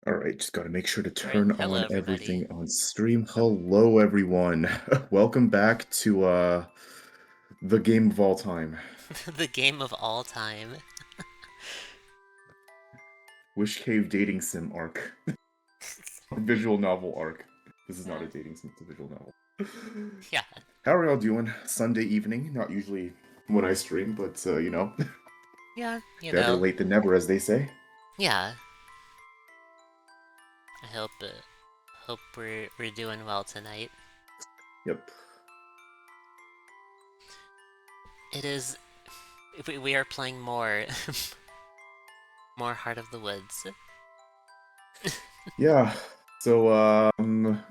All right, just got to make sure to All right. turn Hello, on everybody. everything on stream. Hello, everyone. Welcome back to the game of all time, The game of all time. Wish Cave dating sim arc, visual novel arc. This is not a Yeah. dating sim; it's a visual novel. Yeah. How are y'all doing? Sunday evening, not usually when I stream, but Yeah. better late than never, as they say. Yeah. I hope we're doing well tonight. Yep. It is. We are playing more, more Heart of the Woods. Yeah. So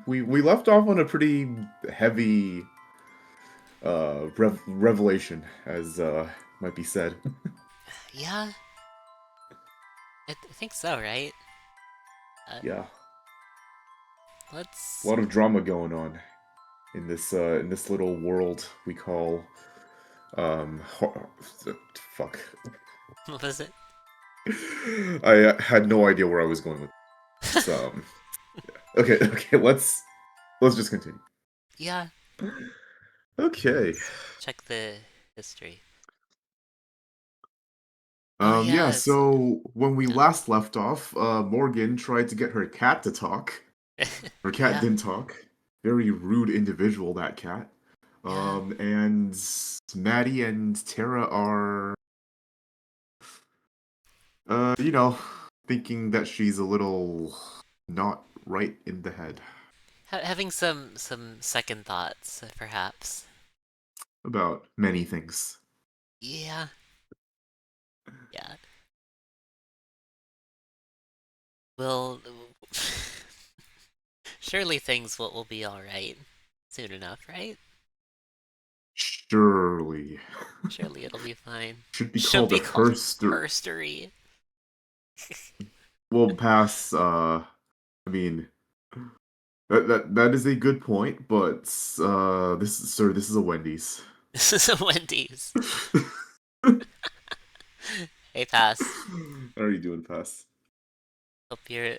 we left off on a pretty heavy revelation, as might be said. Yeah. I think so, right? Uh, Yeah, a let's. lot of drama going on in this little world we call fuck. What was it? I had no idea where I was going with this. Okay, let's just continue. Yeah. Okay. Let's check the history. Oh Yeah, yes. so when we last left off, Morgan tried to get her cat to talk. Her cat Yeah. didn't talk. Very rude individual, that cat. Yeah. And Maddie and Tara are, you know, thinking that she's a little not right in the head Having some second thoughts, perhaps. about many things. Yeah. Yeah. Well, surely things will be alright soon enough, right? Surely. Surely it'll be fine. Should be Should called a be called herster. herstory. We'll pass, I mean, that is a good point, but, this is a Wendy's. This is a Wendy's. Hey, pass. How are you doing, Pass? Hope you're.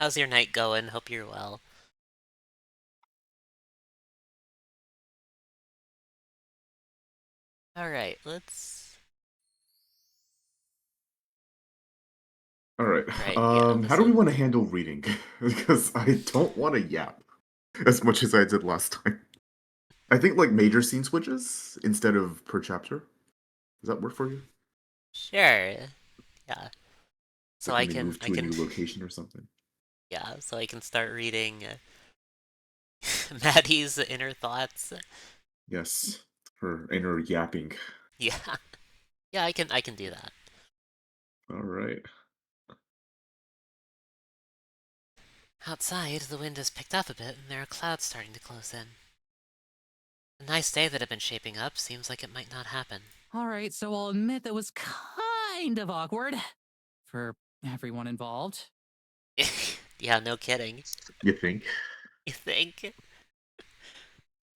How's your night going? Hope you're well. Alright, let's. Alright, Right, yeah, how this do we want to one's. handle reading? Because I don't want to yap as much as I did last time. I think, like, major scene switches instead of per chapter. Does that work for you? Sure. Yeah. So Like I when they can. move to a new location or something? Yeah, so I can start reading Maddie's inner thoughts. Yes, her inner yapping. Yeah. Yeah, I can do that. Alright. Outside, the wind has picked up a bit, and there are clouds starting to close in. A nice day that had been shaping up seems like it might not happen. Alright, so I'll admit that was kind of awkward. For everyone involved. Yeah, no kidding. You think? You think?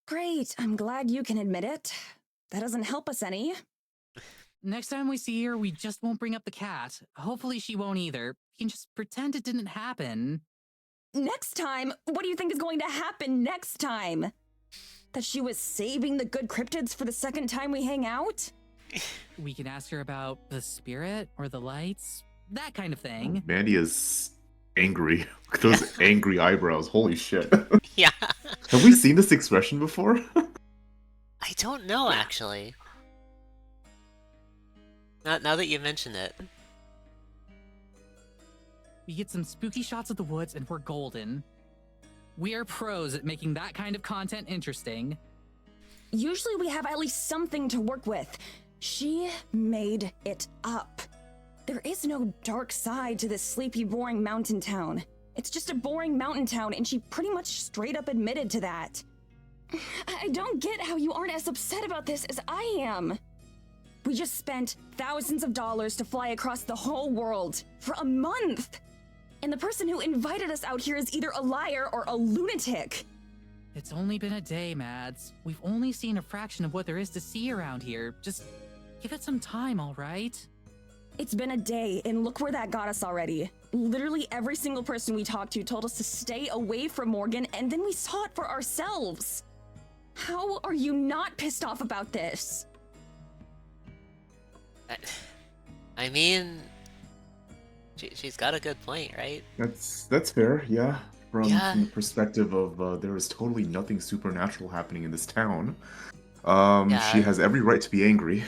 Great, I'm glad you can admit it. That doesn't help us any. Next time we see her, we just won't bring up the cat. Hopefully she won't either. We can just pretend it didn't happen. Next time? What do you think is going to happen next time? That she was saving the good cryptids for the second time we hang out? We can ask her about the spirit or the lights, that kind of thing. Mandy is angry. Look at those angry eyebrows. Holy shit. Yeah. Have we seen this expression before? I don't know, actually. Now that you mention it. We get some spooky shots of the woods and we're golden. We are pros at making that kind of content interesting. Usually we have at least something to work with. She made it up. There is no dark side to this sleepy, boring mountain town. It's just a boring mountain town, and she pretty much straight up admitted to that. I don't get how you aren't as upset about this as I am. We just spent thousands of dollars to fly across the whole world for a month. And the person who invited us out here is either a liar or a lunatic. It's only been a day, Mads. We've only seen a fraction of what there is to see around here. Just give it some time, all right? It's been a day, and look where that got us already. Literally every single person we talked to told us to stay away from Morgan, and then we saw it for ourselves. How are you not pissed off about this? I mean, she's got a good point, right? That's fair, yeah. Yeah. From the perspective of there is totally nothing supernatural happening in this town. She Yeah. has every right to be angry.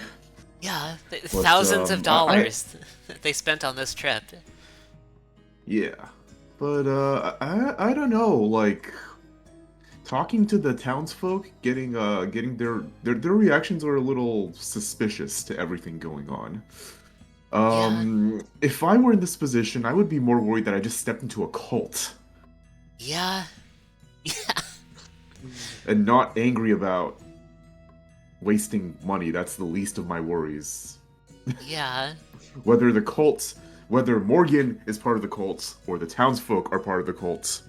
Yeah, thousands of dollars that they spent on this trip. Yeah, but I don't know. Like talking to the townsfolk, getting their reactions are a little suspicious to everything going on. If I were in this position, I would be more worried that I just stepped into a cult. Yeah. Yeah. And not angry about wasting money. That's the least of my worries. Yeah. Whether Morgan is part of the cult or the townsfolk are part of the cult,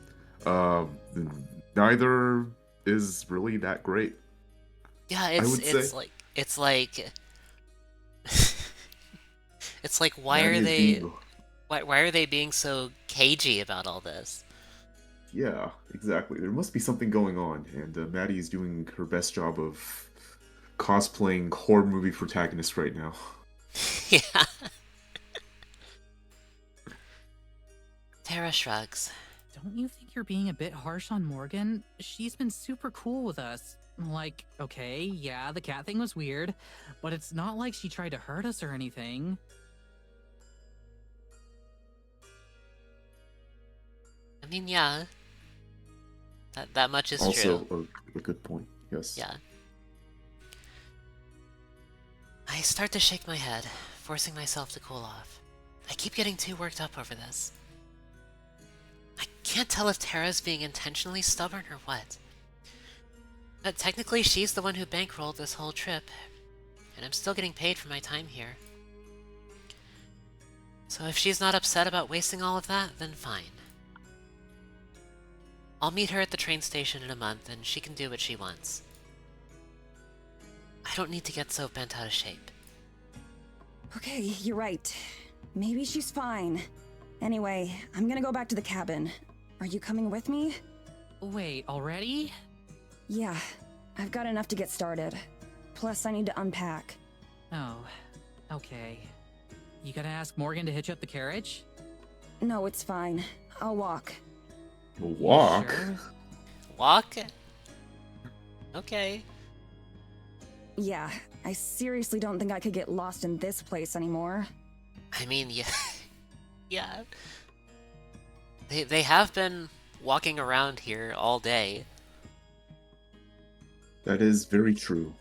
neither is really that great. Yeah, I would it's say. like it's like why Maddie are is they being- why are they being so cagey about all this? Yeah, exactly. There must be something going on, and Maddie is doing her best job of cosplaying horror movie protagonist right now. Yeah. Tara shrugs. Don't you think you're being a bit harsh on Morgan? She's been super cool with us. Like, okay, yeah, the cat thing was weird, but it's not like she tried to hurt us or anything. I mean, yeah. That much is Also, true. a good point. Yes. Yeah. I start to shake my head, forcing myself to cool off. I keep getting too worked up over this. I can't tell if Tara's being intentionally stubborn or what. But technically, she's the one who bankrolled this whole trip, and I'm still getting paid for my time here. So if she's not upset about wasting all of that, then fine. I'll meet her at the train station in a month, and she can do what she wants. I don't need to get so bent out of shape. Okay, you're right. Maybe she's fine. Anyway, I'm gonna go back to the cabin. Are you coming with me? Wait, already? Yeah, I've got enough to get started. Plus, I need to unpack. Oh, okay. You gonna ask Morgan to hitch up the carriage? No, it's fine. I'll walk. Walk. Sure. Walk? Okay. Yeah, I seriously don't think I could get lost in this place anymore. I mean, yeah. Yeah. They have been walking around here all day. That is very true.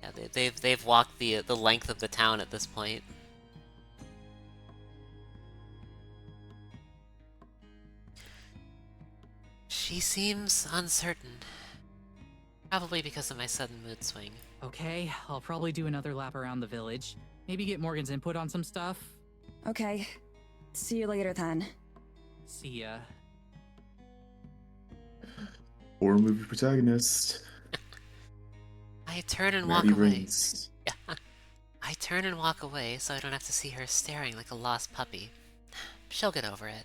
Yeah, they've walked the length of the town at this point. She seems uncertain. Probably because of my sudden mood swing. Okay, I'll probably do another lap around the village. Maybe get Morgan's input on some stuff. Okay, see you later then. See ya. Horror movie protagonist. I turn and Maddie walk away. Rings. Yeah. I turn and walk away so I don't have to see her staring like a lost puppy. She'll get over it.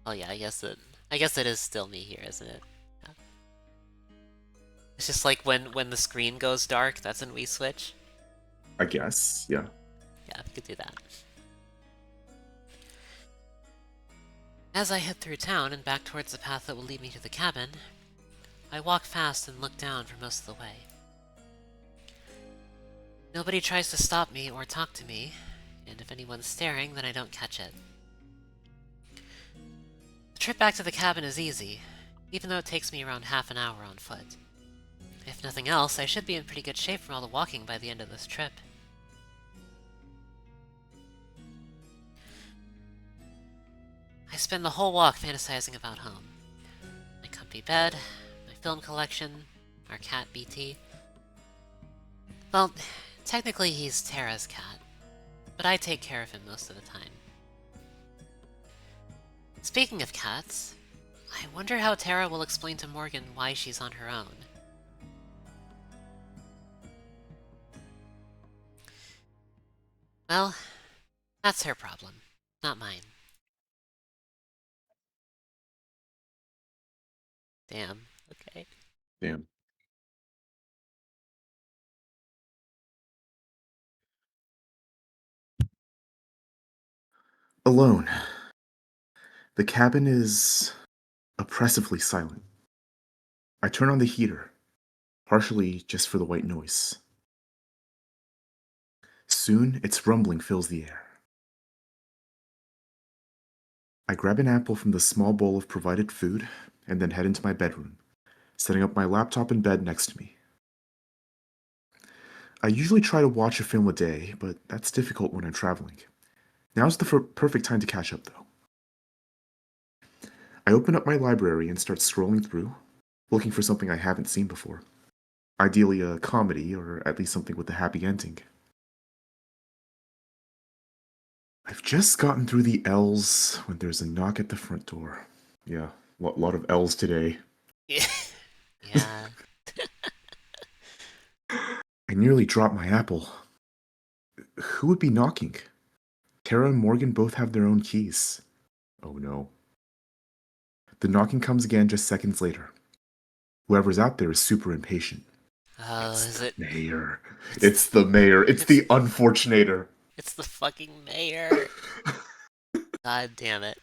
Oh yeah, I guess it is still me here, isn't it? Yeah. It's just like when the screen goes dark, that's when we switch. I guess, yeah. Yeah, we could do that. As I head through town and back towards the path that will lead me to the cabin, I walk fast and look down for most of the way. Nobody tries to stop me or talk to me, and if anyone's staring, then I don't catch it. The trip back to the cabin is easy, even though it takes me around half an hour on foot. If nothing else, I should be in pretty good shape from all the walking by the end of this trip. I spend the whole walk fantasizing about home. My comfy bed, my film collection, our cat BT. Well, technically he's Tara's cat, but I take care of him most of the time. Speaking of cats, I wonder how Tara will explain to Morgan why she's on her own. Well, that's her problem, not mine. Damn, okay. Damn. Alone. The cabin is oppressively silent. I turn on the heater, partially just for the white noise. Soon, its rumbling fills the air. I grab an apple from the small bowl of provided food and then head into my bedroom, setting up my laptop in bed next to me. I usually try to watch a film a day, but that's difficult when I'm traveling. Now's the perfect time to catch up, though. I open up my library and start scrolling through, looking for something I haven't seen before. Ideally, a comedy, or at least something with a happy ending. I've just gotten through the L's when there's a knock at the front door. Yeah, a lot of L's today. Yeah. I nearly dropped my apple. Who would be knocking? Tara and Morgan both have their own keys. Oh no. The knocking comes again just seconds later. Whoever's out there is super impatient. Oh, is it? Mayor. It's the mayor. It's the unfortunator. It's the fucking mayor. God damn it.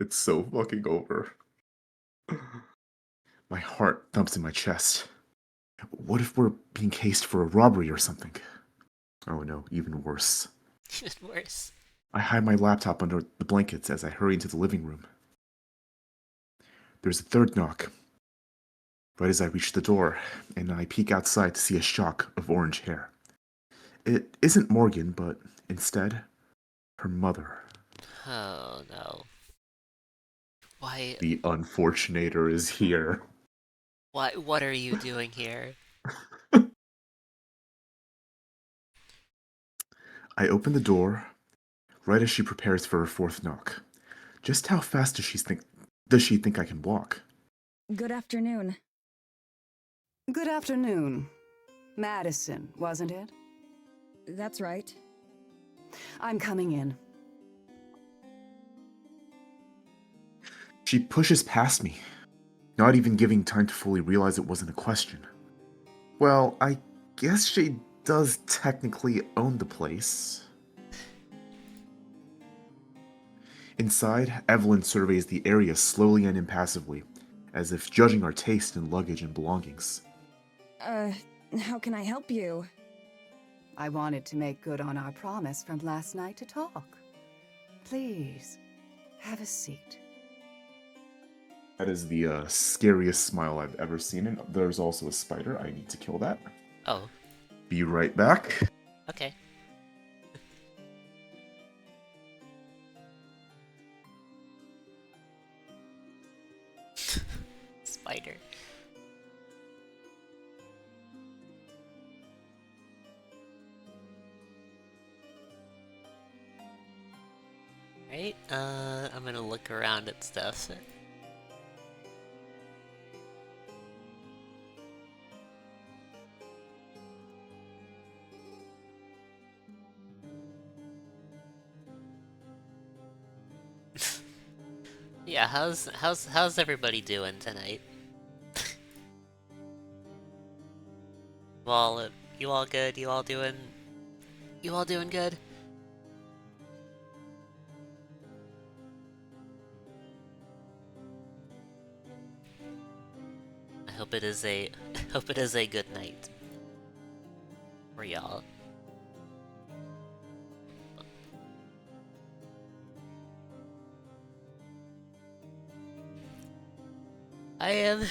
It's so fucking over. My heart thumps in my chest. What if we're being cased for a robbery or something? Oh no, even worse. Even worse. I hide my laptop under the blankets as I hurry into the living room. There's a third knock. Right as I reach the door, and I peek outside to see a shock of orange hair. It isn't Morgan, but instead, her mother. Oh no. Why? The unfortunator is here. What are you doing here? I open the door, right as she prepares for her fourth knock. Just how fast does she think I can walk? Good afternoon. Good afternoon. Madison, wasn't it? That's right. I'm coming in. She pushes past me, not even giving time to fully realize it wasn't a question. Well, I guess she does technically own the place. Inside, Evelyn surveys the area slowly and impassively, as if judging our taste in luggage and belongings. How can I help you? I wanted to make good on our promise from last night to talk. Please, have a seat. That is the scariest smile I've ever seen, and there's also a spider. I need to kill that. Oh, Be right back. okay. Spider. Right, I'm gonna look around at stuff. Yeah, how's everybody doing tonight? You all good? You all doing good? I hope it is a hope it is a good night for y'all. I am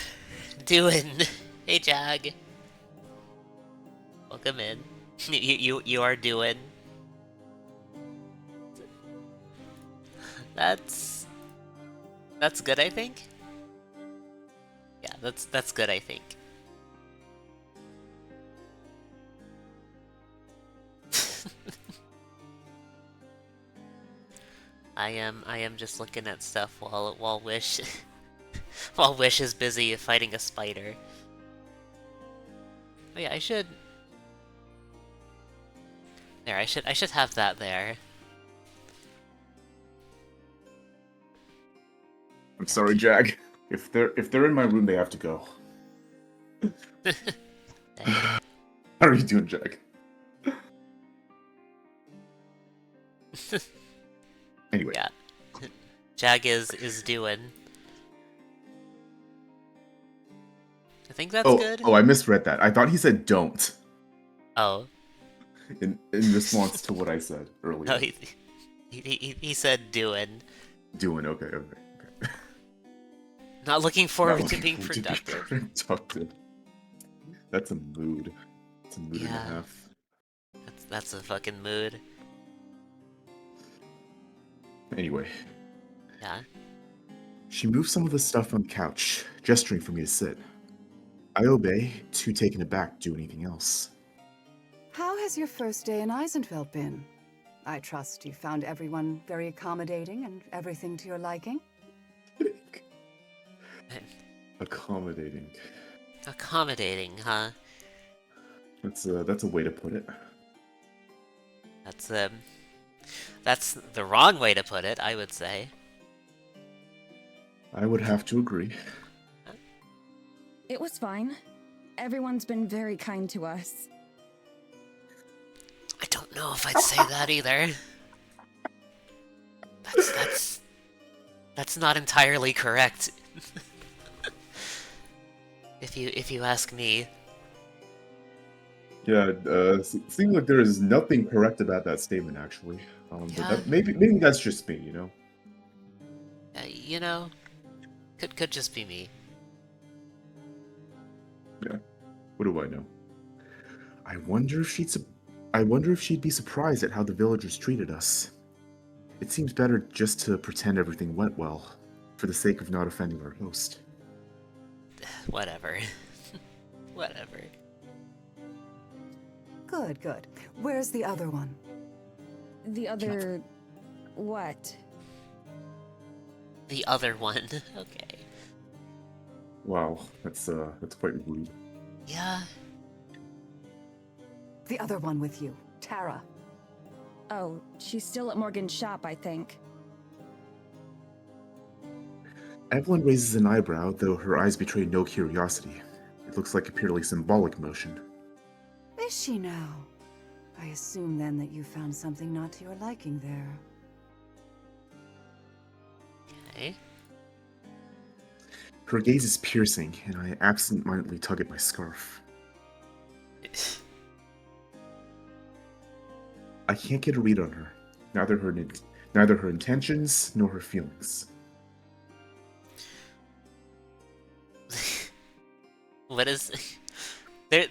doing. Hey Jag, welcome in. You are doing. That's good, I think. Yeah, that's good, I think. I am just looking at stuff while Wish while Wish is busy fighting a spider. Oh yeah, I should have that there. I'm sorry, Jag. If they're in my room, they have to go. How are you doing, Jag? Anyway. Yeah. Jag is doing. I think that's good. Oh, I misread that. I thought he said don't. Oh. In response to what I said earlier. No, he said doing. Doing, okay. Not looking forward Not to looking being forward to productive. productive. That's a mood. It's a mood and a Yeah. half. That's a fucking mood. Anyway. Yeah. She moved some of the stuff on the couch, gesturing for me to sit. I obey, too taken aback to do anything else. How has your first day in Eisenfeld been? I trust you found everyone very accommodating and everything to your liking? Accommodating. Accommodating, huh? That's a way to put it. That's the wrong way to put it, I would say. I would have to agree. It was fine. Everyone's been very kind to us. I don't know if I'd say that either. That's not entirely correct. if you ask me. Yeah, seems like there is nothing correct about that statement, actually. But Yeah. maybe that's just me, you know? You know, could just be me. Yeah. What do I know? I wonder if she'd be surprised at how the villagers treated us. It seems better just to pretend everything went well, for the sake of not offending our host. Whatever. Whatever. Good. Where's the other one? The other... what? The other one. Okay. Wow, that's quite rude. Yeah. The other one with you, Tara. Oh, she's still at Morgan's shop, I think. Evelyn raises an eyebrow, though her eyes betray no curiosity. It looks like a purely symbolic motion. Is she now? I assume then that you found something not to your liking there. Okay. Her gaze is piercing, and I absent-mindedly tug at my scarf. I can't get a read on her. Neither her intentions nor her feelings. What is...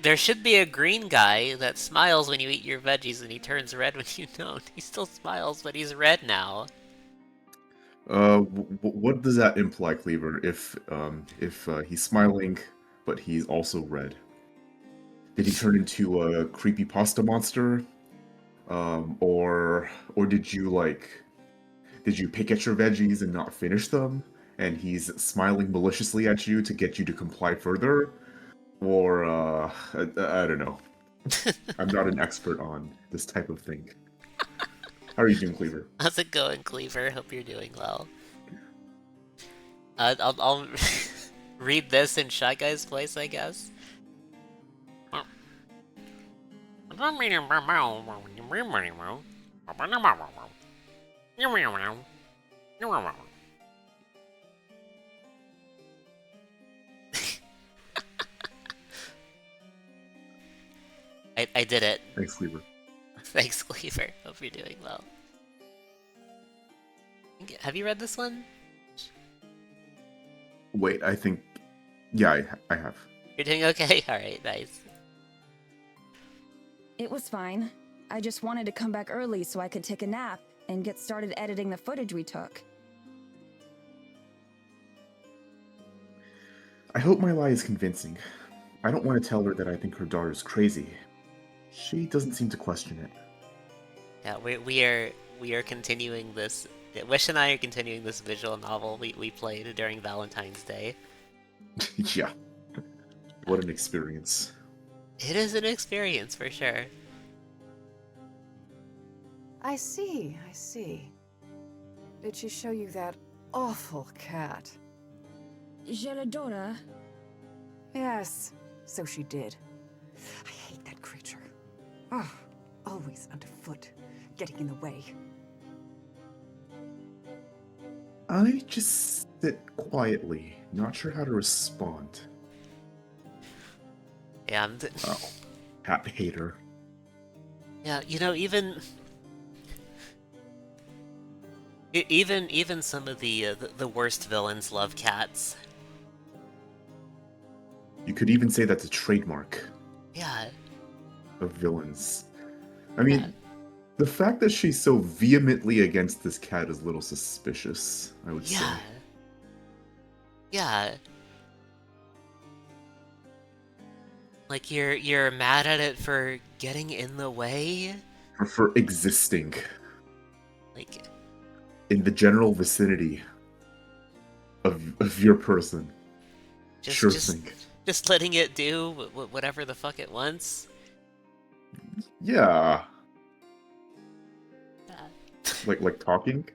There should be a green guy that smiles when you eat your veggies and he turns red when you don't. He still smiles, but he's red now. What does that imply, Cleaver? If he's smiling, but he's also red? Did he turn into a creepy pasta monster? Or did you pick at your veggies and not finish them? And he's smiling maliciously at you to get you to comply further? Or, I don't know. I'm not an expert on this type of thing. How are you doing, Cleaver? How's it going, Cleaver? Hope you're doing well. I'll read this in Shy Guy's voice, I guess. I did it. Thanks, Cleaver. Thanks, Cleaver. Hope you're doing well. Have you read this one? Wait, I think... Yeah, I have. You're doing okay? Alright, nice. It was fine. I just wanted to come back early so I could take a nap and get started editing the footage we took. I hope my lie is convincing. I don't want to tell her that I think her daughter's crazy. She doesn't seem to question it. Yeah, we are continuing this Yeah, Wish and I are continuing this visual novel we played during Valentine's Day. Yeah. What an experience. It is an experience for sure. I see, I see. Did she show you that awful cat? Geladora. Yes, so she did. I hate that creature. Oh, always underfoot, getting in the way. I just sit quietly, not sure how to respond. Yeah, Oh, cat hater. yeah, you know, even some of the worst villains love cats. You could even say that's a trademark Yeah, of villains. I mean, Yeah. the fact that she's so vehemently against this cat is a little suspicious, I would say. yeah, yeah. Like you're mad at it for getting in the way? For existing Like, in the general vicinity of your person. just Sure just thing. just letting it do whatever the fuck it wants? Yeah. Yeah. Like talking?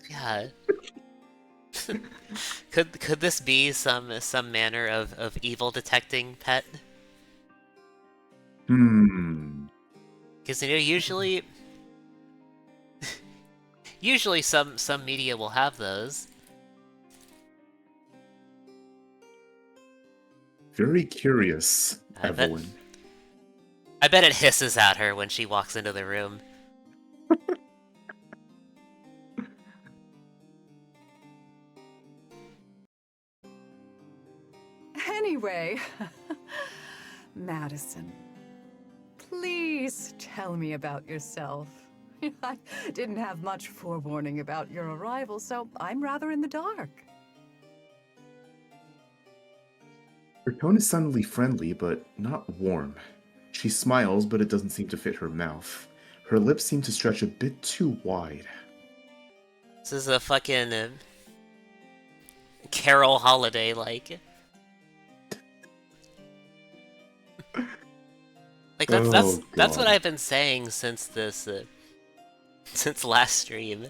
Yeah. Could this be some manner of evil detecting pet? Because you know, usually some media will have those. Very curious, I bet- Evelyn. I bet it hisses at her when she walks into the room. Anyway, Madison, please tell me about yourself. I didn't have much forewarning about your arrival, so I'm rather in the dark. Her tone is suddenly friendly, but not warm. She smiles, but it doesn't seem to fit her mouth. Her lips seem to stretch a bit too wide. This is a fucking Carol holiday, like. Like that's what God. I've been saying since this since last stream.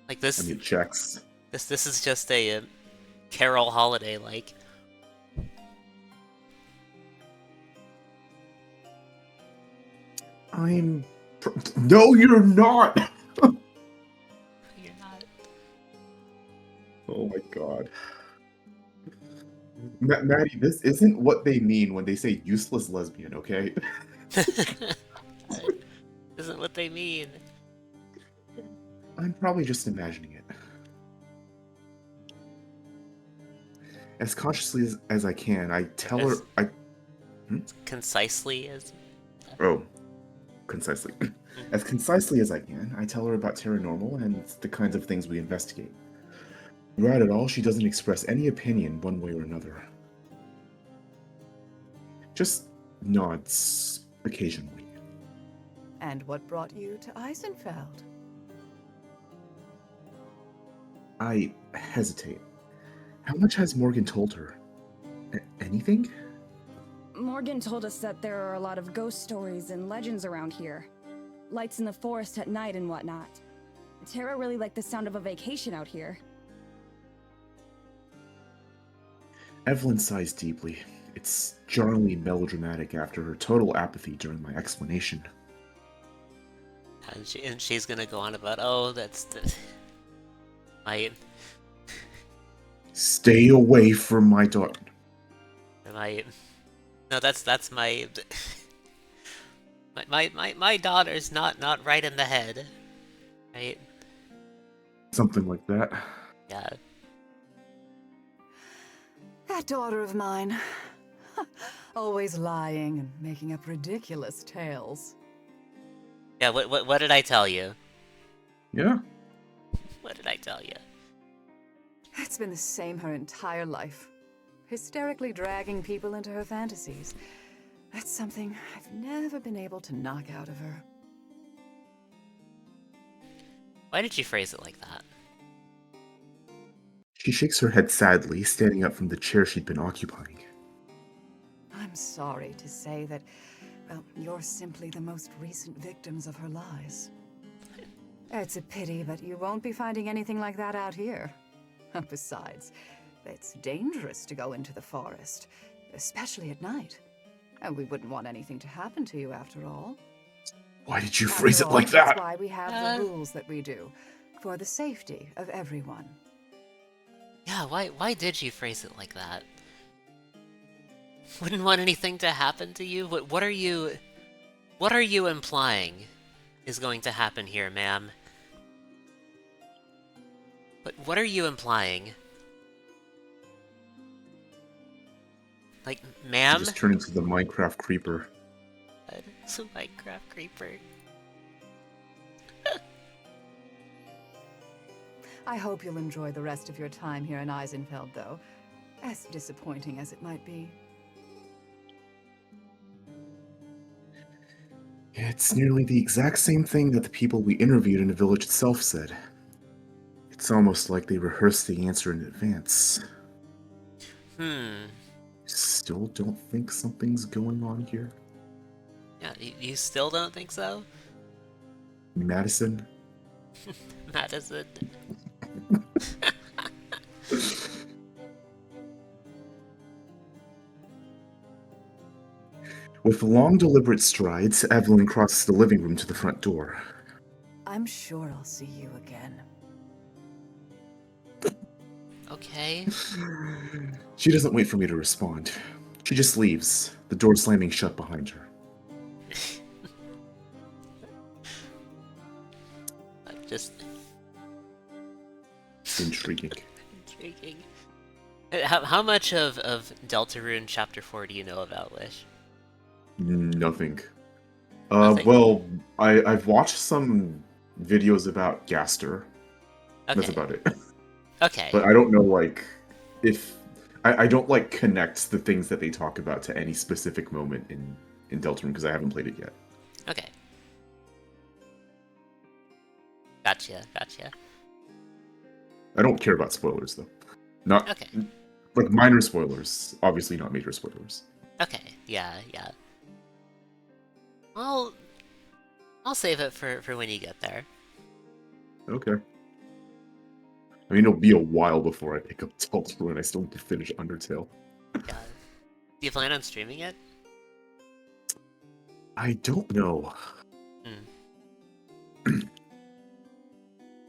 Like I mean, checks. this is just a Carol holiday, like. No, you're not! You're not. Oh my god. Maddie, this isn't what they mean when they say useless lesbian, okay? Isn't what they mean. I'm probably just imagining it. As consciously as I can, I tell her... Concisely as. Oh, concisely. As concisely as I can, I tell her about Terranormal and the kinds of things we investigate. Throughout it all, she doesn't express any opinion one way or another. Just nods occasionally. And what brought you to Eisenfeld? I hesitate. How much has Morgan told her? Anything? Morgan told us that there are a lot of ghost stories and legends around here. Lights in the forest at night and whatnot. Tara really liked the sound of a vacation out here. Evelyn sighs deeply. It's jarringly melodramatic after her total apathy during my explanation. And she's gonna go on about, oh, that's my Stay away from my daughter. no, that's my my daughter's not right in the head, right? Something like that. Yeah. That daughter of mine. Always lying and making up ridiculous tales. Yeah, what did I tell you? Yeah. What did I tell you? It's been the same her entire life. Hysterically dragging people into her fantasies. That's something I've never been able to knock out of her. Why did you phrase it like that? She shakes her head sadly, standing up from the chair she'd been occupying. I'm sorry to say that, well, you're simply the most recent victims of her lies. It's a pity, but you won't be finding anything like that out here. Besides, it's dangerous to go into the forest, especially at night. And we wouldn't want anything to happen to you after all. Why did you After phrase it all, like that? That's why we have the rules that we do, for the safety of everyone. Yeah, why did you phrase it like that? Wouldn't want anything to happen to you? What are you implying is going to happen here, ma'am? What are you implying? Like, She ma'am? just turned into the Minecraft creeper. It's a Minecraft creeper. I hope you'll enjoy the rest of your time here in Eisenfeld, though, as disappointing as it might be. It's nearly the exact same thing that the people we interviewed in the village itself said. It's almost like they rehearsed the answer in advance. Still don't think something's going on here? Yeah, you still don't think so? Madison? Madison? With long, deliberate strides, Evelyn crosses the living room to the front door. I'm sure I'll see you again. Okay. She doesn't wait for me to respond. She just leaves, the door slamming shut behind her. Just Intriguing. intriguing. How much of Deltarune Chapter 4 do you know about, Wish? Nothing. Nothing? Well, I've watched some videos about Gaster. Okay. That's about it. Okay. But I don't know, like, if... I don't, like, connect the things that they talk about to any specific moment in Deltarune, because I haven't played it yet. Okay. Gotcha. I don't care about spoilers, though. Not... Okay. Like, minor spoilers. Obviously not major spoilers. Okay. Yeah. Well, I'll save it for when you get there. Okay. I mean, it'll be a while before I pick up Deltarune. I still need to finish Undertale. Yeah. Do you plan on streaming it? I don't know.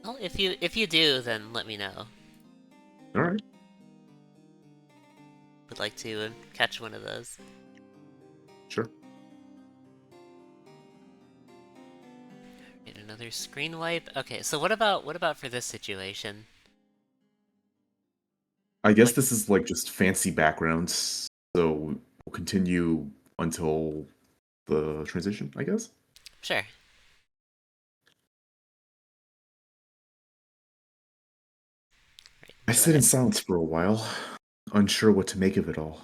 Well, if you do, then let me know. Alright. Would like to catch one of those. Sure. Get another screen wipe. Okay, so what about for this situation? I guess Like- this is, like, just fancy backgrounds, so we'll continue until the transition, I guess? Sure. Right, I go sit in ahead. silence for a while, unsure what to make of it all.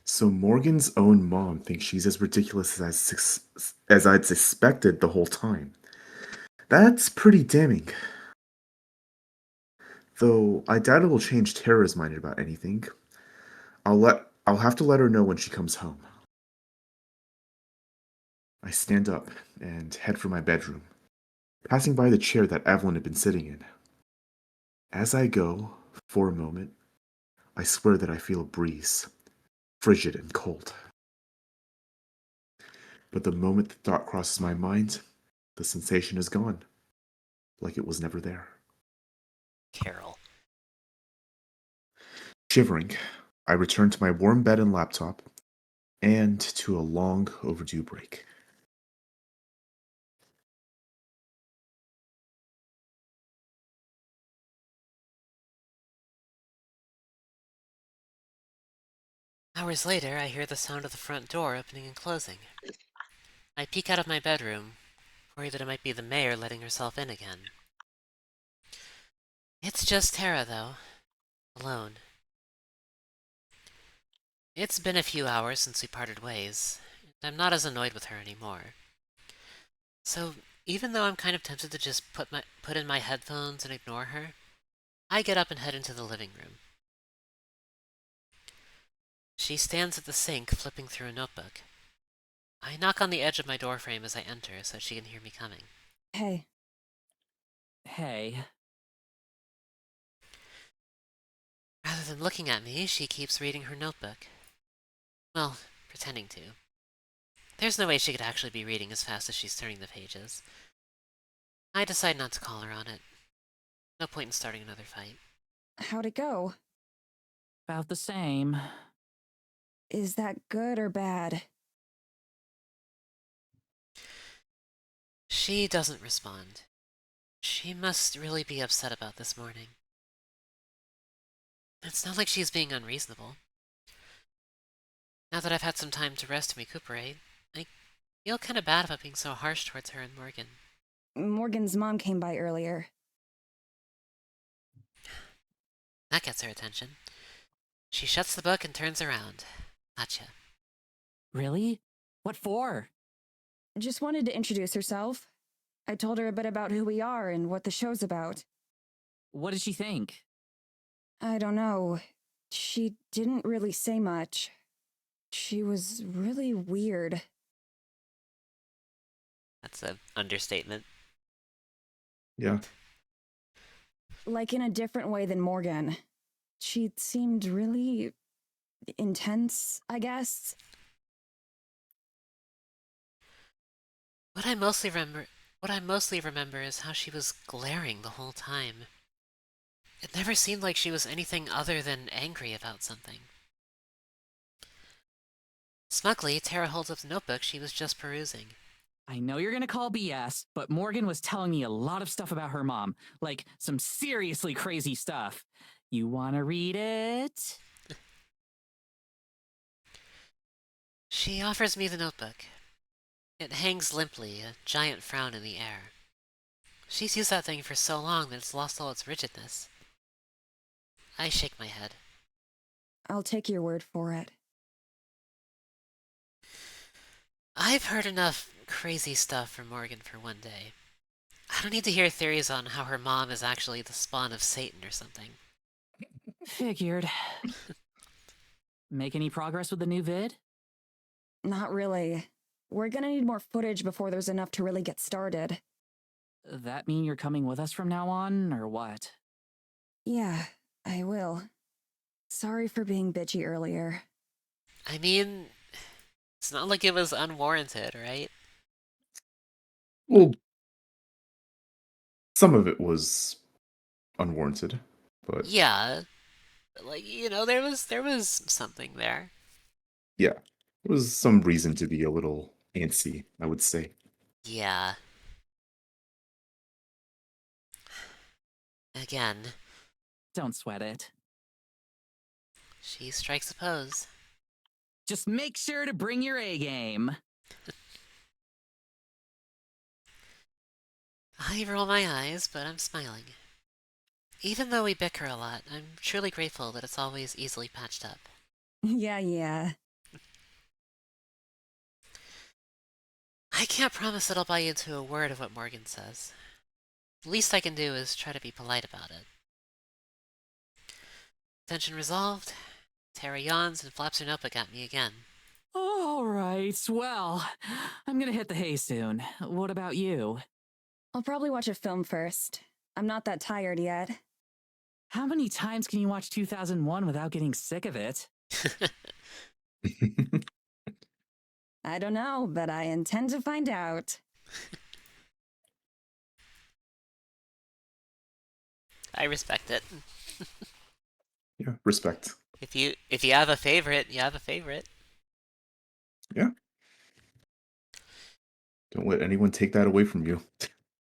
So Morgan's own mom thinks she's as ridiculous as I'd suspected the whole time. That's pretty damning. Though I doubt it will change Tara's mind about anything. I'll have to let her know when she comes home. I stand up and head for my bedroom, passing by the chair that Evelyn had been sitting in. As I go, for a moment, I swear that I feel a breeze, frigid and cold. But the moment the thought crosses my mind, the sensation is gone, like it was never there. Carol. Shivering, I return to my warm bed and laptop, and to a long overdue break. Hours later, I hear the sound of the front door opening and closing. I peek out of my bedroom, worried that it might be the mayor letting herself in again. It's just Tara, though. Alone. It's been a few hours since we parted ways, and I'm not as annoyed with her anymore. So, Even though I'm kind of tempted to just put in my headphones and ignore her, I get up and head into the living room. She stands at the sink, flipping through a notebook. I knock on the edge of my doorframe as I enter so she can hear me coming. Hey. Hey. Rather than looking at me, she keeps reading her notebook. Well, pretending to. There's no way she could actually be reading as fast as she's turning the pages. I decide not to call her on it. No point in starting another fight. How'd it go? About the same. Is that good or bad? She doesn't respond. She must really be upset about this morning. It's not like she's being unreasonable. Now that I've had some time to rest and recuperate, I feel kind of bad about being so harsh towards her and Morgan. Morgan's mom came by earlier. That gets her attention. She shuts the book and turns around. Gotcha. Really? What for? Just wanted to introduce herself. I told her a bit about who we are and what the show's about. What did she think? I don't know. She didn't really say much. She was really weird. That's an understatement. Yeah. Like in a different way than Morgan. She seemed really intense, I guess. What I mostly remember is how she was glaring the whole time. It never seemed like she was anything other than angry about something. Smugly, Tara holds up the notebook she was just perusing. I know you're gonna call BS, but Morgan was telling me a lot of stuff about her mom. Like, some seriously crazy stuff. You wanna read it? She offers me the notebook. It hangs limply, a giant frown in the air. She's used that thing for so long that it's lost all its rigidness. I shake my head. I'll take your word for it. I've heard enough crazy stuff from Morgan for one day. I don't need to hear theories on how her mom is actually the spawn of Satan or something. Figured. Make any progress with the new vid? Not really. We're gonna need more footage before there's enough to really get started. That mean you're coming with us from now on, or what? Yeah, I will. Sorry for being bitchy earlier. I mean, it's not like it was unwarranted, right? Well, some of it was unwarranted, but Yeah, like, there was something there. yeah, there was some reason to be a little antsy, I would say. Yeah. Again, Don't sweat it. she strikes a pose. Just make sure to bring your A game. I roll my eyes, but I'm smiling. Even though we bicker a lot, I'm truly grateful that it's always easily patched up. Yeah. I can't promise that I'll buy into a word of what Morgan says. The least I can do is try to be polite about it. Tension resolved. Tara yawns and flaps her notebook at me again. All right, well, I'm gonna hit the hay soon. What about you? I'll probably watch a film first. I'm not that tired yet. How many times can you watch 2001 without getting sick of it? I don't know, but I intend to find out. I respect it. Yeah, respect. If you have a favorite, you have a favorite. Yeah. Don't let anyone take that away from you.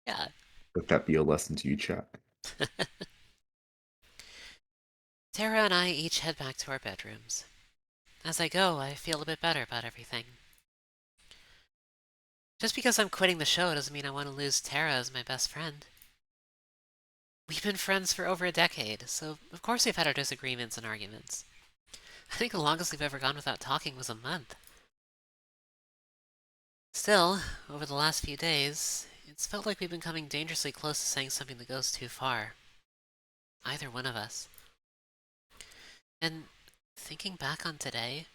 Yeah. Let that be a lesson to you, chat. Tara and I each head back to our bedrooms. As I go, I feel a bit better about everything. Just because I'm quitting the show doesn't mean I want to lose Tara as my best friend. We've been friends for over a decade, so of course we've had our disagreements and arguments. I think the longest we've ever gone without talking was a month. Still, over the last few days, it's felt like we've been coming dangerously close to saying something that goes too far. Either one of us. And thinking back on today,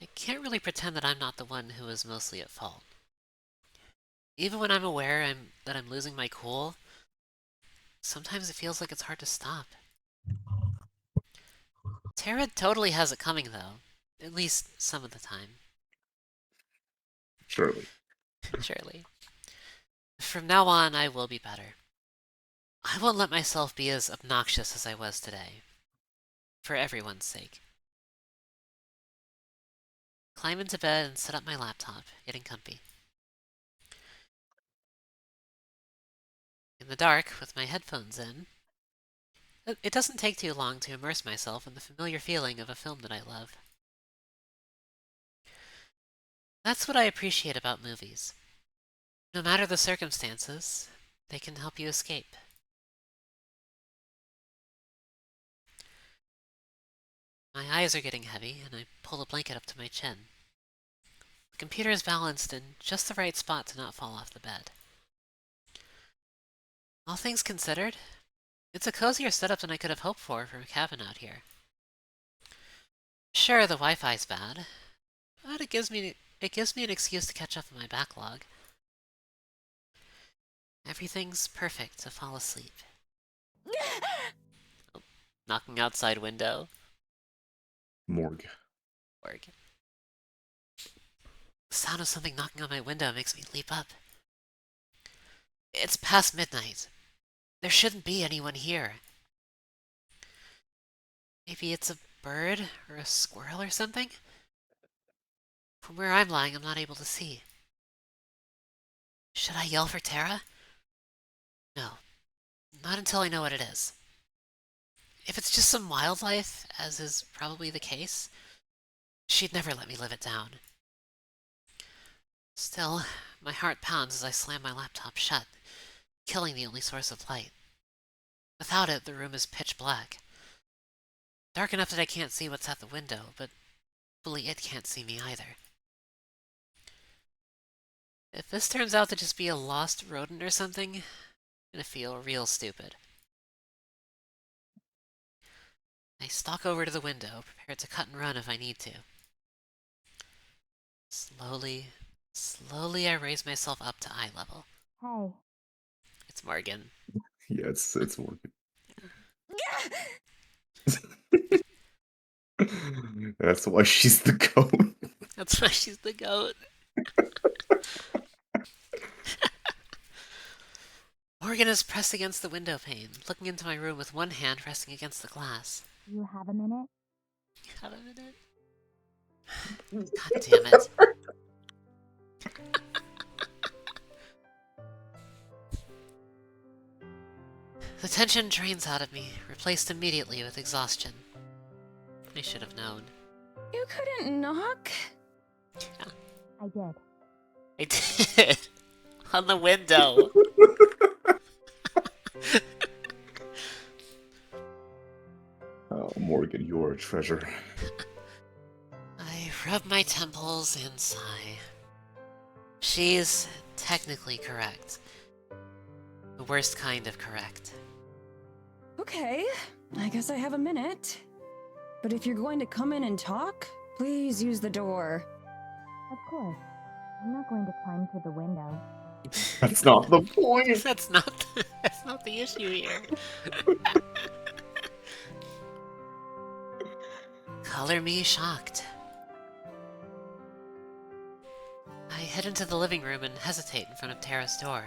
I can't really pretend that I'm not the one who was mostly at fault. Even when I'm aware that I'm losing my cool, sometimes it feels like it's hard to stop. Tara totally has it coming, though. At least some of the time. Surely. Surely. From now on, I will be better. I won't let myself be as obnoxious as I was today. For everyone's sake. Climb into bed and set up my laptop, getting comfy. In the dark, with my headphones in, it doesn't take too long to immerse myself in the familiar feeling of a film that I love. That's what I appreciate about movies. No matter the circumstances, they can help you escape. My eyes are getting heavy, and I pull the blanket up to my chin. The computer is balanced in just the right spot to not fall off the bed. All things considered, it's a cozier setup than I could have hoped for a cabin out here. Sure, the Wi-Fi's bad, but it gives me an excuse to catch up on my backlog. Everything's perfect to fall asleep. Oh, knocking outside window. Morgue. Org. The sound of something knocking on my window makes me leap up. It's past midnight. There shouldn't be anyone here. Maybe it's a bird or a squirrel or something? From where I'm lying, I'm not able to see. Should I yell for Tara? No. Not until I know what it is. If it's just some wildlife, as is probably the case, she'd never let me live it down. Still, my heart pounds as I slam my laptop shut, killing the only source of light. Without it, the room is pitch black. Dark enough that I can't see what's at the window, but hopefully it can't see me either. If this turns out to just be a lost rodent or something, I'm gonna feel real stupid. I stalk over to the window, prepared to cut and run if I need to. Slowly I raise myself up to eye level. Hey. It's Morgan. Yeah, it's working. That's why she's the goat. That's why she's the goat. Morgan is pressed against the window pane, looking into my room with one hand resting against the glass. You have a minute? Have a minute? God damn it. The tension drains out of me, replaced immediately with exhaustion. I should have known. You couldn't knock? I did. I did! On the window! Oh, Morgan, you're a treasure. I rub my temples and sigh. She's technically correct. The worst kind of correct. Okay, I guess I have a minute. But if you're going to come in and talk, please use the door. Of course. I'm not going to climb through the window. That's not the point. That's not the issue here. Color me shocked. I head into the living room and hesitate in front of Tara's door.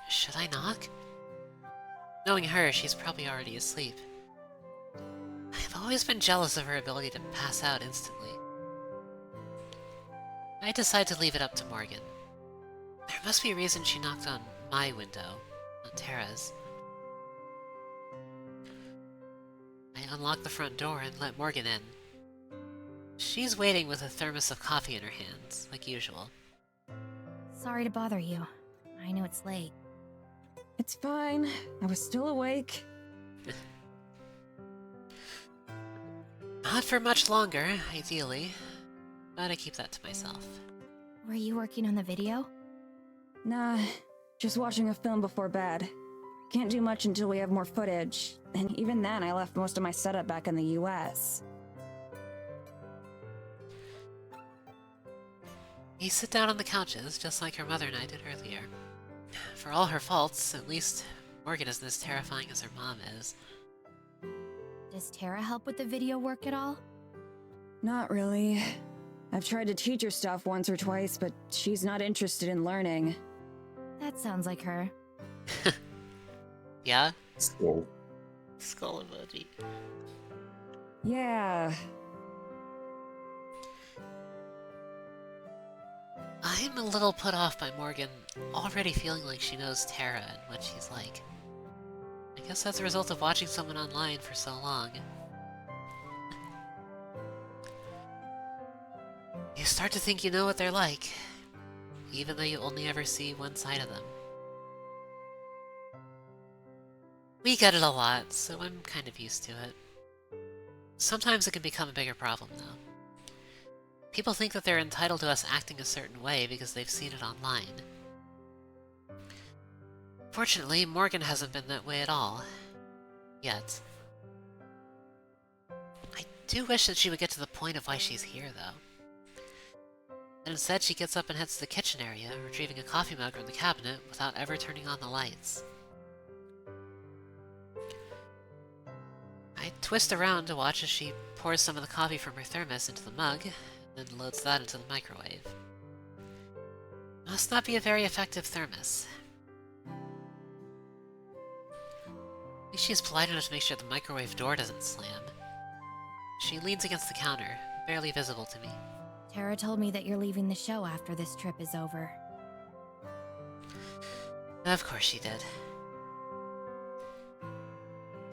Should I knock? Knowing her, she's probably already asleep. I've always been jealous of her ability to pass out instantly. I decide to leave it up to Morgan. There must be a reason she knocked on my window, not Tara's. I unlock the front door and let Morgan in. She's waiting with a thermos of coffee in her hands, like usual. Sorry to bother you. I know it's late. It's fine. I was still awake. Not for much longer, ideally, but I keep that to myself. Were you working on the video? Nah, Just watching a film before bed. Can't do much until we have more footage, and even then I left most of my setup back in the US. You sit down on the couches, just like her mother and I did earlier. For all her faults, at least Morgan isn't as terrifying as her mom is. Does Tara help with the video work at all? Not really. I've tried to teach her stuff once or twice, but she's not interested in learning. That sounds like her. Yeah? Skull. Skull emoji. Yeah. I'm a little put off by Morgan already feeling like she knows Tara and what she's like. I guess that's a result of watching someone online for so long. You start to think you know what they're like, even though you only ever see one side of them. We get it a lot, so I'm kind of used to it. Sometimes it can become a bigger problem, though. People think that they're entitled to us acting a certain way because they've seen it online. Fortunately, Morgan hasn't been that way at all. Yet. I do wish that she would get to the point of why she's here, though. And instead, she gets up and heads to the kitchen area, retrieving a coffee mug from the cabinet without ever turning on the lights. I twist around to watch as she pours some of the coffee from her thermos into the mug, and then loads that into the microwave. Must not be a very effective thermos. At least she's polite enough to make sure the microwave door doesn't slam. She leans against the counter, barely visible to me. Tara told me that you're leaving the show after this trip is over. Of course she did.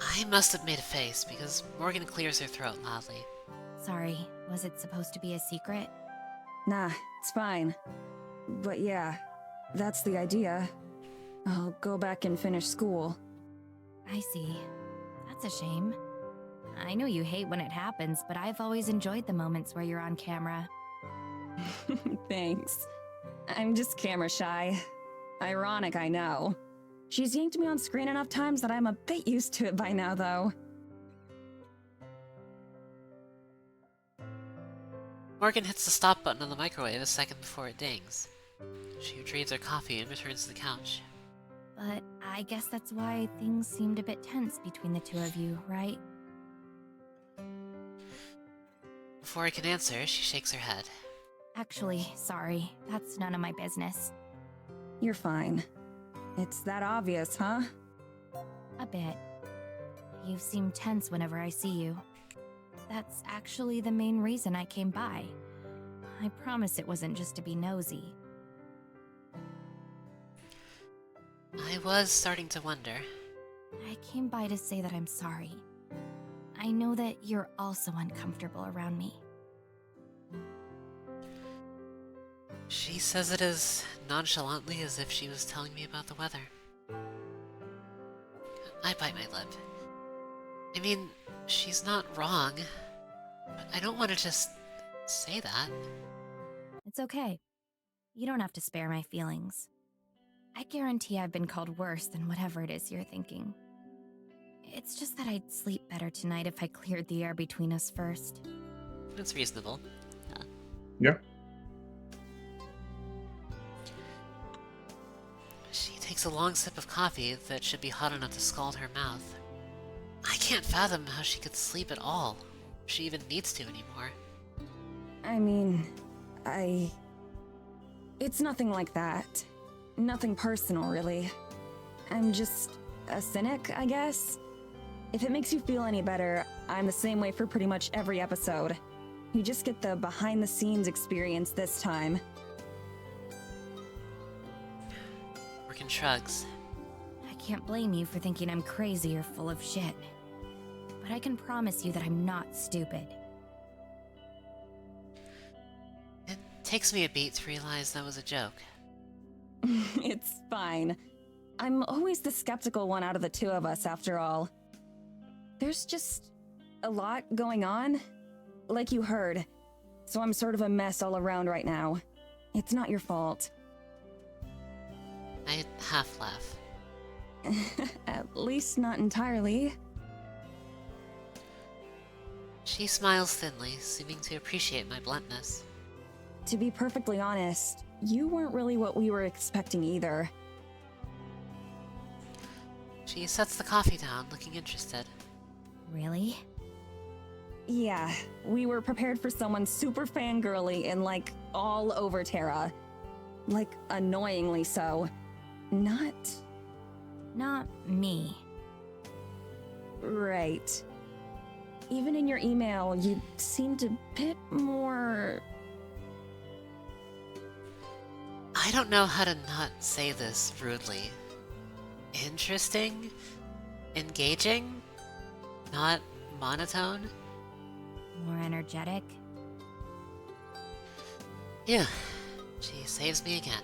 I must have made a face, because Morgan clears her throat loudly. Sorry, was it supposed to be a secret? Nah, it's fine. But yeah, that's the idea. I'll go back and finish school. I see. That's a shame. I know you hate when it happens, but I've always enjoyed the moments where you're on camera. Thanks. I'm just camera shy. Ironic, I know. She's yanked me on screen enough times that I'm a bit used to it by now, though. Morgan hits the stop button on the microwave a second before it dings. She retrieves her coffee and returns to the couch. But I guess that's why things seemed a bit tense between the two of you, right? Before I can answer, she shakes her head. Actually, sorry. That's none of my business. You're fine. It's that obvious, huh? A bit. You seem tense whenever I see you. That's actually the main reason I came by. I promise it wasn't just to be nosy. I was starting to wonder. I came by to say that I'm sorry. I know that you're also uncomfortable around me. She says it as nonchalantly as if she was telling me about the weather. I bite my lip. I mean, she's not wrong, but I don't want to just say that. It's okay. You don't have to spare my feelings. I guarantee I've been called worse than whatever it is you're thinking. It's just that I'd sleep better tonight if I cleared the air between us first. It's reasonable. Yeah. She takes a long sip of coffee that should be hot enough to scald her mouth. I can't fathom how she could sleep at all, if she even needs to anymore. I mean, It's nothing like that. Nothing personal, really. I'm just a cynic, I guess. If it makes you feel any better, I'm the same way for pretty much every episode. You just get the behind-the-scenes experience this time. Morgan shrugs. I can't blame you for thinking I'm crazy or full of shit. But I can promise you that I'm not stupid. It takes me a beat to realize that was a joke. It's fine. I'm always the skeptical one out of the two of us, after all. There's just a lot going on, like you heard. So I'm sort of a mess all around right now. It's not your fault. I half laugh. At least not entirely. She smiles thinly, seeming to appreciate my bluntness. To be perfectly honest, you weren't really what we were expecting either. She sets the coffee down, looking interested. Really? Yeah, we were prepared for someone super fangirly and like all over Terra. Like annoyingly so. Not me. right. Even in your email, you seemed a bit more... I don't know how to not say this rudely. Interesting? Engaging? Not monotone? More energetic? Yeah, she saves me again.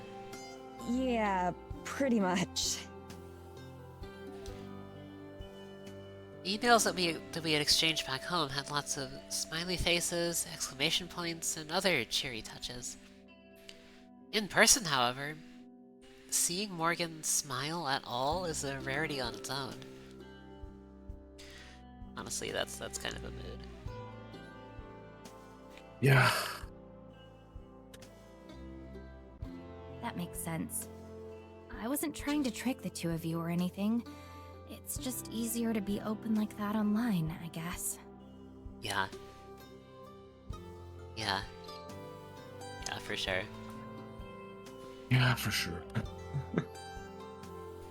Yeah, pretty much. Emails that we had exchanged back home had lots of smiley faces, exclamation points, and other cheery touches. In person, however, seeing Morgan smile at all is a rarity on its own. Honestly, that's kind of a mood. Yeah. That makes sense. I wasn't trying to trick the two of you or anything. It's just easier to be open like that online, I guess. Yeah. Yeah. Yeah, for sure. Yeah, for sure.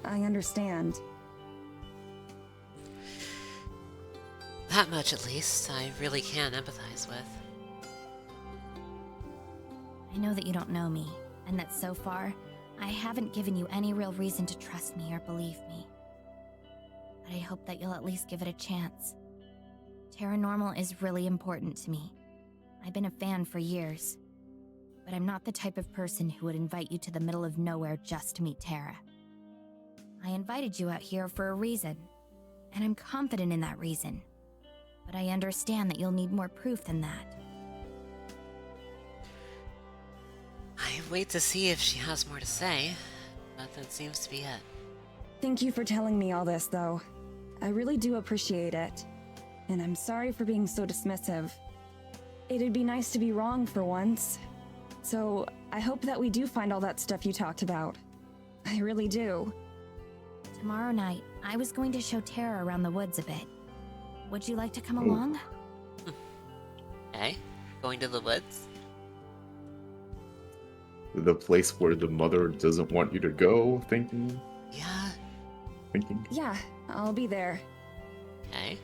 I understand. That much, at least, I really can empathize with. I know that you don't know me, and that so far, I haven't given you any real reason to trust me or believe me. But I hope that you'll at least give it a chance. Paranormal is really important to me. I've been a fan for years. But I'm not the type of person who would invite you to the middle of nowhere just to meet Tara. I invited you out here for a reason, and I'm confident in that reason. But I understand that you'll need more proof than that. I wait to see if she has more to say, but that seems to be it. Thank you for telling me all this, though. I really do appreciate it. And I'm sorry for being so dismissive. It'd be nice to be wrong for once. So, I hope that we do find all that stuff you talked about. I really do. Tomorrow night, I was going to show Tara around the woods a bit. Would you like to come along? Okay, going to the woods? The place where the mother doesn't want you to go, thinking. Yeah, I'll be there. Okay.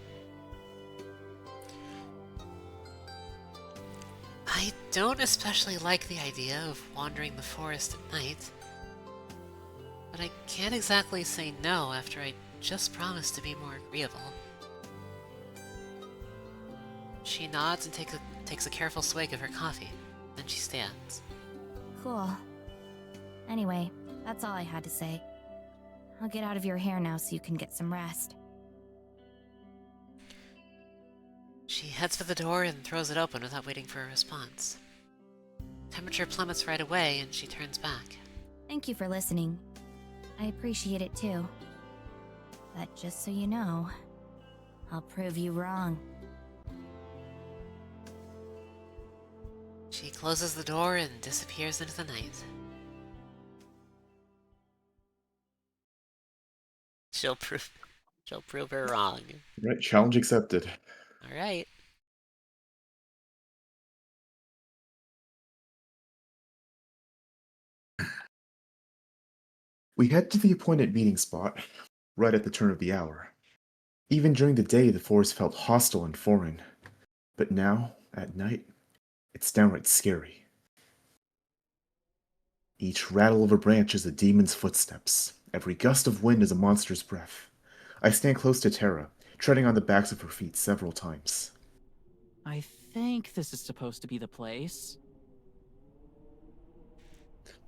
I don't especially like the idea of wandering the forest at night, but I can't exactly say no after I just promised to be more agreeable. She nods and takes a careful swig of her coffee, then she stands. Cool. Anyway, that's all I had to say. I'll get out of your hair now so you can get some rest. She heads for the door and throws it open without waiting for a response. Temperature plummets right away and she turns back. Thank you for listening. I appreciate it too. But just so you know, I'll prove you wrong. She closes the door and disappears into the night. She'll prove her wrong. Right, challenge accepted. Alright. We head to the appointed meeting spot, right at the turn of the hour. Even during the day, the forest felt hostile and foreign. But now, at night, it's downright scary. Each rattle of a branch is a demon's footsteps. Every gust of wind is a monster's breath. I stand close to Tara, treading on the backs of her feet several times. I think this is supposed to be the place.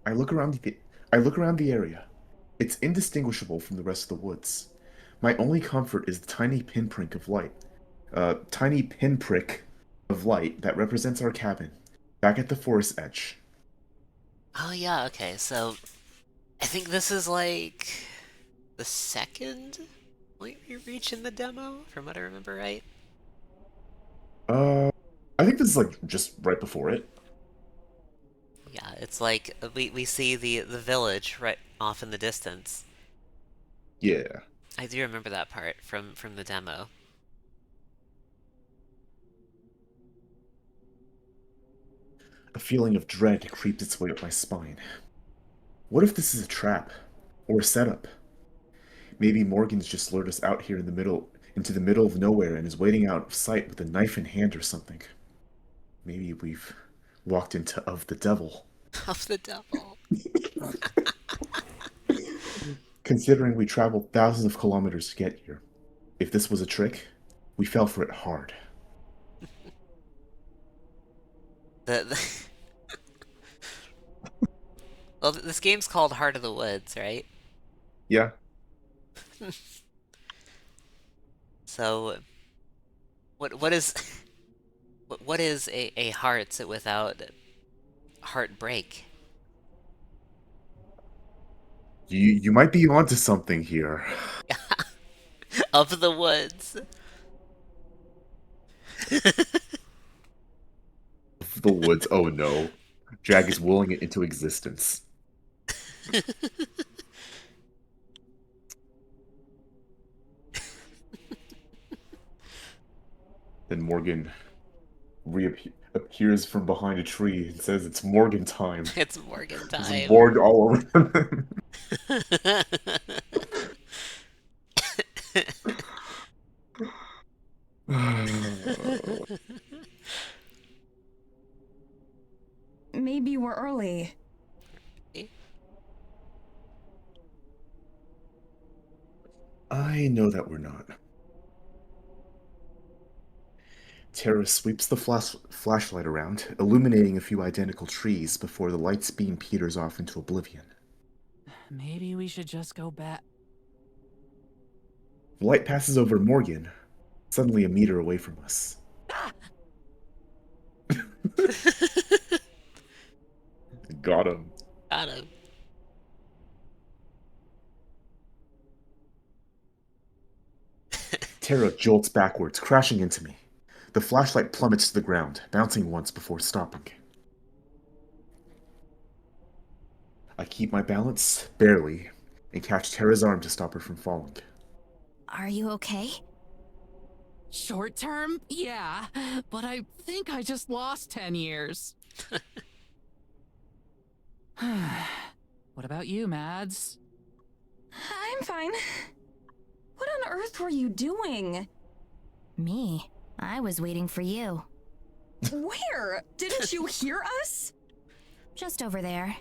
I look around the area. It's indistinguishable from the rest of the woods. My only comfort is the tiny pinprick of light. That represents our cabin, back at the forest edge. Oh yeah, okay, so I think this is like the second point we reach in the demo, from what I remember right. I think this is like just right before it. Yeah, it's like we see the village right off in the distance. Yeah. I do remember that part from the demo. A feeling of dread creeps its way up my spine. What if this is a trap? Or a setup? Maybe Morgan's just lured us out here into the middle of nowhere and is waiting out of sight with a knife in hand or something. Maybe we've walked into of the devil. Of the devil. Considering we traveled thousands of kilometers to get here, if this was a trick, we fell for it hard. The Well, this game's called Heart of the Woods, right? Yeah. So, what is what is a heart without heartbreak? You might be onto something here. Of the woods. The woods, oh no. Jag is willing it into existence. Then Morgan appears from behind a tree and says it's Morgan time. It's Morgan There's time. Morg all over them. Maybe we're early. I know that we're not. Tara sweeps the flashlight around, illuminating a few identical trees before the light's beam peters off into oblivion. Maybe we should just go back. The light passes over Morgan, suddenly a meter away from us. Got him. Got him. Tara jolts backwards, crashing into me. The flashlight plummets to the ground, bouncing once before stopping. I keep my balance, barely, and catch Tara's arm to stop her from falling. Are you okay? Short term? Yeah, but I think I just lost 10 years. What about you, Mads? I'm fine. What on earth were you doing? Me. I was waiting for you. Where? Didn't you hear us? Just over there.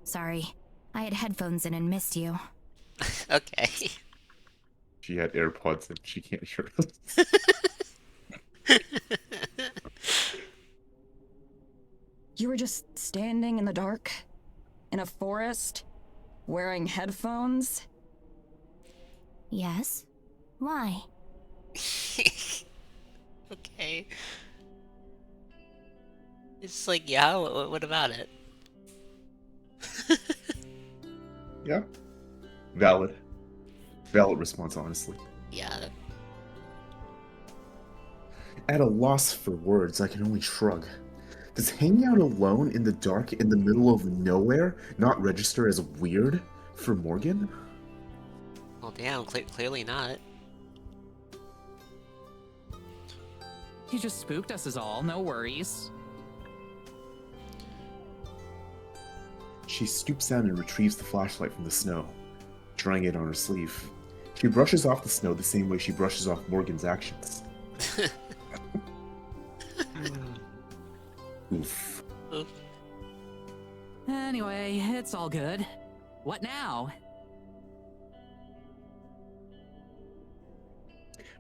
Sorry. I had headphones in and missed you. Okay. She had AirPods and she can't hear us. You were just standing in the dark? In a forest? Wearing headphones? Yes? Why? Okay. It's just like, yeah, what about it? Yeah. Valid. Valid response, honestly. Yeah. At a loss for words, I can only shrug. Does hanging out alone in the dark in the middle of nowhere not register as weird for Morgan? Well, damn, clearly not. You just spooked us is all, no worries. She stoops down and retrieves the flashlight from the snow, drying it on her sleeve. She brushes off the snow the same way she brushes off Morgan's actions. Oof. Oof. Anyway, it's all good. What now?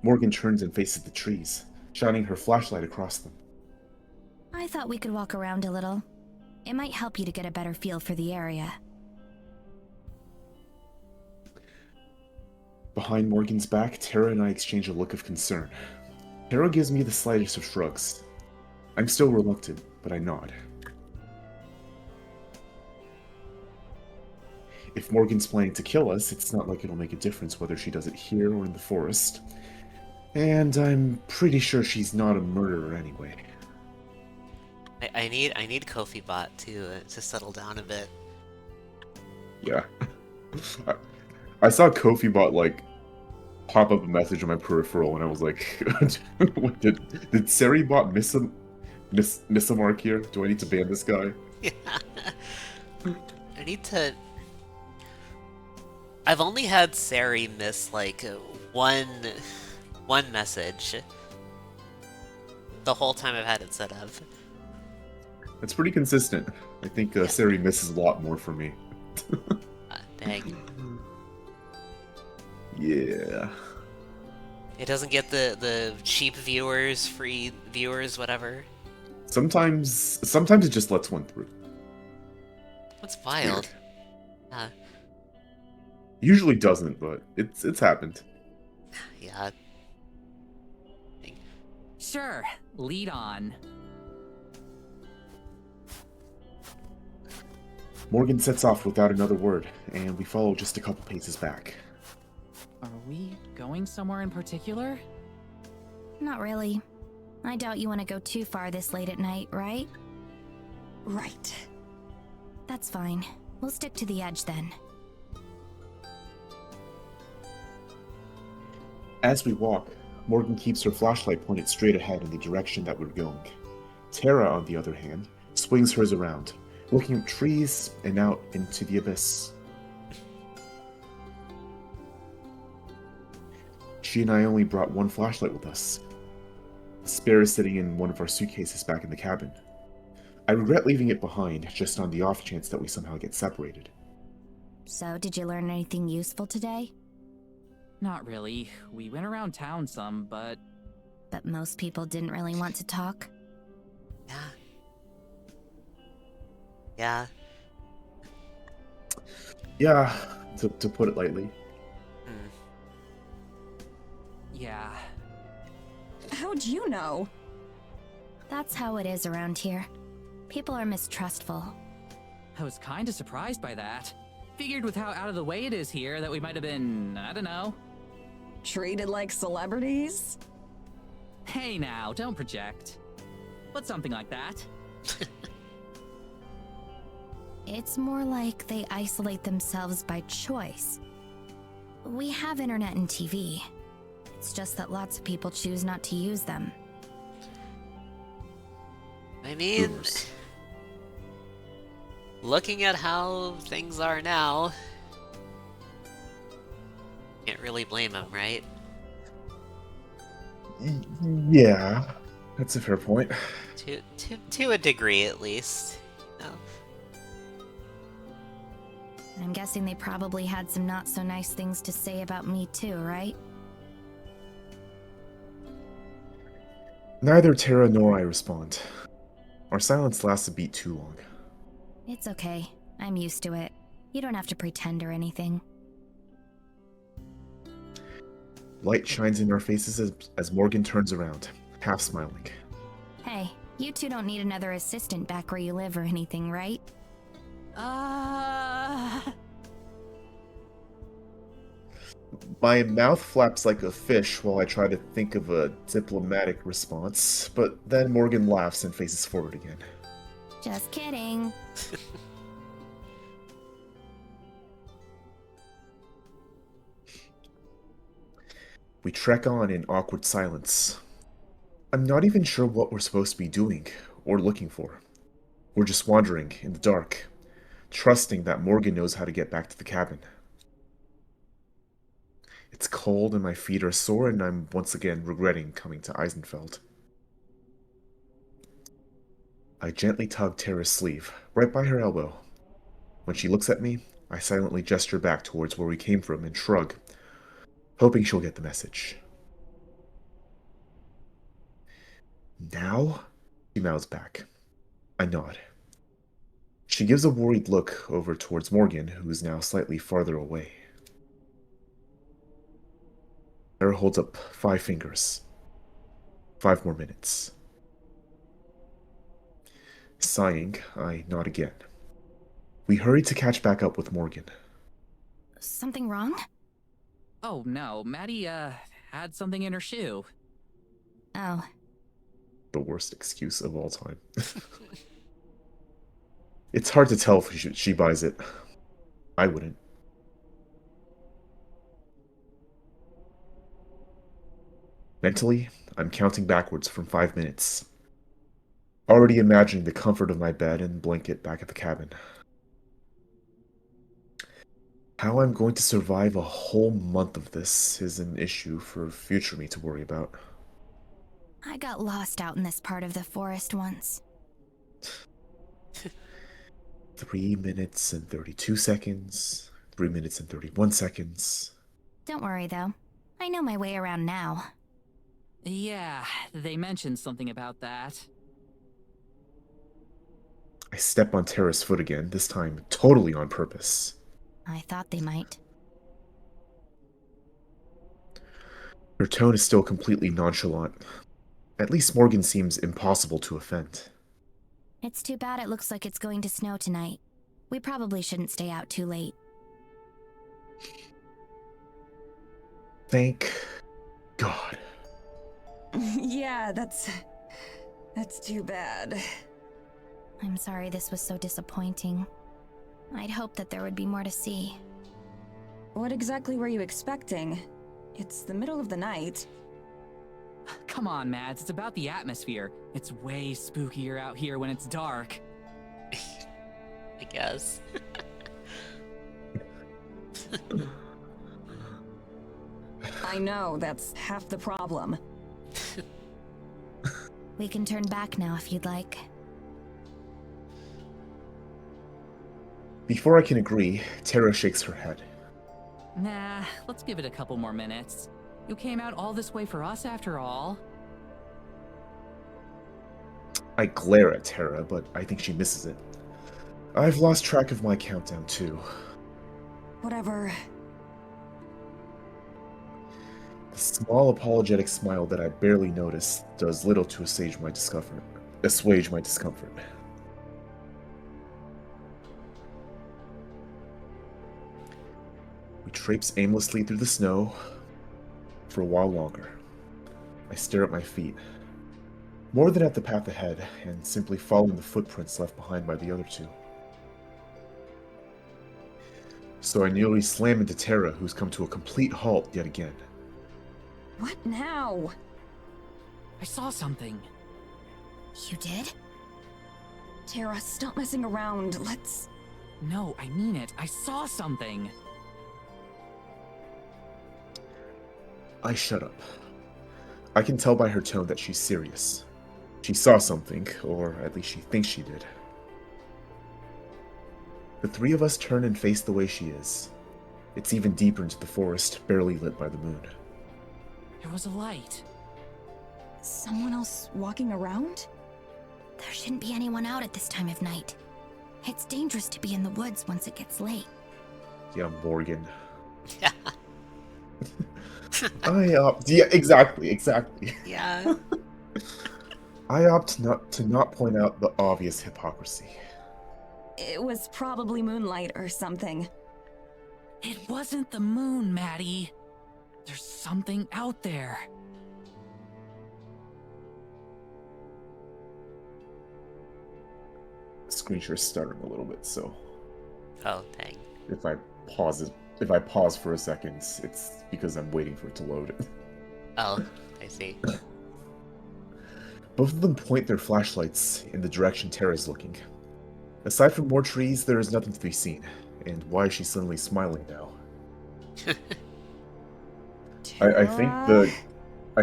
Morgan turns and faces the trees, shining her flashlight across them. I thought we could walk around a little. It might help you to get a better feel for the area. Behind Morgan's back, Tara and I exchange a look of concern. Tara gives me the slightest of shrugs. I'm still reluctant, but I nod. if Morgan's planning to kill us, it's not like it'll make a difference whether she does it here or in the forest. And I'm pretty sure she's not a murderer anyway. I need Kofi Bot to settle down a bit. Yeah. I saw Kofi Bot, like, pop up a message on my peripheral, and I was like, what, did Seri Bot miss a mark here? Do I need to ban this guy? Yeah. I need to... I've only had Sari miss, like, one message the whole time I've had it set up. That's pretty consistent. I think Seri misses a lot more for me. Dang. Yeah. It doesn't get the cheap viewers, free viewers, whatever. Sometimes it just lets one through. What's wild? Usually doesn't, but it's happened. Yeah. Sure, lead on. Morgan sets off without another word, and we follow just a couple paces back. Are we going somewhere in particular? Not really. I doubt you want to go too far this late at night, right? Right. That's fine. We'll stick to the edge then. As we walk, Morgan keeps her flashlight pointed straight ahead in the direction that we're going. Tara, on the other hand, swings hers around, looking up trees and out into the abyss. She and I only brought one flashlight with us. The spare is sitting in one of our suitcases back in the cabin. I regret leaving it behind, just on the off chance that we somehow get separated. So, did you learn anything useful today? Not really. We went around town some, but... But most people didn't really want to talk? Yeah. Yeah. Yeah, to put it lightly. Yeah. How'd you know? That's how it is around here. People are mistrustful. I was kinda surprised by that. Figured with how out of the way it is here that we might have been, I don't know. Treated like celebrities? Hey now, don't project. But something like that. It's more like they isolate themselves by choice. We have internet and TV. It's just that lots of people choose not to use them. I mean, Rumors. looking at how things are now, can't really blame him, right? Yeah, that's a fair point. To a degree, at least. No. I'm guessing they probably had some not so nice things to say about me too, right? Neither Tara nor I respond. Our silence lasts a beat too long. It's okay. I'm used to it. You don't have to pretend or anything. Light shines in our faces as Morgan turns around, half smiling. Hey, you two don't need another assistant back where you live or anything, right? My mouth flaps like a fish while I try to think of a diplomatic response, but then Morgan laughs and faces forward again. Just kidding. We trek on in awkward silence. I'm not even sure what we're supposed to be doing or looking for. We're just wandering in the dark, trusting that Morgan knows how to get back to the cabin. It's cold and my feet are sore, and I'm once again regretting coming to Eisenfeld. I gently tug Tara's sleeve, right by her elbow. When she looks at me, I silently gesture back towards where we came from and shrug, hoping she'll get the message. Now? She mouths back. I nod. She gives a worried look over towards Morgan, who is now slightly farther away. Tara holds up 5 fingers. 5 more minutes. Sighing, I nod again. We hurry to catch back up with Morgan. Something wrong? Oh no, Maddie, had something in her shoe. Oh, The worst excuse of all time. It's hard to tell if she buys it. I wouldn't. Mentally, I'm counting backwards from 5 minutes. Already imagining the comfort of my bed and blanket back at the cabin. How I'm going to survive a whole month of this is an issue for future me to worry about. I got lost out in this part of the forest once. 3 minutes and 32 seconds. 3 minutes and 31 seconds. Don't worry, though. I know my way around now. Yeah, they mentioned something about that. I step on Tara's foot again, this time totally on purpose. I thought they might. Her tone is still completely nonchalant. At least Morgan seems impossible to offend. It's too bad it looks like it's going to snow tonight. We probably shouldn't stay out too late. Thank God. Yeah, that's too bad. I'm sorry this was so disappointing. I'd hoped that there would be more to see. What exactly were you expecting? It's the middle of the night. Come on, Mads, it's about the atmosphere. It's way spookier out here when it's dark. I guess. I know, that's half the problem. We can turn back now if you'd like. Before I can agree, Tara shakes her head. Nah, let's give it a couple more minutes. You came out all this way for us after all. I glare at Tara, but I think she misses it. I've lost track of my countdown too. Whatever. The small apologetic smile that I barely notice does little to assuage my discomfort. We traipse aimlessly through the snow for a while longer. I stare at my feet, more than at the path ahead, and simply following the footprints left behind by the other two. So I nearly slam into Tara, who's come to a complete halt yet again. What now? I saw something. You did? Tara, stop messing around. Let's... No, I mean it. I saw something. I shut up. I can tell by her tone that she's serious. She saw something, or at least she thinks she did. The three of us turn and face the way she is. It's even deeper into the forest, barely lit by the moon. There was a light. Someone else walking around? There shouldn't be anyone out at this time of night. It's dangerous to be in the woods once it gets late. Yeah, Morgan. Yeah. Yeah, exactly. Yeah. I opt not to point out the obvious hypocrisy. It was probably moonlight or something. It wasn't the moon, Maddie. There's something out there. The screen share's stuttering a little bit, so Oh, dang. if I pause for a second, it's because I'm waiting for it to load. Oh, I see. Both of them point their flashlights in the direction Tara's looking. Aside from more trees, there is nothing to be seen. And why is she suddenly smiling now? I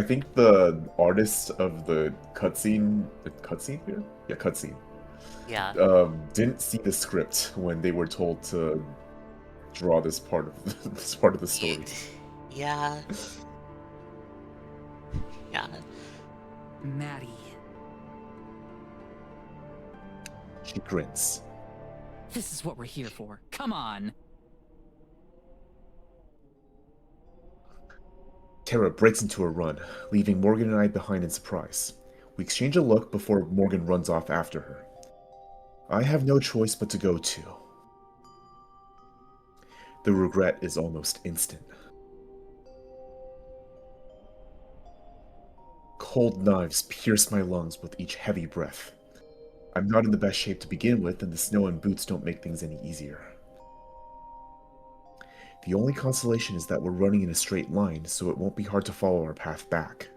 think the artist of the cutscene here? Yeah, cutscene. Yeah. Didn't see the script when they were told to draw this part of the story. Yeah. Yeah. Maddie. She grins. This is what we're here for. Come on. Tara breaks into a run, leaving Morgan and I behind in surprise. We exchange a look before Morgan runs off after her. I have no choice but to go too. The regret is almost instant. Cold knives pierce my lungs with each heavy breath. I'm not in the best shape to begin with, and the snow and boots don't make things any easier. The only consolation is that we're running in a straight line, so it won't be hard to follow our path back.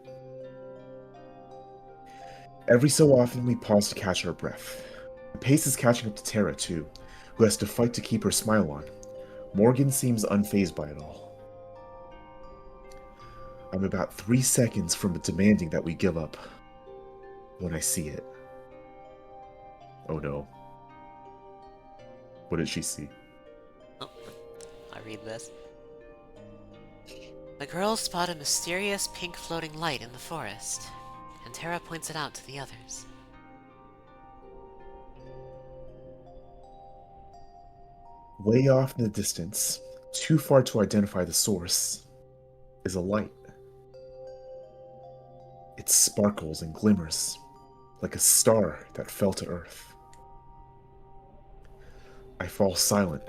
Every so often, we pause to catch our breath. The pace is catching up to Tara, too, who has to fight to keep her smile on. Morgan seems unfazed by it all. I'm about 3 seconds from demanding that we give up when I see it. Oh no. What did she see? Oh, I read this. The girls spot a mysterious pink floating light in the forest, and Tara points it out to the others. Way off in the distance, too far to identify the source, is a light. It sparkles and glimmers, like a star that fell to earth. I fall silent,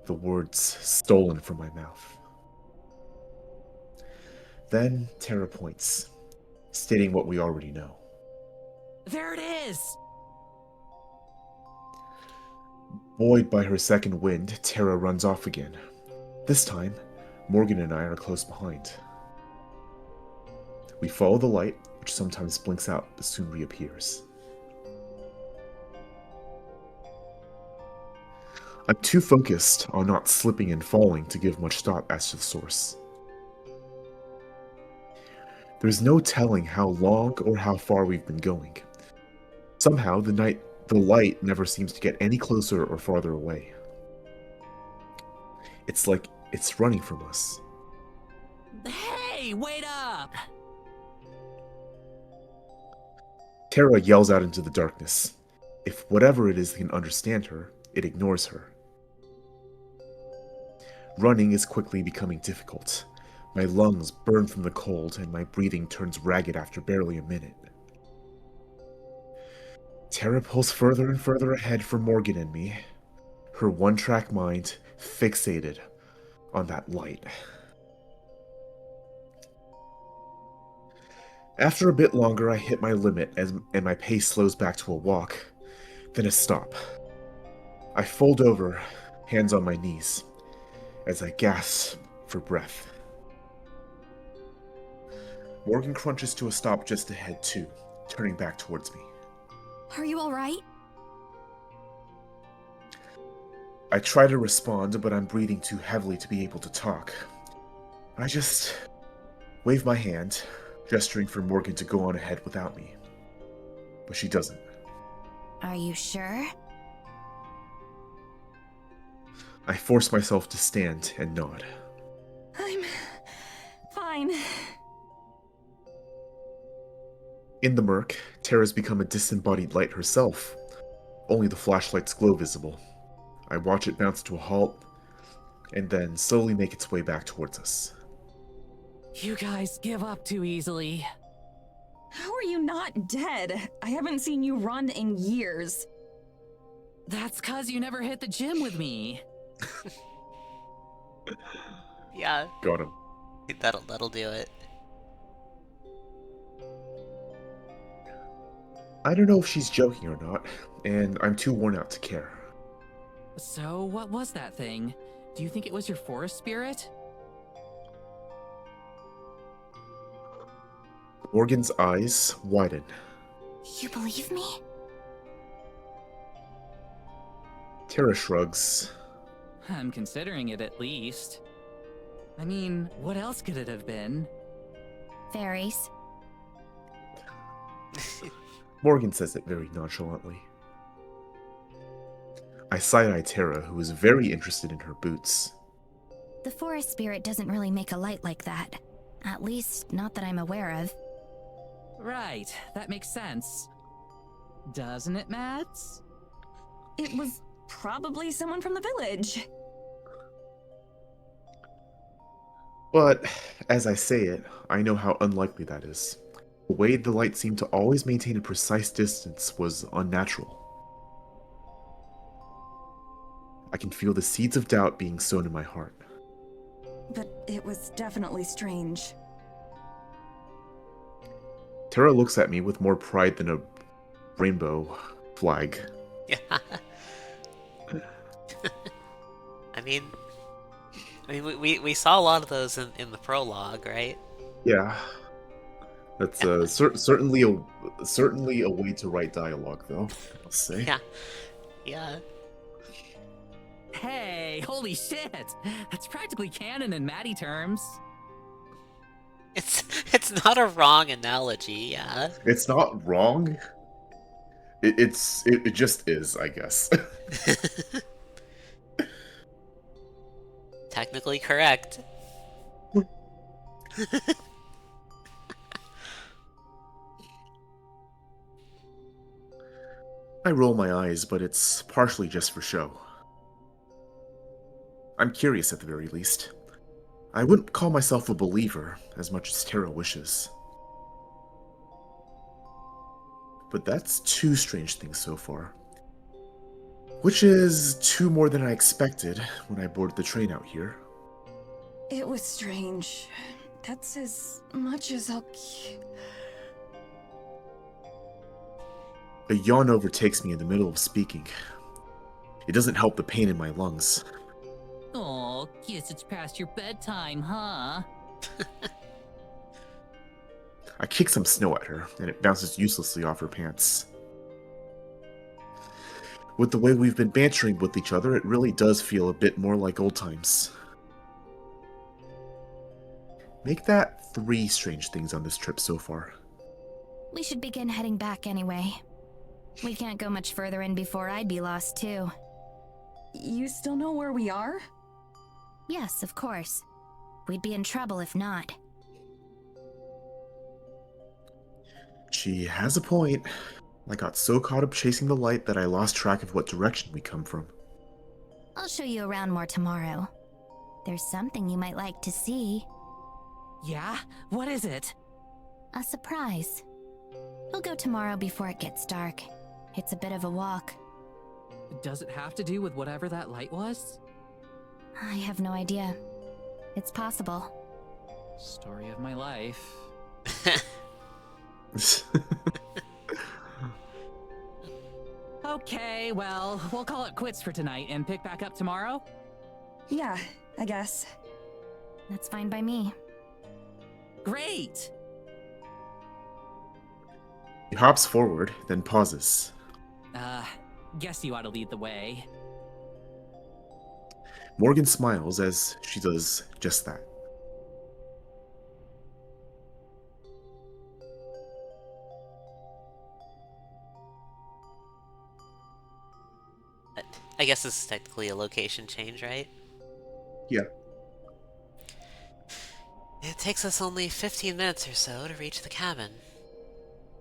the words stolen from my mouth. Then Tara points, stating what we already know. There it is! Buoyed by her second wind, Tara runs off again. This time, Morgan and I are close behind. We follow the light, which sometimes blinks out but soon reappears. I'm too focused on not slipping and falling to give much thought as to the source. There's no telling how long or how far we've been going. Somehow, the light never seems to get any closer or farther away. It's like it's running from us. Hey, wait up! Tara yells out into the darkness. If whatever it is can understand her, it ignores her. Running is quickly becoming difficult. My lungs burn from the cold, and my breathing turns ragged after barely a minute. Tara pulls further and further ahead from Morgan and me, her one-track mind fixated on that light. After a bit longer, I hit my limit and my pace slows back to a walk, then a stop. I fold over, hands on my knees, as I gasp for breath. Morgan crunches to a stop just ahead too, turning back towards me. Are you alright? I try to respond, but I'm breathing too heavily to be able to talk. I just wave my hand, gesturing for Morgan to go on ahead without me. But she doesn't. Are you sure? I force myself to stand and nod. I'm fine. In the murk, Tara's become a disembodied light herself. Only the flashlight's glow visible. I watch it bounce to a halt, and then slowly make its way back towards us. You guys give up too easily. How are you not dead? I haven't seen you run in years. That's 'cause you never hit the gym with me. Yeah, Got him. that'll do it. I don't know if she's joking or not, and I'm too worn out to care. So, what was that thing? Do you think it was your forest spirit? Morgan's eyes widen. You believe me? Tara shrugs. I'm considering it at least. I mean, what else could it have been? Fairies. Morgan says it very nonchalantly. I side-eye Tara, who is very interested in her boots. The forest spirit doesn't really make a light like that. At least, not that I'm aware of. Right, that makes sense. Doesn't it, Mads? It was probably someone from the village. But, as I say it, I know how unlikely that is. The way the light seemed to always maintain a precise distance was unnatural. I can feel the seeds of doubt being sown in my heart. But it was definitely strange. Tara looks at me with more pride than a rainbow flag. Yeah. I mean, we saw a lot of those in the prologue, right? Yeah. That's certainly a way to write dialogue, though, I'll say. Yeah. Yeah. Hey, holy shit! That's practically canon in Maddie terms. It's not a wrong analogy, yeah. It's not wrong. It just is, I guess. Technically correct. I roll my eyes, but it's partially just for show. I'm curious at the very least. I wouldn't call myself a believer as much as Tara wishes. But that's 2 strange things so far. Which is 2 more than I expected when I boarded the train out here. It was strange. That's as much as I'll... A yawn overtakes me in the middle of speaking. It doesn't help the pain in my lungs. Oh, guess it's past your bedtime, huh? I kick some snow at her, and it bounces uselessly off her pants. With the way we've been bantering with each other, it really does feel a bit more like old times. Make that 3 strange things on this trip so far. We should begin heading back anyway. We can't go much further in before I'd be lost too. You still know where we are? Yes, of course. We'd be in trouble if not. She has a point. I got so caught up chasing the light that I lost track of what direction we come from. I'll show you around more tomorrow. There's something you might like to see. Yeah? What is it? A surprise. We'll go tomorrow before it gets dark. It's a bit of a walk. Does it have to do with whatever that light was? I have no idea. It's possible. Story of my life. Okay, well, we'll call it quits for tonight and pick back up tomorrow? Yeah, I guess. That's fine by me. Great! He hops forward, then pauses. Guess you ought to lead the way. Morgan smiles as she does just that. I guess this is technically a location change, right? Yeah. It takes us only 15 minutes or so to reach the cabin.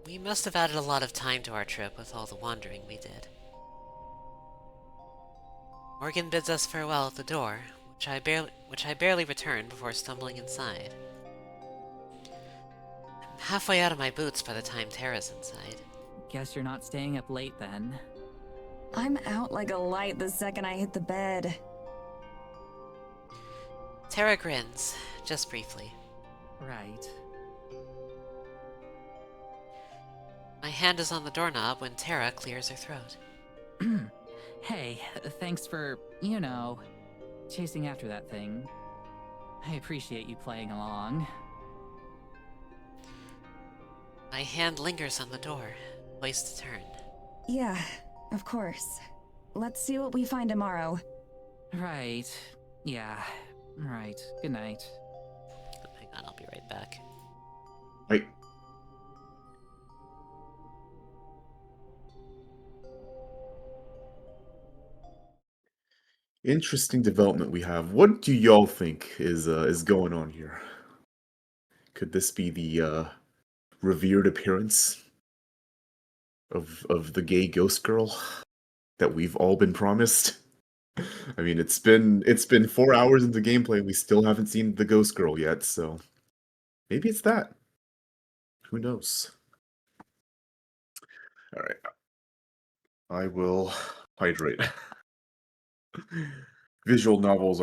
We must have added a lot of time to our trip with all the wandering we did. Morgan bids us farewell at the door, which I barely returned before stumbling inside. I'm halfway out of my boots by the time Tara's inside. Guess you're not staying up late then. I'm out like a light the second I hit the bed. Tara grins, just briefly. Right. My hand is on the doorknob when Tara clears her throat. Hey, thanks for, you know, chasing after that thing. I appreciate you playing along. My hand lingers on the door, poised to turn. Yeah, of course. Let's see what we find tomorrow. Right. Yeah. Right. Good night. Hang on, I'll be right back. Right. Interesting development we have. What do y'all think is going on here? Could this be the revered appearance of the gay ghost girl that we've all been promised? I mean, it's been 4 hours into gameplay and we still haven't seen the ghost girl yet, so maybe it's that. Who knows? All right. I will hydrate. Visual novels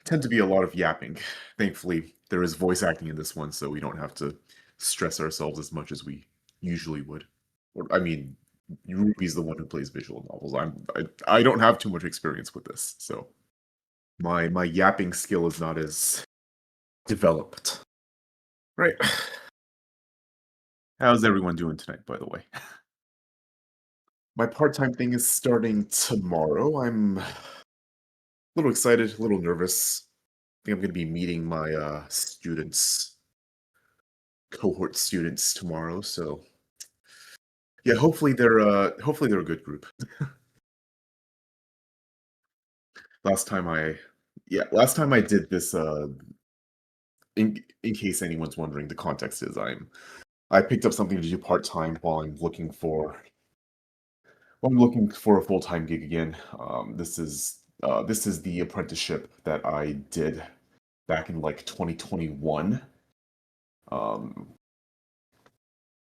tend to be a lot of yapping. Thankfully, there is voice acting in this one, so we don't have to stress ourselves as much as we usually would. Or, I mean, Ruby's the one who plays visual novels. I don't have too much experience with this, so my yapping skill is not as developed. Right. How's everyone doing tonight, by the way? My part-time thing is starting tomorrow. I'm a little excited, a little nervous. I think I'm going to be meeting my cohort students tomorrow. So yeah, hopefully they're a good group. Last time I did this. In case anyone's wondering, the context is I picked up something to do part time while I'm looking for a full time gig again. This is the apprenticeship that I did back in like 2021. Um,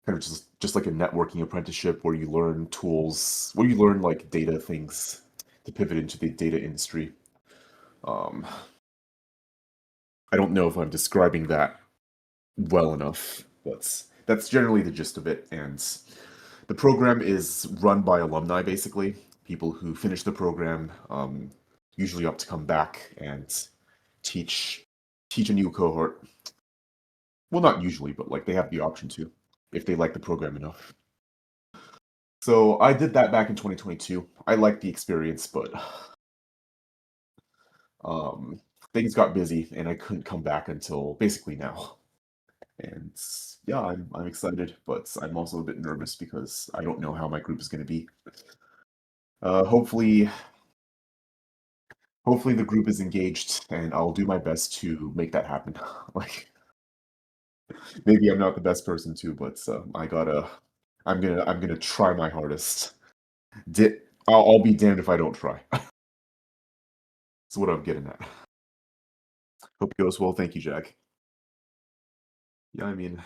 Kind of just like a networking apprenticeship where you learn tools, where you learn like data things to pivot into the data industry. Um, I don't know if I'm describing that well enough, but that's generally the gist of it. And the program is run by alumni, basically people who finish the program, usually opt to come back and teach a new cohort. Well, not usually, but like they have the option to if they like the program enough. So I did that back in 2022. I liked the experience, but um, things got busy and I couldn't come back until basically now. And yeah, I'm excited, but I'm also a bit nervous because I don't know how my group is going to be. Hopefully, the group is engaged, and I'll do my best to make that happen. Like maybe I'm not the best person to, but I'm gonna try my hardest. I'll be damned if I don't try. That's what I'm getting at. Hope it goes well. Thank you, Jack. Yeah, I mean,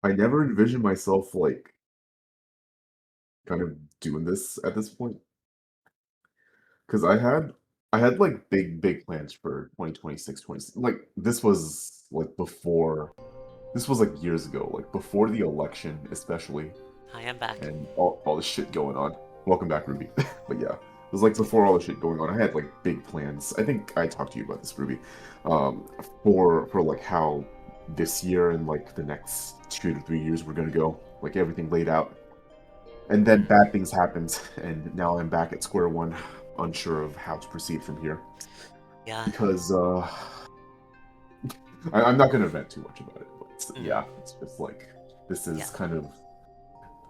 I never envisioned myself like kind of doing this at this point because I had like big plans for 2026, 20. Like this was like before this was like years ago, like before the election, especially, I am back. and all the shit going on. Welcome back, Ruby. But yeah, it was like before all the shit going on. I had like big plans. I think I talked to you about this, Ruby, um, for like how this year and like the next 2 to 3 years we're gonna go. Like everything laid out, and then bad things happened, and now I'm back at square one, unsure of how to proceed from here. Yeah. Because I'm not gonna vent too much about it. But yeah, it's just like this is kind of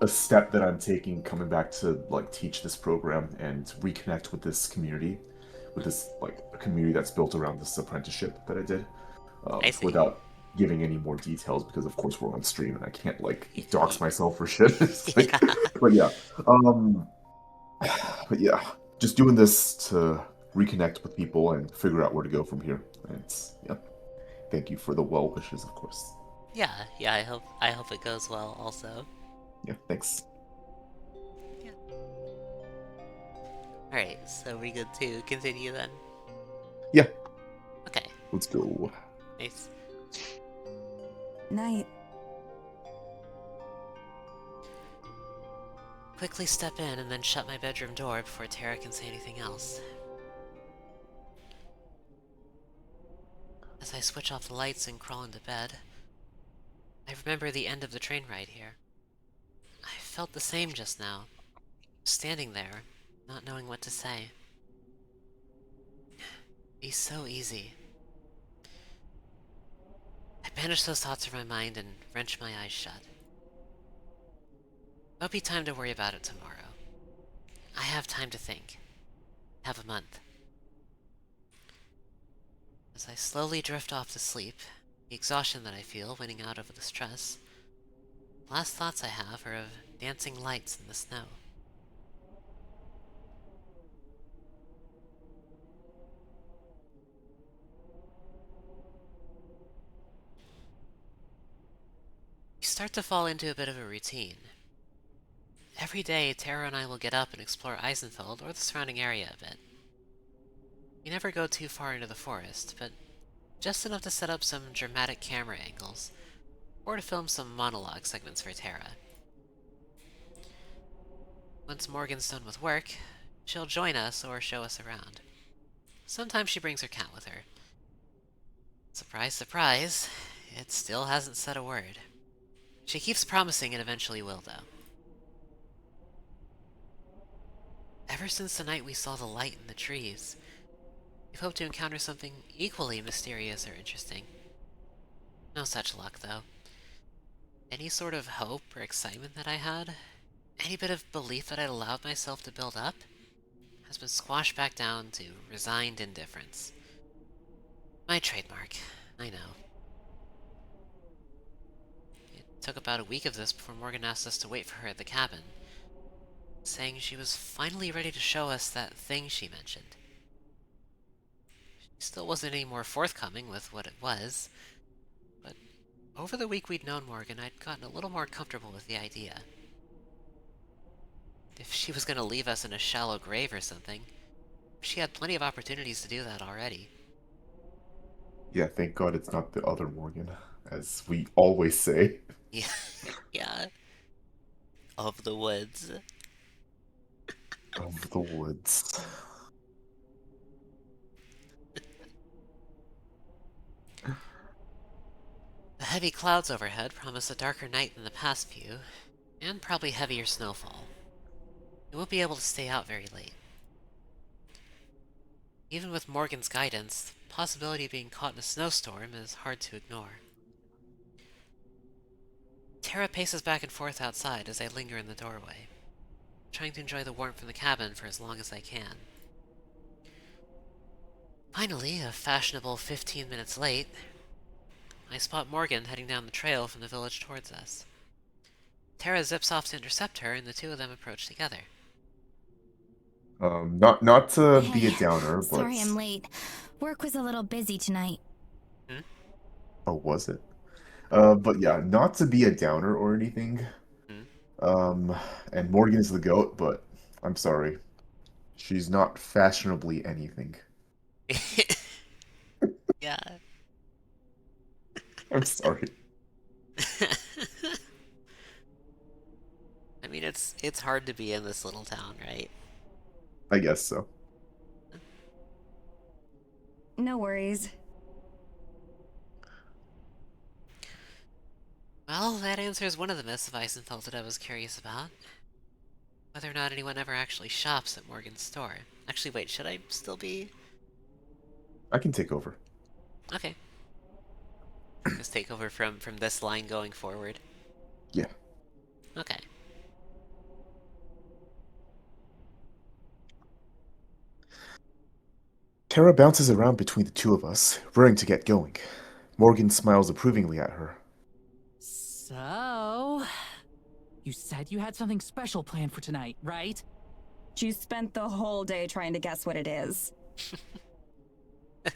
a step that I'm taking coming back to like teach this program and reconnect with this community, with this like a community that's built around this apprenticeship that I did. I see. Without giving any more details because of course we're on stream and I can't like dox myself for shit. It's like, but yeah, but yeah, just doing this to reconnect with people and figure out where to go from here. And yeah, thank you for the well wishes, of course. Yeah, I hope it goes well also. Yeah, thanks. Yeah. Alright, so we good to continue then? Yeah. Okay. Let's go. Nice. Night. Quickly step in and then shut my bedroom door before Tara can say anything else. As I switch off the lights and crawl into bed, I remember the end of the train ride here. I felt the same just now, standing there, not knowing what to say. Be so easy. I banish those thoughts from my mind and wrench my eyes shut. There'll be time to worry about it tomorrow. I have time to think. Have a month. As I slowly drift off to sleep, the exhaustion that I feel winning out over the stress, the last thoughts I have are of dancing lights in the snow. You start to fall into a bit of a routine. Every day, Tara and I will get up and explore Eisenfeld or the surrounding area a bit. We never go too far into the forest, but just enough to set up some dramatic camera angles, or to film some monologue segments for Tara. Once Morgan's done with work, she'll join us or show us around. Sometimes she brings her cat with her. Surprise, surprise, it still hasn't said a word. She keeps promising it eventually will, though. Ever since the night we saw the light in the trees, we've hoped to encounter something equally mysterious or interesting. No such luck, though. Any sort of hope or excitement that I had, any bit of belief that I'd allowed myself to build up, has been squashed back down to resigned indifference. My trademark, I know. It took about a week of this before Morgan asked us to wait for her at the cabin, saying she was finally ready to show us that thing she mentioned. She still wasn't any more forthcoming with what it was, but over the week we'd known Morgan, I'd gotten a little more comfortable with the idea. If she was going to leave us in a shallow grave or something, she had plenty of opportunities to do that already. Yeah, thank God it's not the other Morgan, as we always say. Yeah. Yeah. Of the woods. Of the woods. The heavy clouds overhead promise a darker night than the past few, and probably heavier snowfall. We won't be able to stay out very late. Even with Morgan's guidance, the possibility of being caught in a snowstorm is hard to ignore. Tara paces back and forth outside as I linger in the doorway, trying to enjoy the warmth from the cabin for as long as I can. Finally, a fashionable 15 minutes late, I spot Morgan heading down the trail from the village towards us. Tara zips off to intercept her, and the two of them approach together. Not to be a Hey, downer, but... sorry I'm late. Work was a little busy tonight. Oh, was it? But yeah, not to be a downer or anything. And Morgan is the GOAT, but I'm sorry. She's not fashionably anything. Yeah. I'm sorry. I mean, it's hard to be in this little town, right? I guess so. No worries. Well, that answers one of the myths of Eisenfeld that I was curious about. Whether or not anyone ever actually shops at Morgan's store. Actually, wait, should I still be... I can take over. Okay. Just take over from this line going forward. Yeah. Okay. Tara bounces around between the two of us, rearing to get going. Morgan smiles approvingly at her. So, you said you had something special planned for tonight, right? She spent the whole day trying to guess what it is. I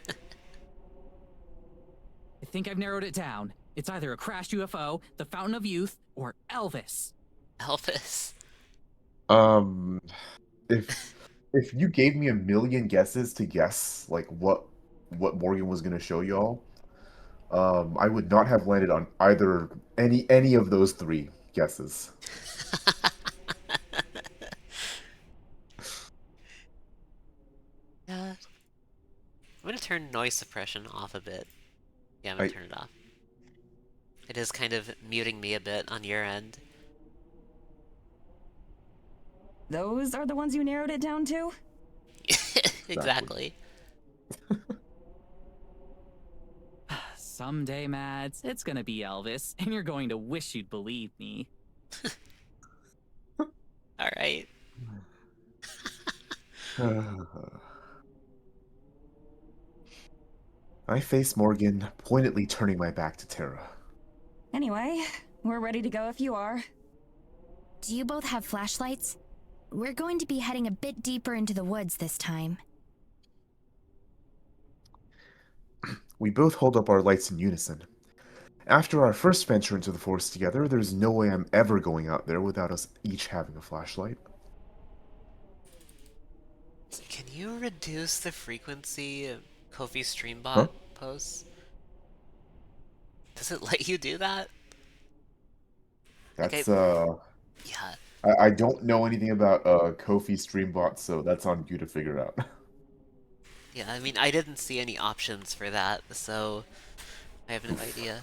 think I've narrowed it down. It's either a crashed UFO, the Fountain of Youth, or Elvis. Elvis. If you gave me a million guesses to guess like what Morgan was gonna show y'all, I would not have landed on either any of those three guesses. I'm gonna turn noise suppression off a bit. Yeah, I'm gonna turn it off. It is kind of muting me a bit on your end. Those are the ones you narrowed it down to? Exactly. Someday, Mads, it's gonna be Elvis, and you're going to wish you'd believe me. Alright. I face Morgan, pointedly turning my back to Tara. Anyway, we're ready to go if you are. Do you both have flashlights? We're going to be heading a bit deeper into the woods this time. We both hold up our lights in unison. After our first venture into the forest together, there's no way I'm ever going out there without us each having a flashlight. Can you reduce the frequency of Kofi Huh? Streambot posts? Does it let you do that? Like, That's, yeah. I don't know anything about, Kofi Streambot, so that's on you to figure out. Yeah, I mean, I didn't see any options for that, so I have no idea.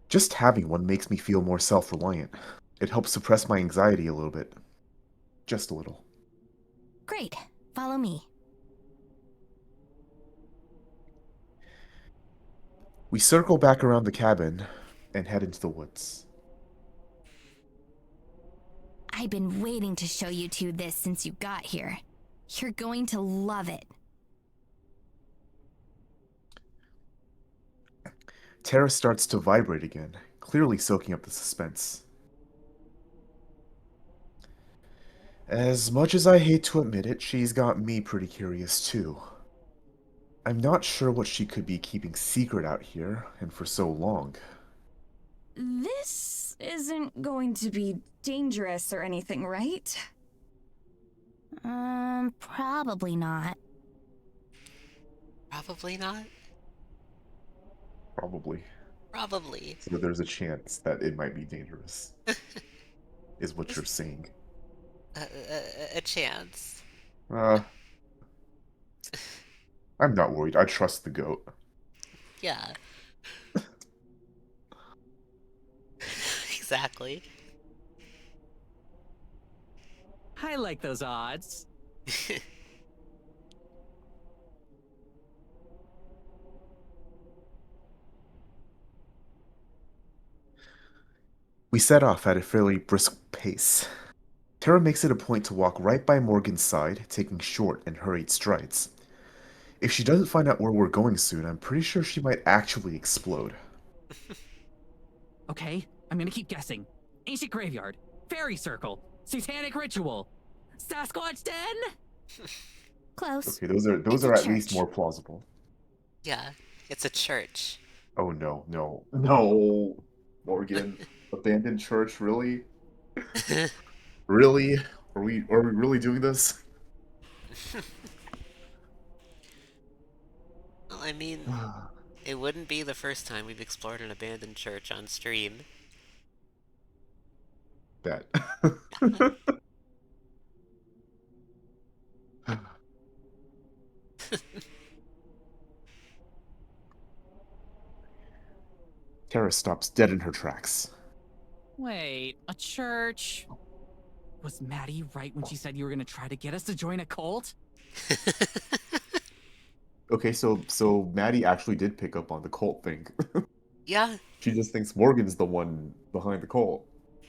Just having one makes me feel more self-reliant. It helps suppress my anxiety a little bit. Just a little. Great. Follow me. We circle back around the cabin and head into the woods. I've been waiting to show you two this since you got here. You're going to love it. Tara starts to vibrate again, clearly soaking up the suspense. As much as I hate to admit it, she's got me pretty curious too. I'm not sure what she could be keeping secret out here, and for so long. This isn't going to be dangerous or anything, right? Probably not. Probably not? Probably. Probably. So there's a chance that it might be dangerous, is what you're saying. A chance. I'm not worried. I trust the goat. Yeah. Exactly. I like those odds. We set off at a fairly brisk pace. Tara makes it a point to walk right by Morgan's side, taking short and hurried strides. If she doesn't find out where we're going soon, I'm pretty sure she might actually explode. Okay, I'm gonna keep guessing. Ancient graveyard, fairy circle, satanic ritual, Sasquatch den? Close. Okay, those It's are a at least church. more plausible. Yeah, it's a church. Oh no, Morgan, abandoned church, really? Really? Are we really doing this? Well, I mean, it wouldn't be the first time we've explored an abandoned church on stream. That. Tara stops dead in her tracks. Wait, a church? Was Maddie right when she said you were gonna try to get us to join a cult? Okay, so Maddie actually did pick up on the cult thing. Yeah, She just thinks Morgan's the one behind the cult.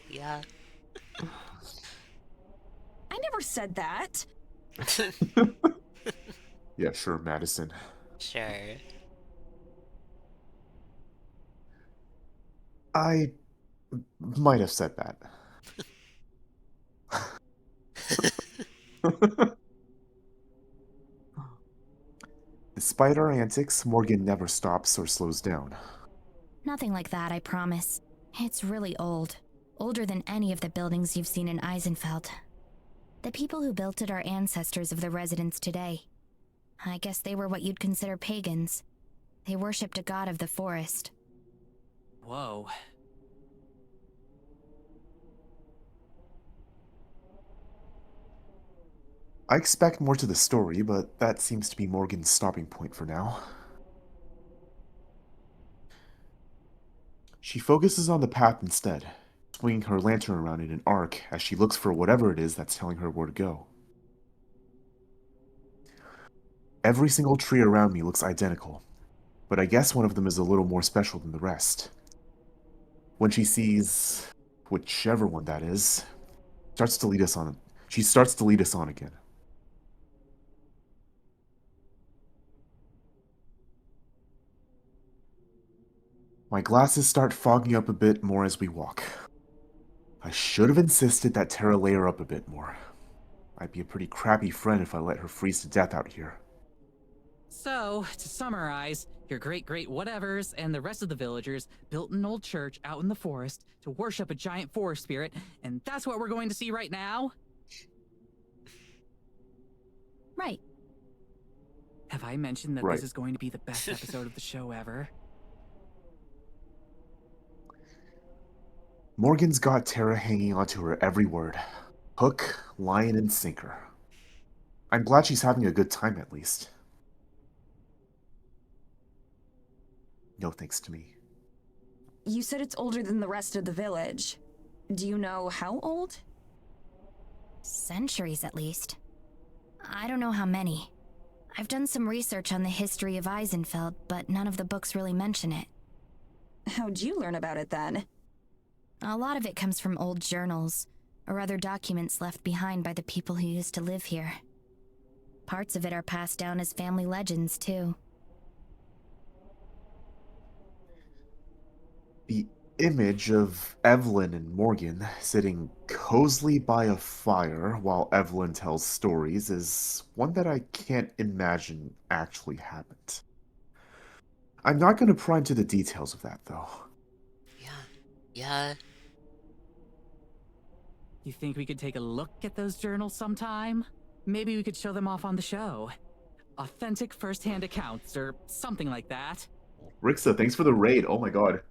yeah. I never said that. Yeah, sure, Madison. Sure. I might have said that. Despite our antics, Morgan never stops or slows down. Nothing like that, I promise. It's really old. Older than any of the buildings you've seen in Eisenfeld. The people who built it are ancestors of the residents today. I guess they were what you'd consider pagans. They worshipped a god of the forest. Whoa. I expect more to the story, but that seems to be Morgan's stopping point for now. She focuses on the path instead, swinging her lantern around in an arc as she looks for whatever it is that's telling her where to go. Every single tree around me looks identical, but I guess one of them is a little more special than the rest. When she sees whichever one that is, starts to lead us on. She starts to lead us on again. My glasses start fogging up a bit more as we walk. I should have insisted that Tara lay her up a bit more. I'd be a pretty crappy friend if I let her freeze to death out here. So, to summarize, your great whatevers and the rest of the villagers built an old church out in the forest to worship a giant forest spirit, and that's what we're going to see right now? Right. Have I mentioned that Right. this is going to be the best episode of the show ever? Morgan's got Tara hanging onto her every word. Hook, line, and sinker. I'm glad she's having a good time at least. No thanks to me. You said it's older than the rest of the village. Do you know how old? Centuries, at least. I don't know how many. I've done some research on the history of Eisenfeld, but none of the books really mention it. How'd you learn about it then? A lot of it comes from old journals, or other documents left behind by the people who used to live here. Parts of it are passed down as family legends, too. The image of Evelyn and Morgan sitting cozily by a fire while Evelyn tells stories is one that I can't imagine actually happened. I'm not going to pry into the details of that, though. Yeah. You think we could take a look at those journals sometime? Maybe we could show them off on the show. Authentic first-hand accounts, or something like that. Rixa, thanks for the raid. Oh my god.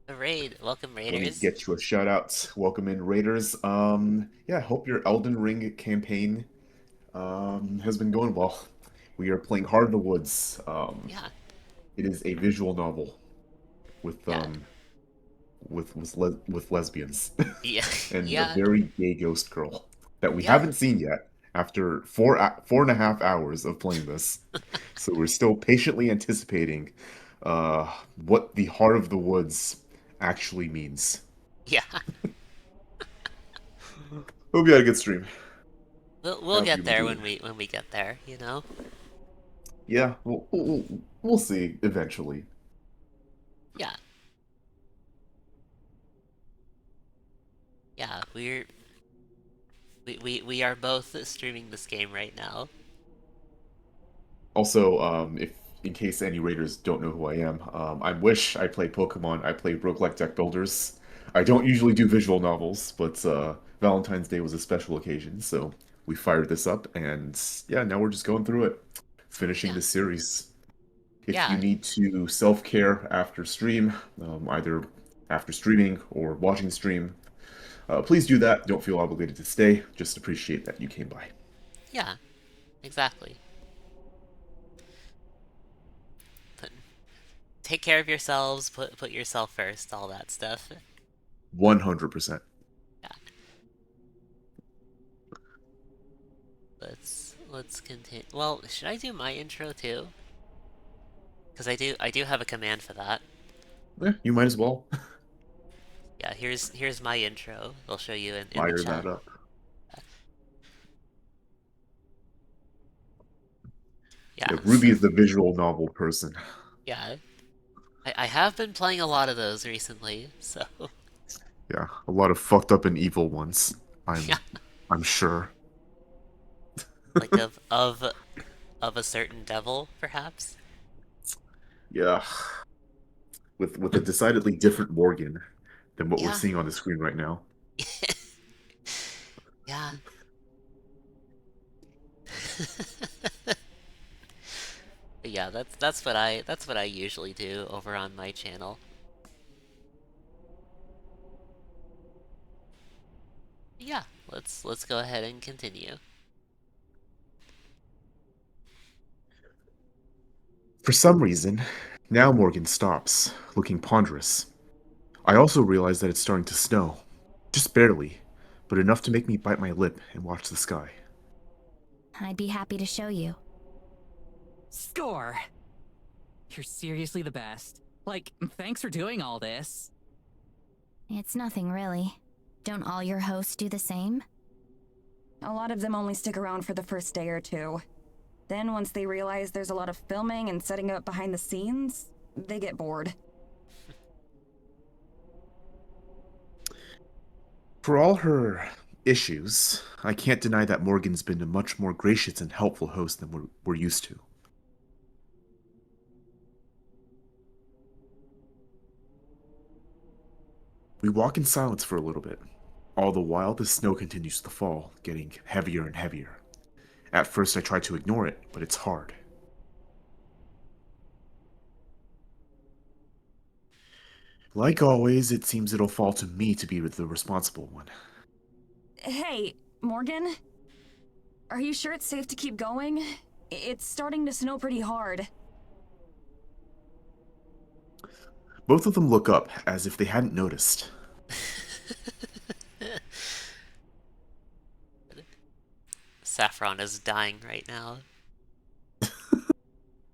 The raid. Welcome, Let me Raiders. get you a shout out. Welcome in, Raiders. Yeah, I hope your Elden Ring campaign has been going well. We are playing Heart of the Woods. Yeah. It is a visual novel with Yeah. with lesbians Yeah. and Yeah. a very gay ghost girl that we Yeah. haven't seen yet after 4.5 hours of playing this. So we're still patiently anticipating what the Heart of the Woods actually means. Yeah. Hope you had a good stream. We'll How's get people there doing? when we get there, you know? Yeah, we'll see eventually. Yeah. Yeah, we are both streaming this game right now. Also, if in case any raiders don't know who I am, I wish I play Pokemon. I play roguelike deck builders. I don't usually do visual novels, but Valentine's Day was a special occasion, so we fired this up, and yeah, now we're just going through it, finishing Yeah. the series. If Yeah. you need to self-care after stream, either after streaming or watching stream, please do that. Don't feel obligated to stay. Just appreciate that you came by. Yeah. Exactly. Take care of yourselves, put yourself first, all that stuff. 100%. Yeah. Let's continue. Well, should I do my intro too? Because I do have a command for that. Yeah, you might as well Yeah, here's my intro. They'll show you in the fire chat. that up. Yeah. Yeah, Ruby is the visual novel person. Yeah. I have been playing a lot of those recently, so Yeah, a lot of fucked up and evil ones. Yeah. I'm sure. like of a certain devil, perhaps. Yeah, with a decidedly different Morgan than what we're Yeah. seeing on the screen right now. Yeah. But yeah, that's what I usually do over on my channel. Yeah, let's go ahead and continue. For some reason, now Morgan stops, looking ponderous. I also realize that it's starting to snow. Just barely, but enough to make me bite my lip and watch the sky. I'd be happy to show you. Score! You're seriously the best. Like, thanks for doing all this. It's nothing, really. Don't all your hosts do the same? A lot of them only stick around for the first day or two. Then once they realize there's a lot of filming and setting up behind the scenes, they get bored. For all her issues, I can't deny that Morgan's been a much more gracious and helpful host than we're used to. We walk in silence for a little bit. All the while, the snow continues to fall, getting heavier and heavier. At first, I try to ignore it, but it's hard. Like always, it seems it'll fall to me to be the responsible one. Hey, Morgan? Are you sure it's safe to keep going? It's starting to snow pretty hard. Both of them look up, as if they hadn't noticed. Saffron is dying right now.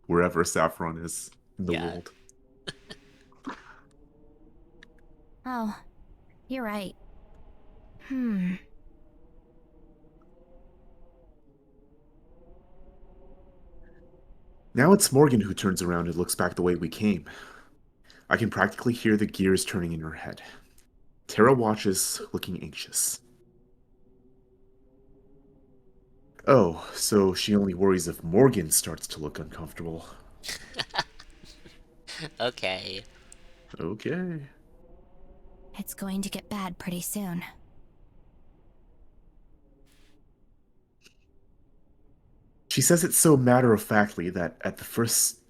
Wherever Saffron is in the Yeah. world. Oh, you're right. Now it's Morgan who turns around and looks back the way we came. I can practically hear the gears turning in her head. Tara watches, looking anxious. Oh, so she only worries if Morgan starts to look uncomfortable. Okay. Okay. It's going to get bad pretty soon. She says it so matter-of-factly that at the first...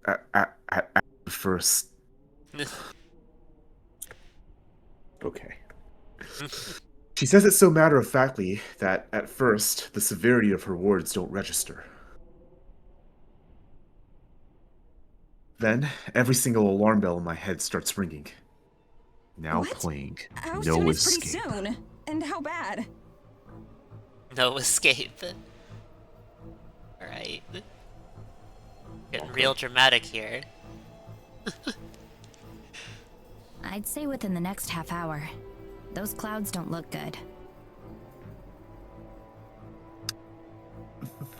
At the first... Okay. She says it so matter-of-factly that, at first, the severity of her words don't register. Then, every single alarm bell in my head starts ringing. Now What? playing How No soon is Escape. pretty soon? And how bad? No escape. Alright. Getting real dramatic here. I'd say within the next half hour. Those clouds don't look good.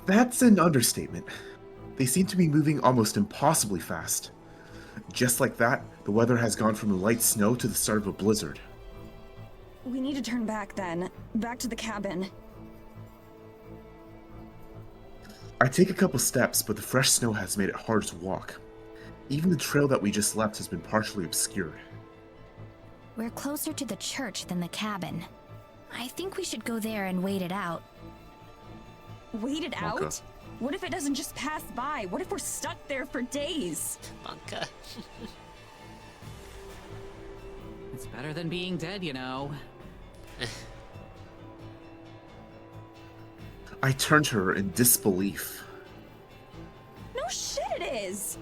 That's an understatement. They seem to be moving almost impossibly fast. Just like that, the weather has gone from light snow to the start of a blizzard. We need to turn back then. Back to the cabin. I take a couple steps, but the fresh snow has made it hard to walk. Even the trail that we just left has been partially obscured. We're closer to the church than the cabin. I think we should go there and wait it out. Wait it Monka. out? What if it doesn't just pass by? What if we're stuck there for days? Monka. It's better than being dead, you know. I turn to her in disbelief. No shit it is!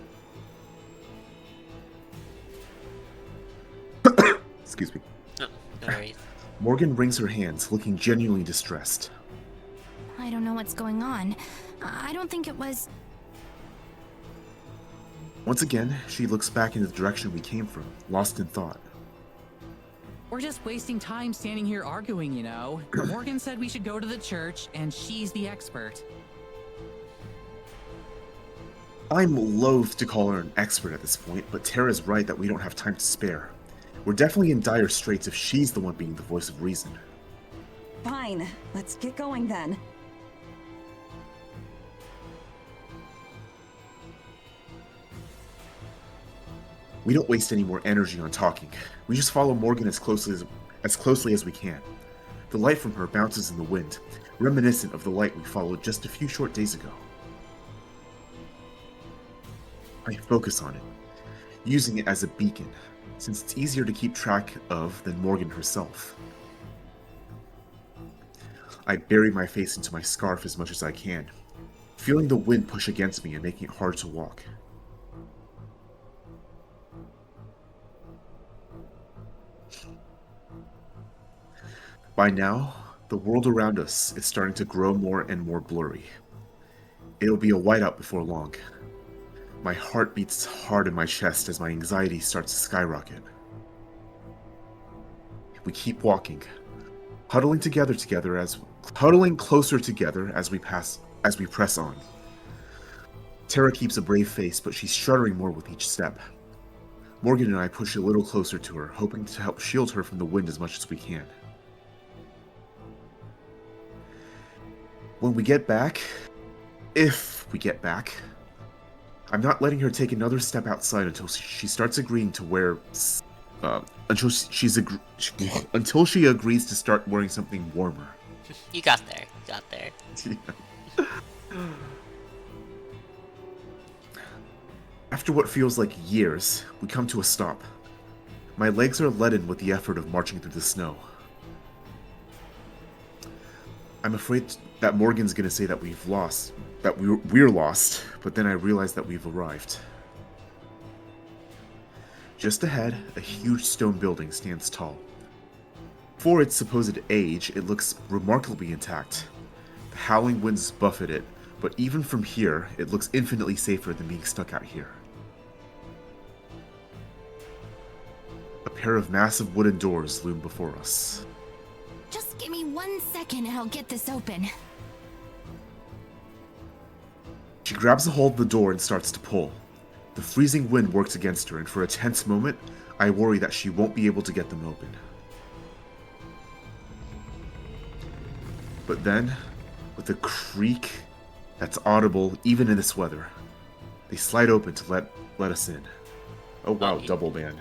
Excuse me. No, no worries. Morgan wrings her hands, looking genuinely distressed. I don't know what's going on. I don't think it was... Once again, she looks back in the direction we came from, lost in thought. We're just wasting time standing here arguing, you know. Morgan said we should go to the church, and she's the expert. I'm loath to call her an expert at this point, but Tara's right that we don't have time to spare. We're definitely in dire straits if she's the one being the voice of reason. Fine, let's get going then. We don't waste any more energy on talking. We just follow Morgan as closely as we can. The light from her bounces in the wind, reminiscent of the light we followed just a few short days ago. I focus on it, using it as a beacon, since it's easier to keep track of than Morgan herself. I bury my face into my scarf as much as I can, feeling the wind push against me and making it hard to walk. By now, the world around us is starting to grow more and more blurry. It'll be a whiteout before long. My heart beats hard in my chest as my anxiety starts to skyrocket. We keep walking, huddling closer together as we press on. Tara keeps a brave face, but she's shuddering more with each step. Morgan and I push a little closer to her, hoping to help shield her from the wind as much as we can. When we get back, if we get back, I'm not letting her take another step outside until she starts agreeing to wear, until until she agrees to start wearing something warmer. You got there. You got there. After what feels like years, we come to a stop. My legs are leaden with the effort of marching through the snow. I'm afraid that Morgan's gonna say that we've lost, that we're lost, but then I realize that we've arrived. Just ahead, a huge stone building stands tall. For its supposed age, it looks remarkably intact. The howling winds buffet it, but even from here, it looks infinitely safer than being stuck out here. A pair of massive wooden doors loom before us. Just give me 1 second and I'll get this open. She grabs a hold of the door and starts to pull. The freezing wind works against her, and for a tense moment, I worry that she won't be able to get them open. But then, with a creak that's audible even in this weather, they slide open to let us in. Oh wow, double band.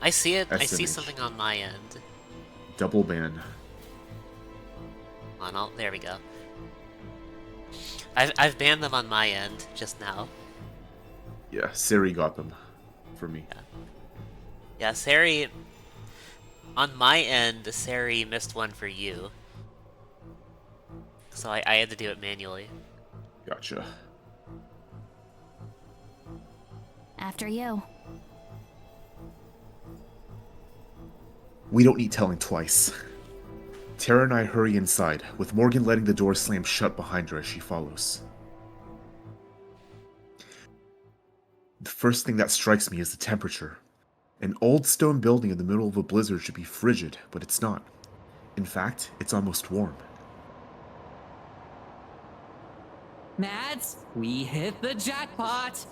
I see it. I see SMH. something on my end. Double band. There we go. I've banned them on my end just now. Yeah, Siri got them for me. Yeah, Sari. On my end, Sari missed one for you. So I had to do it manually. Gotcha. After you. We don't need telling twice. Tara and I hurry inside, with Morgan letting the door slam shut behind her as she follows. The first thing that strikes me is the temperature. An old stone building in the middle of a blizzard should be frigid, but it's not. In fact, it's almost warm. Mads, we hit the jackpot!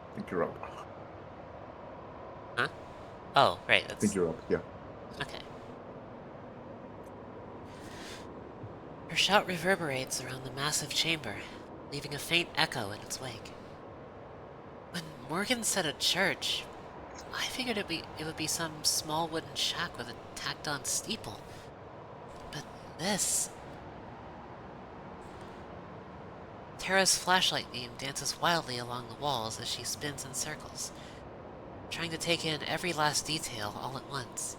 I think you're up. Huh? Oh, right. I That's think you're up, yeah. okay. Her shout reverberates around the massive chamber, leaving a faint echo in its wake. When Morgan said a church, I figured it would be some small wooden shack with a tacked-on steeple. But this... Tara's flashlight beam dances wildly along the walls as she spins in circles, trying to take in every last detail all at once.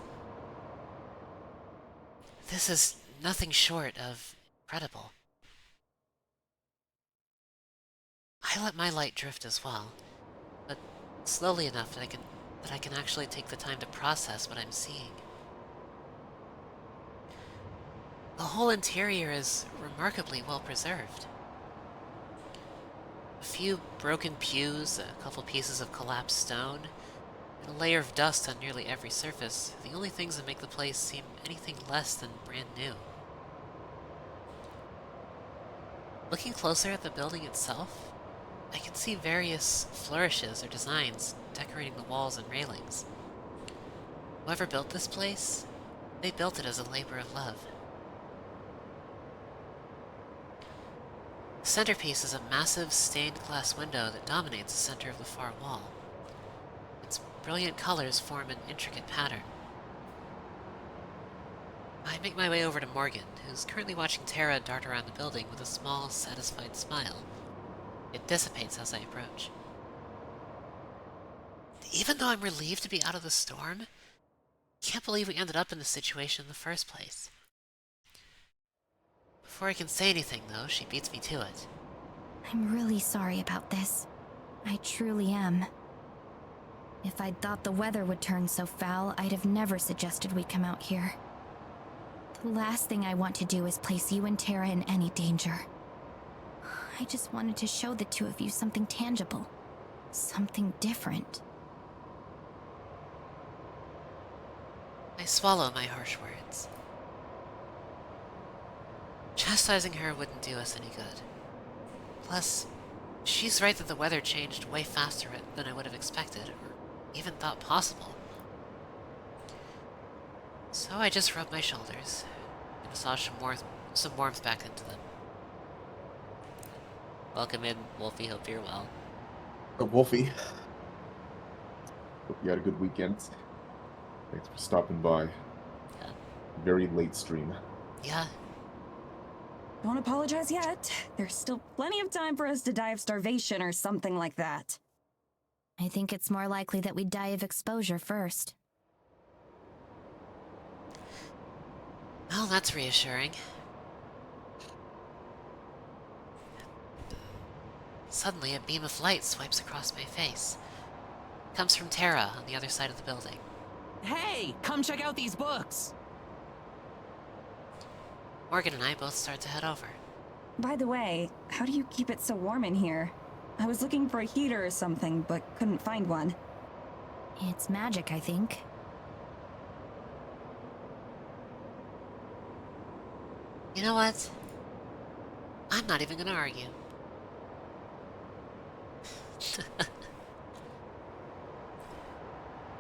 This is nothing short of incredible. I let my light drift as well, but slowly enough that I can actually take the time to process what I'm seeing. The whole interior is remarkably well preserved. A few broken pews, a couple pieces of collapsed stone, and a layer of dust on nearly every surface, the only things that make the place seem anything less than brand new. Looking closer at the building itself, I can see various flourishes or designs decorating the walls and railings. Whoever built this place, they built it as a labor of love. The centerpiece is a massive stained glass window that dominates the center of the far wall. Its brilliant colors form an intricate pattern. I make my way over to Morgan, who's currently watching Tara dart around the building with a small, satisfied smile. It dissipates as I approach. Even though I'm relieved to be out of the storm, I can't believe we ended up in this situation in the first place. Before I can say anything, though, she beats me to it. I'm really sorry about this. I truly am. If I'd thought the weather would turn so foul, I'd have never suggested we come out here. The last thing I want to do is place you and Tara in any danger. I just wanted to show the two of you something tangible. Something different. I swallow my harsh words. Chastising her wouldn't do us any good. Plus, She's right that the weather changed way faster than I would have expected, or even thought possible. So I just rubbed my shoulders, and massaged some warmth back into them. Welcome in, Wolfie. Hope you're well. Wolfie. Hope you had a good weekend. Thanks for stopping by. Yeah. Very late stream. Yeah. Don't apologize yet. There's still plenty of time for us to die of starvation or something like that. I think it's more likely that we die of exposure first. Well, that's reassuring. Suddenly, a beam of light swipes across my face. It comes from Tara on the other side of the building. Hey, come check out these books! Morgan and I both start to head over. By the way, how do you keep it so warm in here? I was looking for a heater or something, but couldn't find one. It's magic, I think. You know what? I'm not even gonna argue.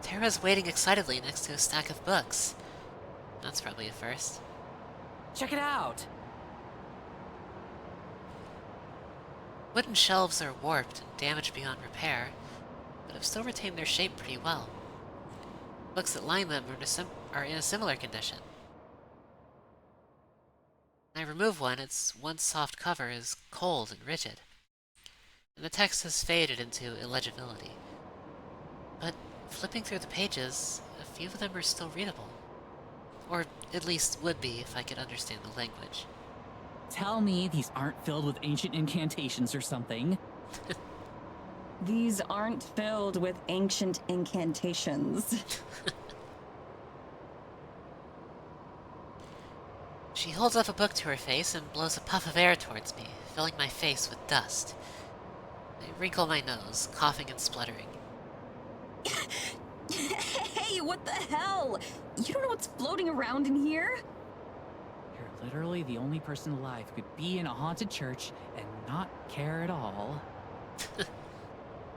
Tara's waiting excitedly next to a stack of books. That's probably a first. Check it out! Wooden shelves are warped and damaged beyond repair, but have still retained their shape pretty well. Books that line them are in a similar condition. When I remove one, its once soft cover is cold and rigid, and the text has faded into illegibility. But flipping through the pages, a few of them are still readable. Or at least would be if I could understand the language. Tell me these aren't filled with ancient incantations or something. These aren't filled with ancient incantations. She holds up a book to her face and blows a puff of air towards me, filling my face with dust. I wrinkle my nose, coughing and spluttering. Hey, what the hell? You don't know what's floating around in here? You're literally the only person alive who could be in a haunted church and not care at all.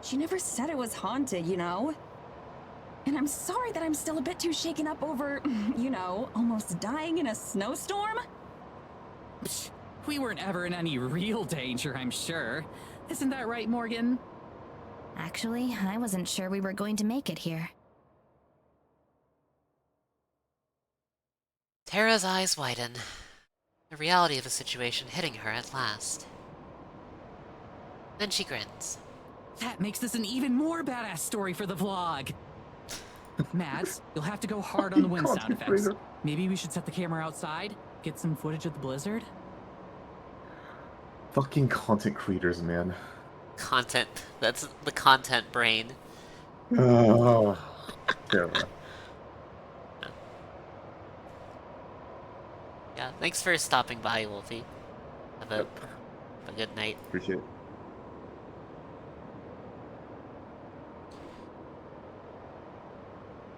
She never said it was haunted, you know? And I'm sorry that I'm still a bit too shaken up over, you know, almost dying in a snowstorm. Psh, we weren't ever in any real danger, I'm sure. Isn't that right, Morgan? Actually, I wasn't sure we were going to make it here. Tara's eyes widen, the reality of the situation hitting her at last. Then she grins. That makes this an even more badass story for the vlog. Mads, you'll have to go hard on the wind sound effects. Maybe we should set the camera outside, get some footage of the blizzard. Fucking content creators, man. Content. That's the content brain. Oh, Tara. Yeah, thanks for stopping by, Wolfie. Have a good night. Appreciate it.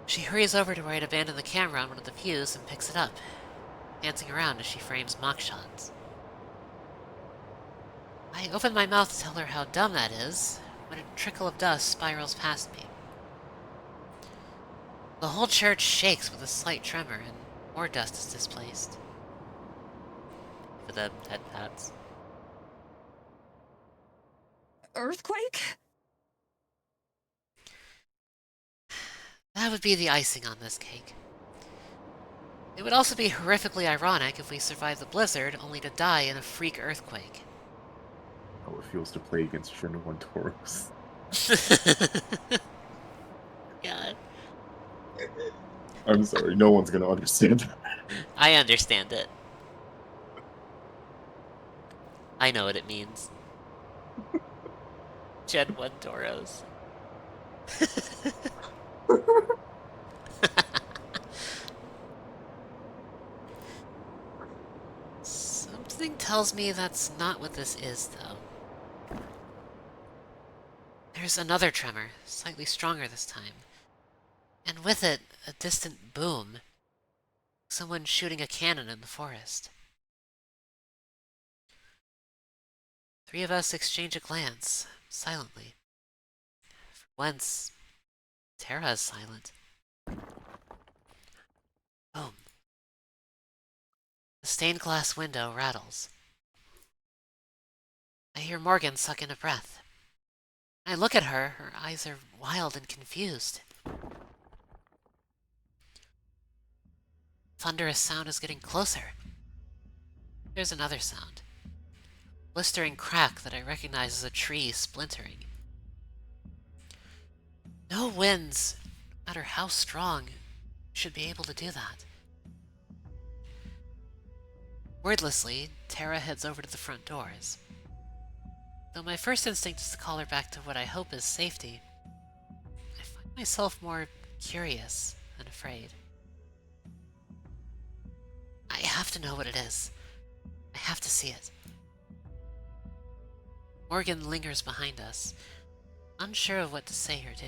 She hurries over to where I'd abandoned the camera on one of the pews and picks it up, dancing around as she frames mock shots. I open my mouth to tell her how dumb that is, when a trickle of dust spirals past me. The whole church shakes with a slight tremor, and more dust is displaced. For the head pats. Earthquake? That would be the icing on this cake. It would also be horrifically ironic if we survived the blizzard only to die in a freak earthquake. How it feels to play against Shinra Tauros. God. I'm sorry, no one's gonna understand. I understand it. I know what it means. Gen 1 Toros. Something tells me that's not what this is, though. There's another tremor, slightly stronger this time. And with it, a distant boom. Someone shooting a cannon in the forest. Three of us exchange a glance, silently. For once, Tara is silent. Boom. The stained glass window rattles. I hear Morgan suck in a breath. I look at her, her eyes are wild and confused. Thunderous sound is getting closer. There's another sound. Blistering crack that I recognize as a tree splintering. No winds, no matter how strong, should be able to do that. Wordlessly, Tara heads over to the front doors. Though my first instinct is to call her back to what I hope is safety, I find myself more curious than afraid. I have to know what it is. I have to see it. Morgan lingers behind us, unsure of what to say or do.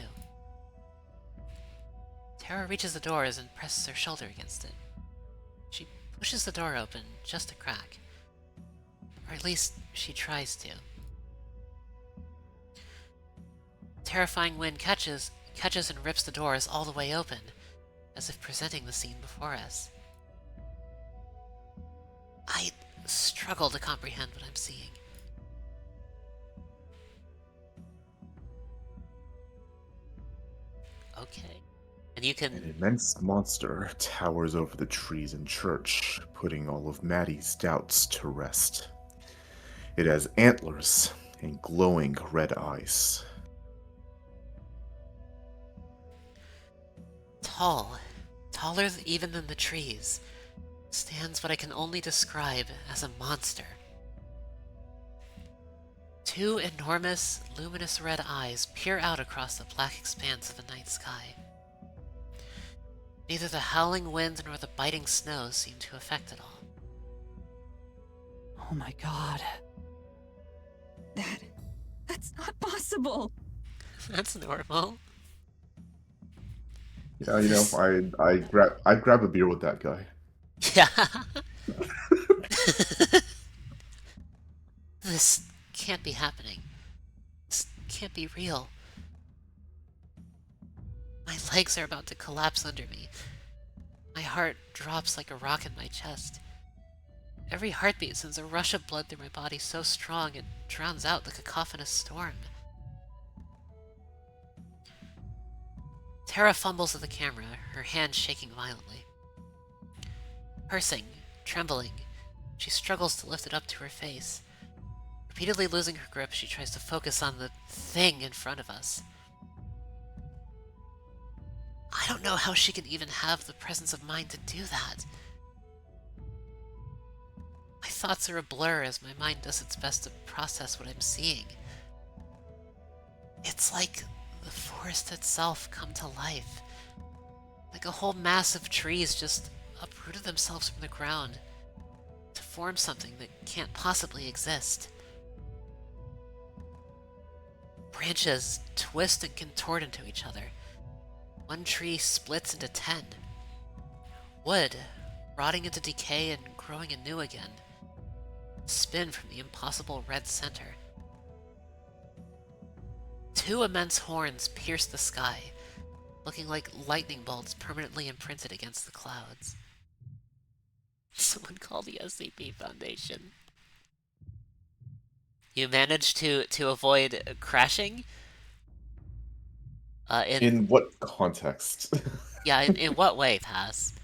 Tara reaches the doors and presses her shoulder against it. She pushes the door open just a crack. Or at least, she tries to. Terrifying wind catches and rips the doors all the way open, as if presenting the scene before us. I struggle to comprehend what I'm seeing. Okay. And you can... An immense monster towers over the trees and church, putting all of Maddie's doubts to rest. It has antlers and glowing red eyes. Tall, taller even than the trees, stands what I can only describe as a monster. Two enormous, luminous red eyes peer out across the black expanse of the night sky. Neither the howling wind nor the biting snow seem to affect it all. Oh my god. That's not possible. That's normal. Yeah, you know, I'd grab a beer with that guy. Yeah. This can't be happening. This can't be real. My legs are about to collapse under me. My heart drops like a rock in my chest. Every heartbeat sends a rush of blood through my body so strong it drowns out the cacophonous storm. Tara fumbles at the camera, her hand shaking violently. Cursing, trembling, she struggles to lift it up to her face. Repeatedly losing her grip, she tries to focus on the thing in front of us. I don't know how she can even have the presence of mind to do that. My thoughts are a blur as my mind does its best to process what I'm seeing. It's like the forest itself come to life. Like a whole mass of trees just uprooted themselves from the ground to form something that can't possibly exist. Branches twist and contort into each other. One tree splits into 10. Wood, rotting into decay and growing anew again, spin from the impossible red center. Two immense horns pierce the sky, looking like lightning bolts permanently imprinted against the clouds. Someone call the SCP Foundation. You managed to avoid crashing? In what context? Yeah, in what way, Pass?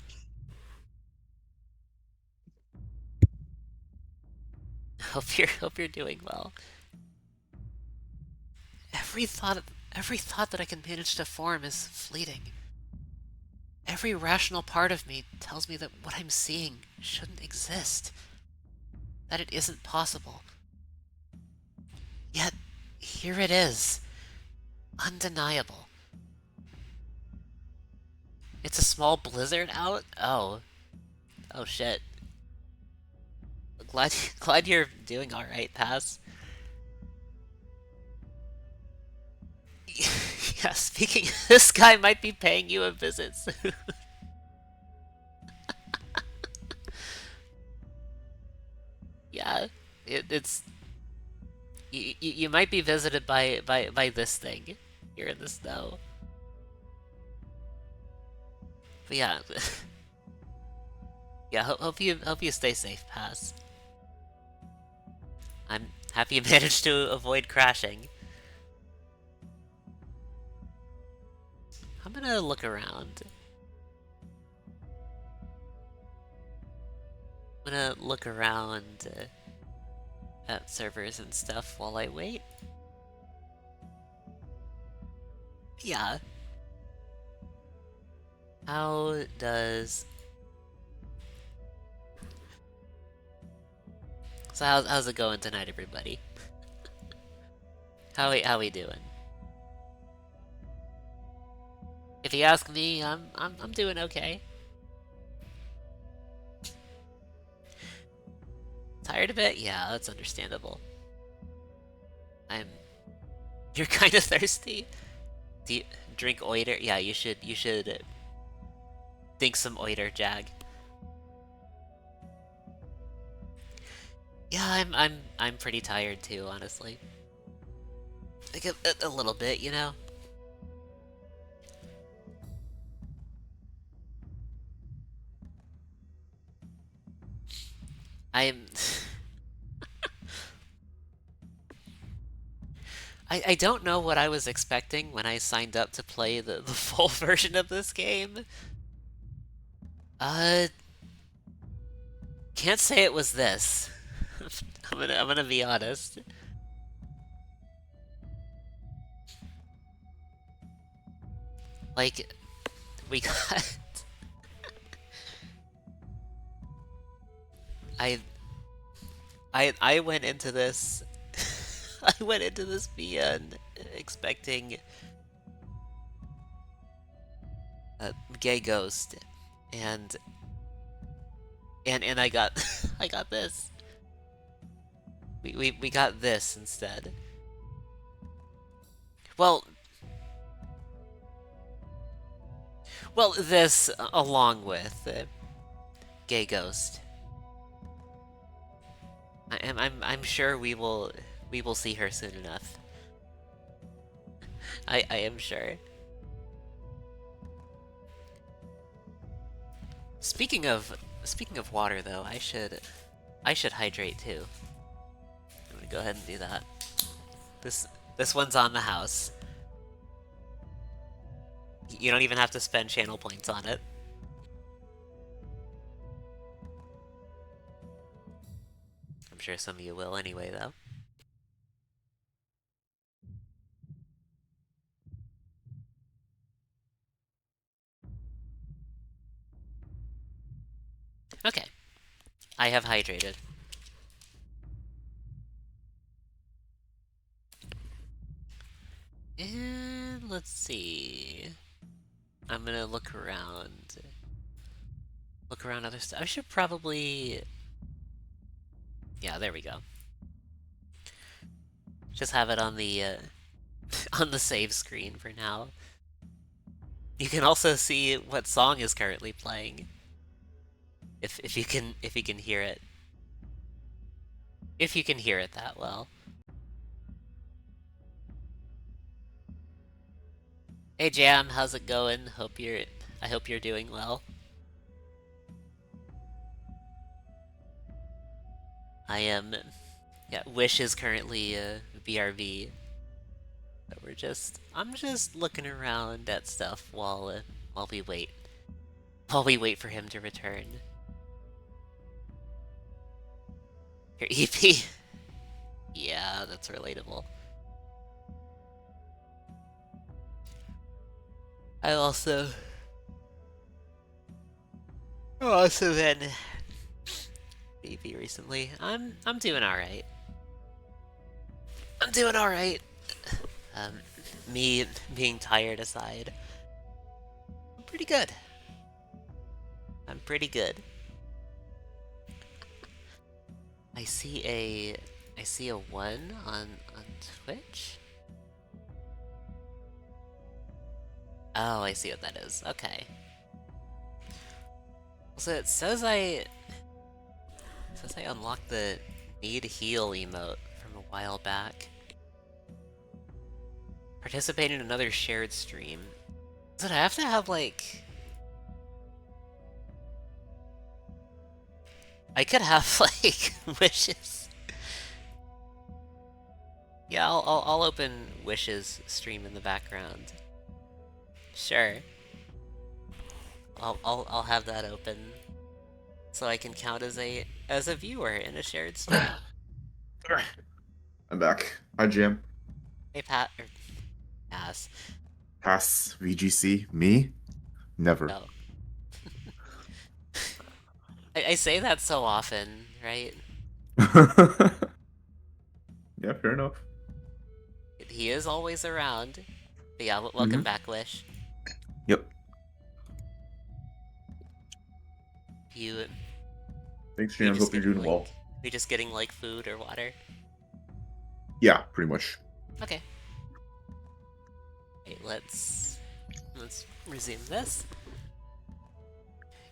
Hope you're doing well. Every thought that I can manage to form is fleeting. Every rational part of me tells me that what I'm seeing shouldn't exist. That it isn't possible. Yet, here it is. Undeniable. It's a small blizzard out? Oh. Oh shit. Glad you're doing alright, Pass. Yeah, speaking, this guy might be paying you a visit soon. Yeah, it's You might be visited by this thing here in the snow. But yeah, yeah. Hope you stay safe, Pass. I'm happy you managed to avoid crashing. I'm gonna look around. I'm gonna look around at servers and stuff while I wait. Yeah. How does... So how's it going tonight, everybody? How we doing? If you ask me, I'm doing okay. Tired a bit? Yeah, that's understandable. You're kind of thirsty? Do you drink oiter? Yeah, you should drink some oiter, Jag. Yeah, I'm pretty tired too, honestly. Like a little bit, you know? I'm... I don't know what I was expecting when I signed up to play the full version of this game. Can't say it was this. I'm gonna be honest. Like, we got... I went into this... I went into this VN expecting a gay ghost, and I got I got this. We got this instead. Well, this along with gay ghost. I'm sure we will see her soon enough. I am sure. Speaking of water though, I should hydrate too. I'm gonna go ahead and do that. This one's on the house. You don't even have to spend channel points on it. I'm sure some of you will anyway though. Okay. I have hydrated. And let's see. I'm gonna look around. Look around other stuff. I should probably... Yeah, there we go. Just have it on the on the save screen for now. You can also see what song is currently playing. If you can hear it. If you can hear it that well. Hey Jam, how's it going? I hope you're doing well. I am... Yeah, Wish is currently BRB. But I'm just looking around at stuff while we wait. While we wait for him to return. Your EP? Yeah, that's relatable. I also been EP recently. I'm doing alright. I'm doing alright. Me being tired aside. I'm pretty good. I'm pretty good. I see a 1 on Twitch. Oh, I see what that is. Okay. So it says I unlocked the need heal emote from a while back. Participate in another shared stream. Does it have to have, like... I could have, like, wishes. Yeah, I'll open Wish's stream in the background. Sure. I'll have that open, so I can count as a viewer in a shared stream. I'm back. Hi, Jam. Hey, Pat, or Pass. Pass VGC. Me? Never. No. I say that so often, right? Yeah, fair enough. He is always around. But yeah, welcome back, Wish. Yep. You... Thanks, we Jam. just Hope you're getting, doing well. We just getting, like, food or water? Yeah, pretty much. Okay. Wait, let's resume this.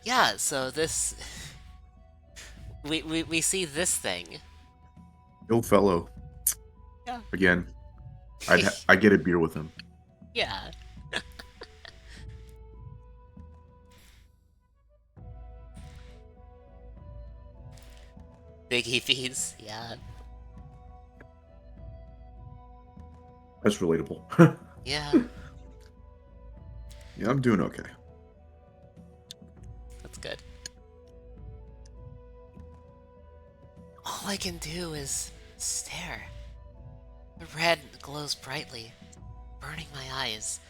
Yeah, so this... We see this thing. Yo, fellow. Yeah. Again, I get a beer with him. Yeah. Big heapies, yeah. That's relatable. Yeah, Yeah, I'm doing okay. that's good. All I can do is stare. The red glows brightly, burning my eyes,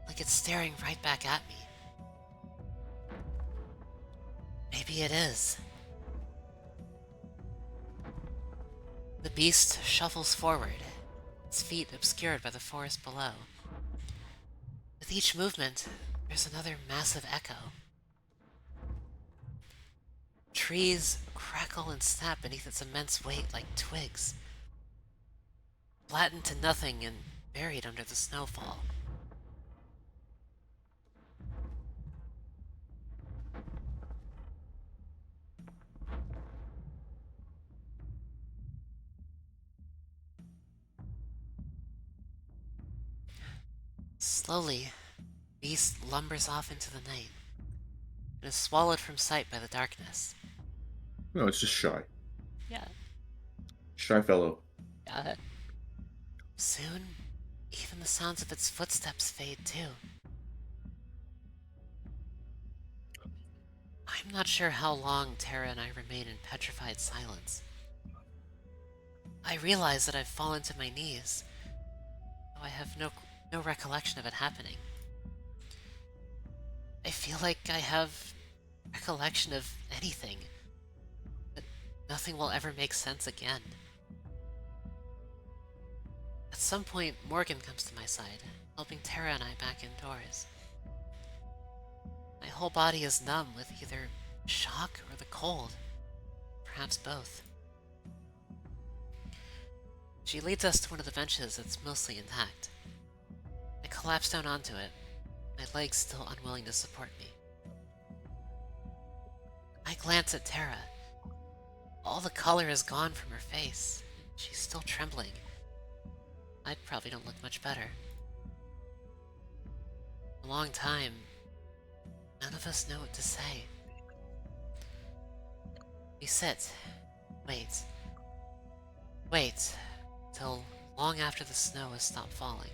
like it's staring right back at me. Maybe it is. The beast shuffles forward, its feet obscured by the forest below. With each movement, there's another massive echo. Trees crackle and snap beneath its immense weight like twigs, flattened to nothing and buried under the snowfall. Slowly, Beast lumbers off into the night and is swallowed from sight by the darkness. No, it's just shy. Yeah. Shy fellow. Yeah. Soon, even the sounds of its footsteps fade too. I'm not sure how long Tara and I remain in petrified silence. I realize that I've fallen to my knees, though I have no recollection of it happening. I feel like I have recollection of anything, but nothing will ever make sense again. At some point, Morgan comes to my side, helping Tara and I back indoors. My whole body is numb with either shock or the cold, perhaps both. She leads us to one of the benches that's mostly intact. I collapse down onto it, my legs still unwilling to support me. I glance at Tara. All the color is gone from her face. She's still trembling. I probably don't look much better. A long time, none of us know what to say. We sit, wait, till long after the snow has stopped falling.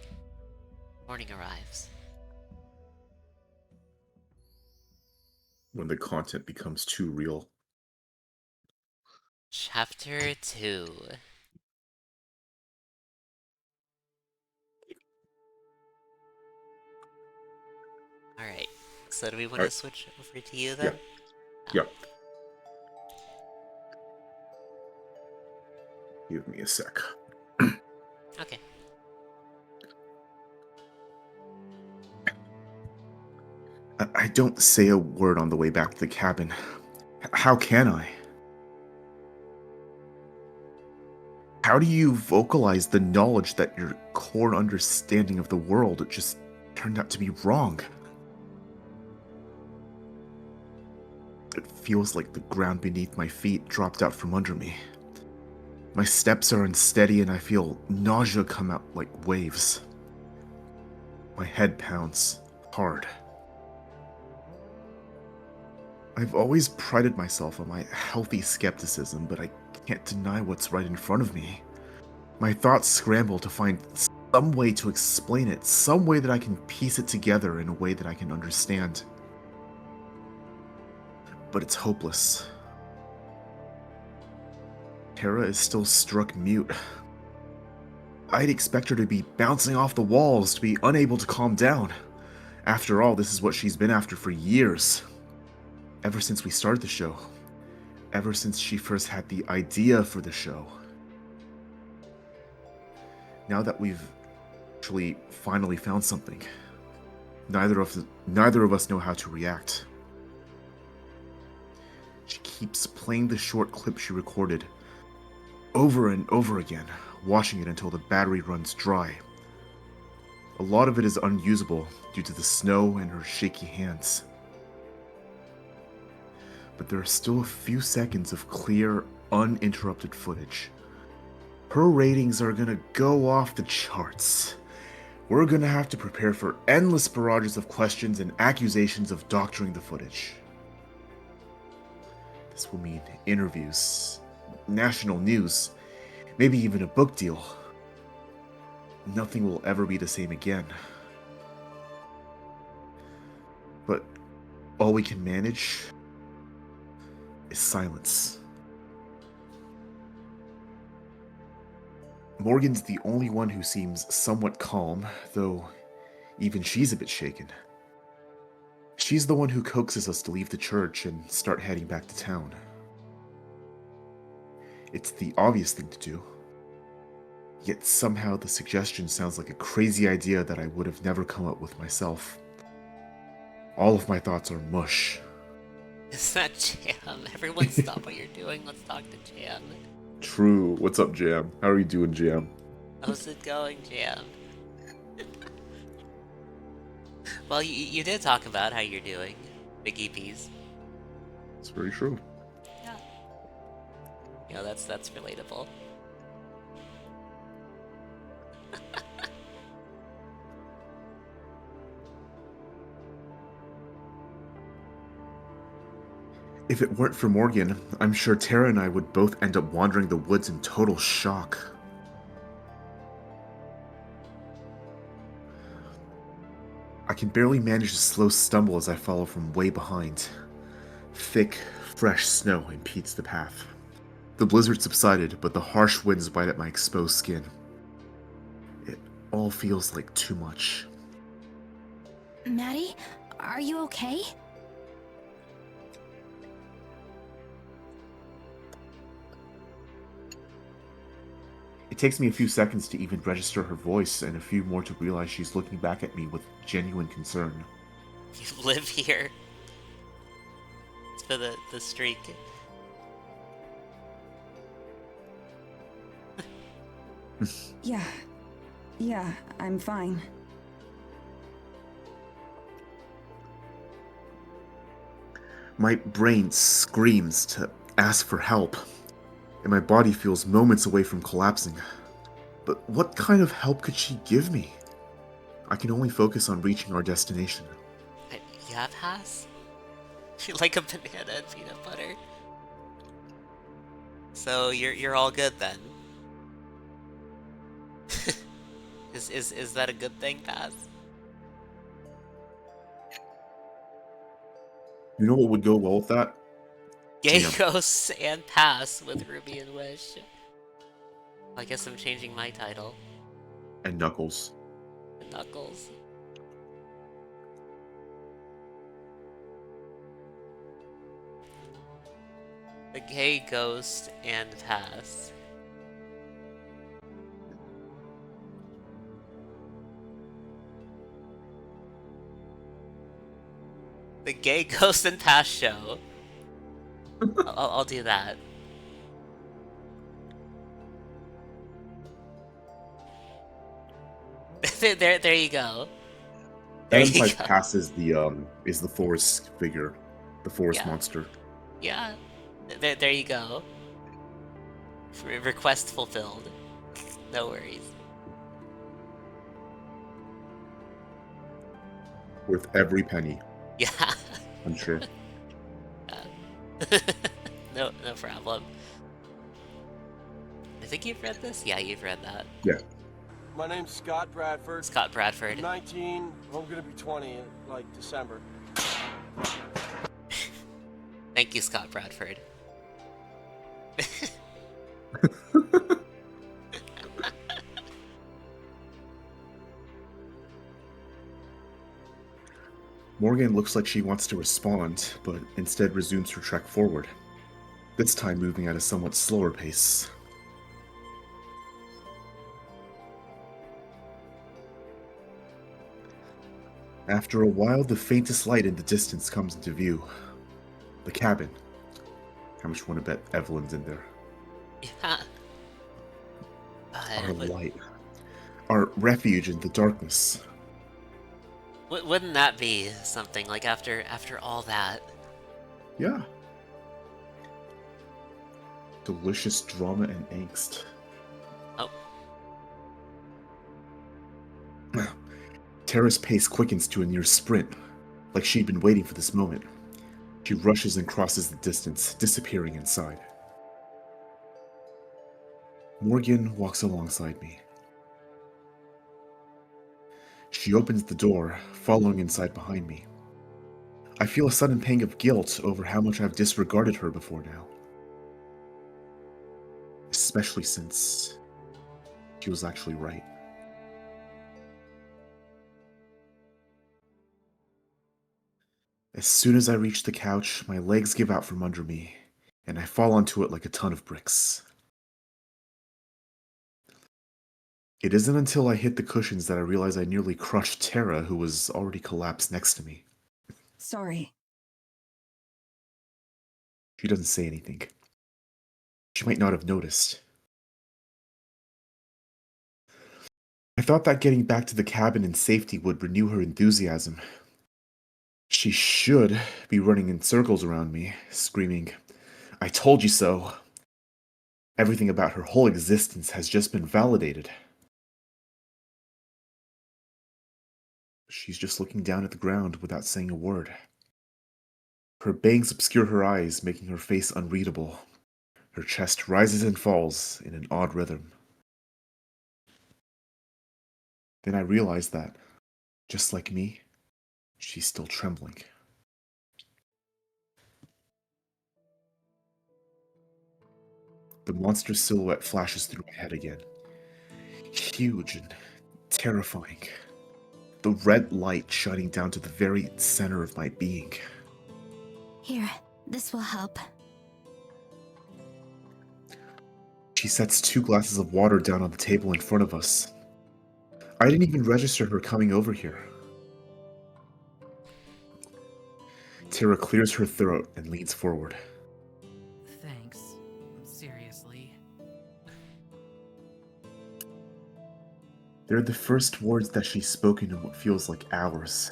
Morning arrives. When the content becomes too real. Chapter 2. Alright, so do we want to switch over to you then? Yep. Give me a sec. Okay. I don't say a word on the way back to the cabin. How can I? How do you vocalize the knowledge that your core understanding of the world just turned out to be wrong? It feels like the ground beneath my feet dropped out from under me. My steps are unsteady and I feel nausea come out like waves. My head pounds hard. I've always prided myself on my healthy skepticism, but I can't deny what's right in front of me. My thoughts scramble to find some way to explain it, some way that I can piece it together in a way that I can understand. But it's hopeless. Tara is still struck mute. I'd expect her to be bouncing off the walls, to be unable to calm down. After all, this is what she's been after for years. Ever since we started the show. Ever since she first had the idea for the show. Now that we've actually finally found something, neither of us know how to react. She keeps playing the short clip she recorded over and over again, watching it until the battery runs dry. A lot of it is unusable due to the snow and her shaky hands. But there are still a few seconds of clear, uninterrupted footage. Her ratings are gonna go off the charts. We're gonna have to prepare for endless barrages of questions and accusations of doctoring the footage. This will mean interviews, national news, maybe even a book deal. Nothing will ever be the same again. But all we can manage is silence. Morgan's the only one who seems somewhat calm, though even she's a bit shaken. She's the one who coaxes us to leave the church and start heading back to town. It's the obvious thing to do. Yet somehow the suggestion sounds like a crazy idea that I would have never come up with myself. All of my thoughts are mush. Is that Jam? Everyone stop what you're doing. Let's talk to Jam. True. What's up, Jam? How are you doing, Jam? How's it going, Jam? Well, you did talk about how you're doing. Big EPs. It's very true. Yeah. You know, that's relatable. If it weren't for Morgan, I'm sure Tara and I would both end up wandering the woods in total shock. I can barely manage a slow stumble as I follow from way behind. Thick, fresh snow impedes the path. The blizzard subsided, but the harsh winds bite at my exposed skin. It all feels like too much. Maddie, are you okay? It takes me a few seconds to even register her voice, and a few more to realize she's looking back at me with genuine concern. You live here. It's for the streak. Yeah, I'm fine. My brain screams to ask for help, and my body feels moments away from collapsing. But what kind of help could she give me? I can only focus on reaching our destination. You have Haas? You like a banana and peanut butter? So you're all good then. Is that a good thing, Paz? You know what would go well with that? Gay Yeah. Ghosts and Pass with Ruby and Wish. I guess I'm changing my title. And Knuckles. Knuckles. The Gay Ghost and Pass. The Gay Ghost and Pass show. I'll do that. there you go. There That you implies go. Pass is the forest figure, the forest Yeah. monster. Yeah. There you go. Request fulfilled. No worries. Worth every penny, Yeah. I'm sure. No problem. I think you've read this? Yeah, you've read that. Yeah. My name's Scott Bradford. Scott Bradford. I'm 19. I'm gonna be 20 in like December. Thank you, Scott Bradford. Morgan looks like she wants to respond, but instead resumes her trek forward, this time moving at a somewhat slower pace. After a while, the faintest light in the distance comes into view. The cabin. How much you want to bet Evelyn's in there? Yeah. Our light. Our refuge in the darkness. Wouldn't that be something, like, after all that? Yeah. Delicious drama and angst. Oh. Tara's pace quickens to a near sprint, like she'd been waiting for this moment. She rushes and crosses the distance, disappearing inside. Morgan walks alongside me. She opens the door, following inside behind me. I feel a sudden pang of guilt over how much I've disregarded her before now. Especially since she was actually right. As soon as I reach the couch, my legs give out from under me, and I fall onto it like a ton of bricks. It isn't until I hit the cushions that I realize I nearly crushed Tara, who was already collapsed next to me. Sorry. She doesn't say anything. She might not have noticed. I thought that getting back to the cabin in safety would renew her enthusiasm. She should be running in circles around me, screaming, "I told you so." Everything about her whole existence has just been validated. She's just looking down at the ground without saying a word. Her bangs obscure her eyes, making her face unreadable. Her chest rises and falls in an odd rhythm. Then I realize that, just like me, she's still trembling. The monster silhouette flashes through my head again. Huge and terrifying. The red light shining down to the very center of my being. Here, this will help. She sets 2 glasses of water down on the table in front of us. I didn't even register her coming over here. Tara clears her throat and leans forward. Thanks. Seriously. They're the first words that she's spoken in what feels like hours.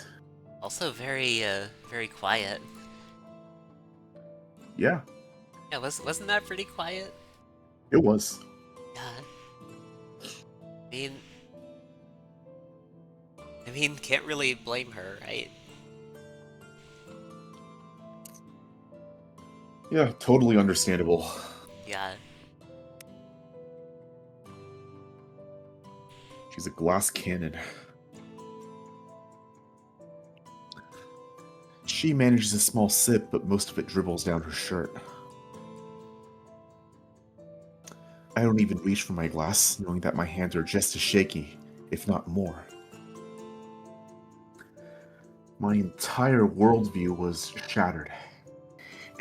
Also very quiet. Yeah, Yeah, wasn't that pretty quiet? it was. Yeah. I mean, can't really blame her, right? Yeah, totally understandable. Yeah. She's a glass cannon. She manages a small sip, but most of it dribbles down her shirt. I don't even reach for my glass, knowing that my hands are just as shaky, if not more. My entire worldview was shattered.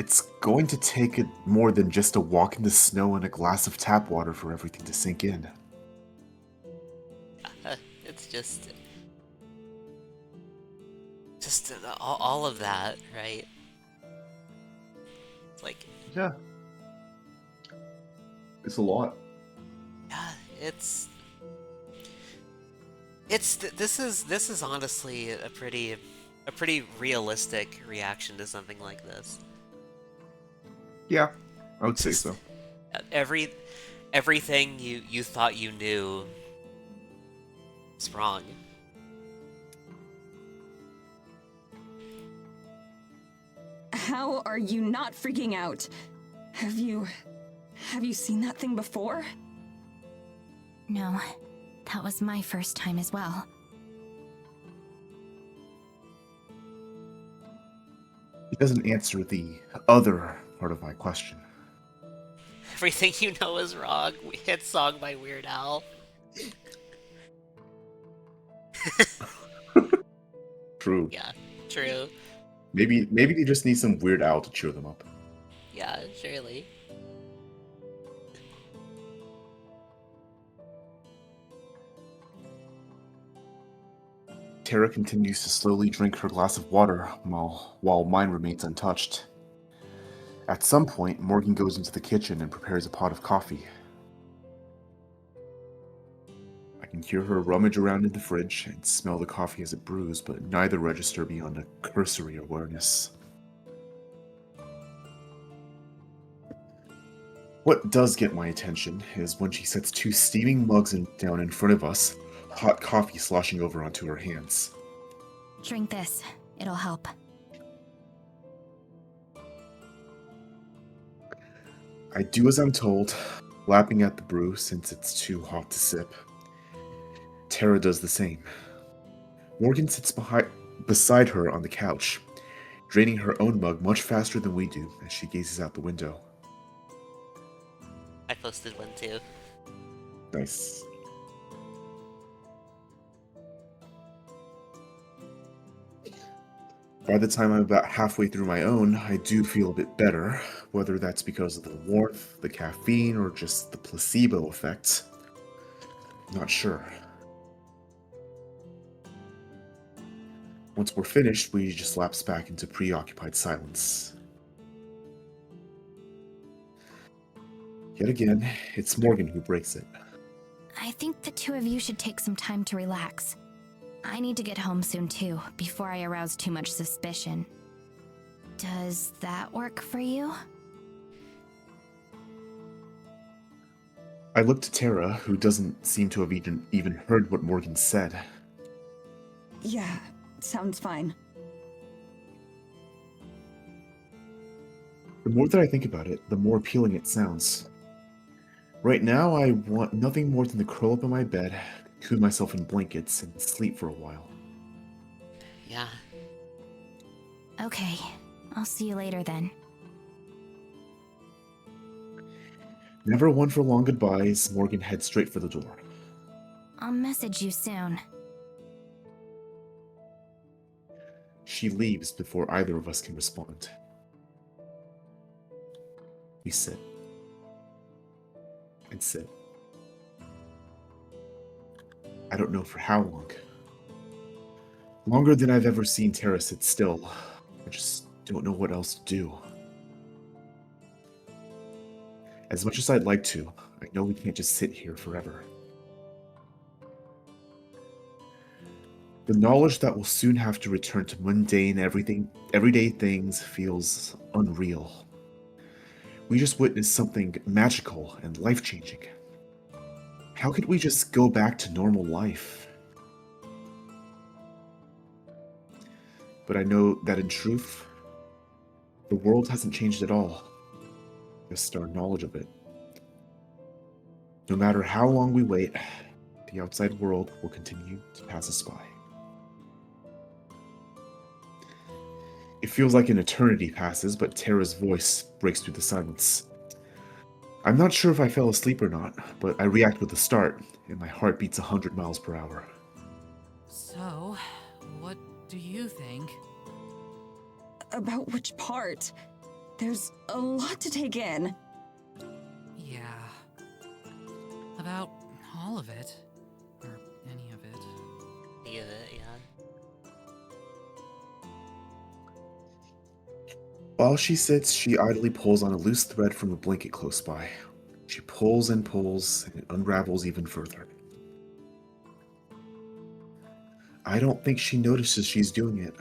It's going to take more than just a walk in the snow and a glass of tap water for everything to sink in. It's just all of that, right? It's like, Yeah. It's a lot. yeah, this is honestly a pretty realistic reaction to something like this. Yeah, I would say so. everything you thought you knew is wrong. How are you not freaking out? Have you seen that thing before? No, that was my first time as well. He doesn't answer the other part of my question. Everything you know is wrong. Hit song by Weird Al. True. Yeah, true. Maybe they just need some Weird Al to cheer them up. Yeah, surely. Tara continues to slowly drink her glass of water while mine remains untouched. At some point, Morgan goes into the kitchen and prepares a pot of coffee. I can hear her rummage around in the fridge and smell the coffee as it brews, but neither register beyond a cursory awareness. What does get my attention is when she sets 2 steaming mugs down in front of us, hot coffee sloshing over onto her hands. Drink this. It'll help. I do as I'm told, lapping at the brew since it's too hot to sip. Tara does the same. Morgan sits beside her on the couch, draining her own mug much faster than we do as she gazes out the window. I posted one too. Nice. By the time I'm about halfway through my own, I do feel a bit better, whether that's because of the warmth, the caffeine, or just the placebo effect. Not sure. Once we're finished, we just lapse back into preoccupied silence. Yet again, it's Morgan who breaks it. I think the two of you should take some time to relax. I need to get home soon too, before I arouse too much suspicion. Does that work for you? I look to Tara, who doesn't seem to have even heard what Morgan said. Yeah, sounds fine. The more that I think about it, the more appealing it sounds. Right now, I want nothing more than to curl up in my bed, cocoon myself in blankets, and sleep for a while. Yeah. Okay, I'll see you later then. Never one for long goodbyes, Morgan heads straight for the door. I'll message you soon. She leaves before either of us can respond. We sit. And sit. I don't know for how long. Longer than I've ever seen Tara sit still. I just don't know what else to do. As much as I'd like to, I know we can't just sit here forever. The knowledge that we'll soon have to return to mundane everyday things feels unreal. We just witnessed something magical and life-changing. How could we just go back to normal life? But I know that in truth, the world hasn't changed at all. Just our knowledge of it. No matter how long we wait, the outside world will continue to pass us by. It feels like an eternity passes, but Tara's voice breaks through the silence. I'm not sure if I fell asleep or not, but I react with a start, and my heart beats 100 miles per hour. So, what do you think? About which part? There's a lot to take in. Yeah. About all of it. Or any of it. Any of it, yeah. While she sits, she idly pulls on a loose thread from a blanket close by. She pulls and pulls, and it unravels even further. I don't think she notices she's doing it.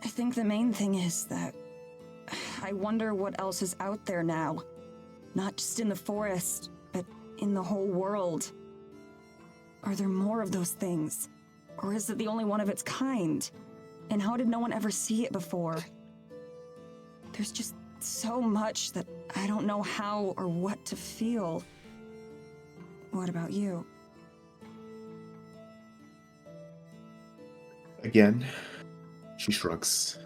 I think the main thing is that I wonder what else is out there now. Not just in the forest, but in the whole world. Are there more of those things? Or is it the only one of its kind? And how did no one ever see it before? There's just so much that I don't know how or what to feel. What about you? Again, she shrugs.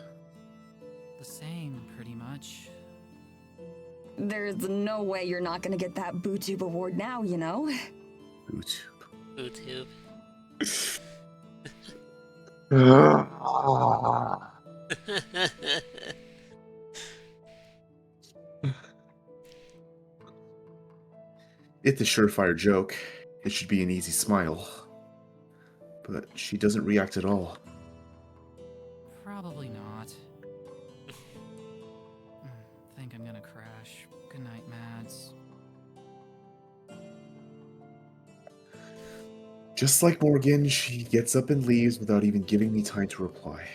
The same, pretty much. There's no way you're not gonna get that BooTube award now, you know? Boot. YouTube. It's a surefire joke. It should be an easy smile. But she doesn't react at all. Probably not. Think I'm gonna crash. Good night, Mads. Just like Morgan, she gets up and leaves without even giving me time to reply.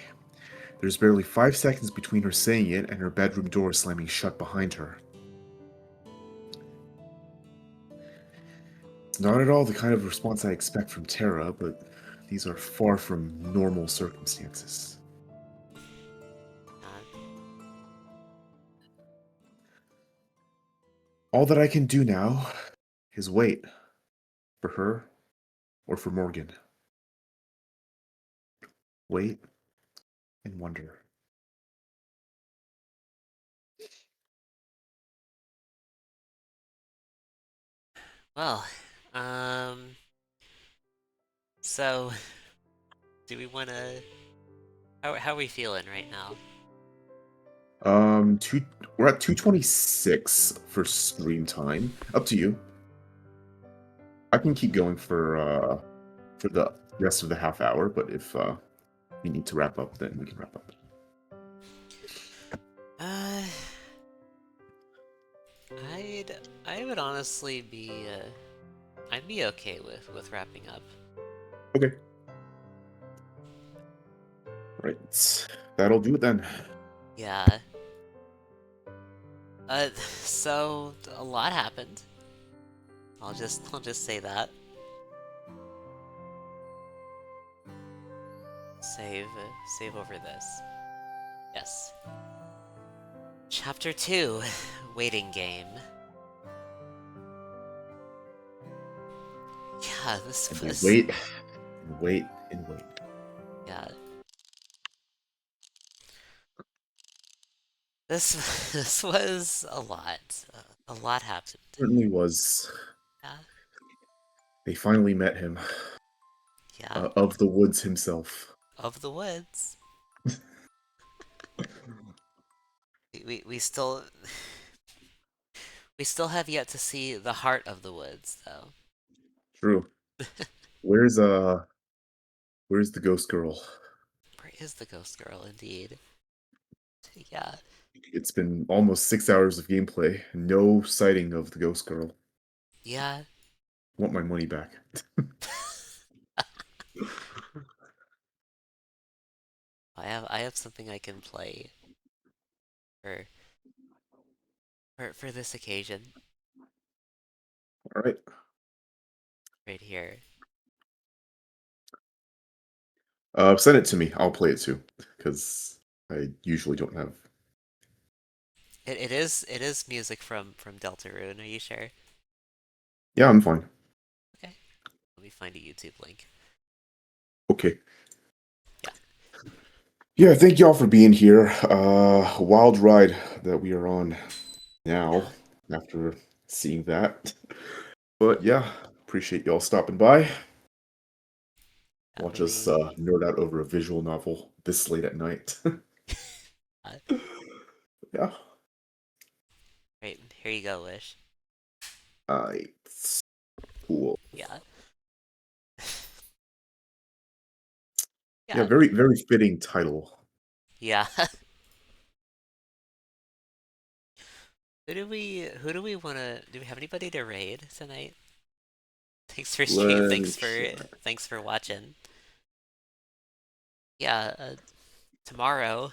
There's barely 5 seconds between her saying it and her bedroom door slamming shut behind her. It's not at all the kind of response I expect from Tara, but these are far from normal circumstances. All that I can do now is wait for her or for Morgan. Wait and wonder. Well, so, do we want to... How are we feeling right now? We're at 226 for stream time. Up to you. I can keep going for the rest of the half hour, but if we need to wrap up, then we can wrap up. I would honestly be, I'd be okay with wrapping up. Okay. Right. That'll do it then. Yeah. So a lot happened. I'll just say that. Save over this. Yes. Chapter 2, Waiting Game. Yeah, this And was... wait, and wait, and wait. Yeah. This was a lot. A lot happened. Certainly was. Yeah. They finally met him. Yeah. Of the woods himself. Of the woods. we still have yet to see the heart of the woods, though. True. Where's the ghost girl? Where is the ghost girl, indeed? Yeah. It's been almost 6 hours of gameplay. No sighting of the ghost girl. Yeah. I want my money back. I have something I can play for this occasion. All right. Right here. Send it to me. I'll play it too, because I usually don't have. It is music from Deltarune. Are you sure? Yeah, I'm fine. Okay. Let me find a YouTube link. Okay. Yeah. Yeah, thank y'all for being here. A wild ride that we are on now after seeing that. But yeah, appreciate y'all stopping by. Watch us nerd out over a visual novel this late at night. Yeah. Right, here you go, Wish. It's cool. Yeah. Yeah, very, very fitting title. Yeah. Who do we wanna... Do we have anybody to raid tonight? Thanks for stream, thanks for watching. Yeah, tomorrow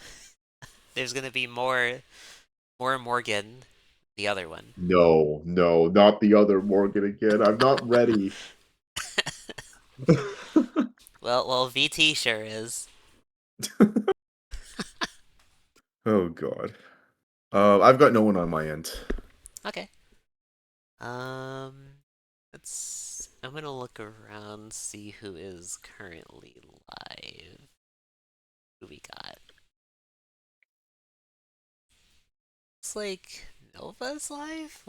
there's gonna be more Morgan The other one. No, no, not the other Morgan again. I'm not ready. Well, VT sure is. Oh god. I've got no one on my end. Okay. Let's. I'm gonna look around, see who is currently live. Who we got? Looks like Nova's live?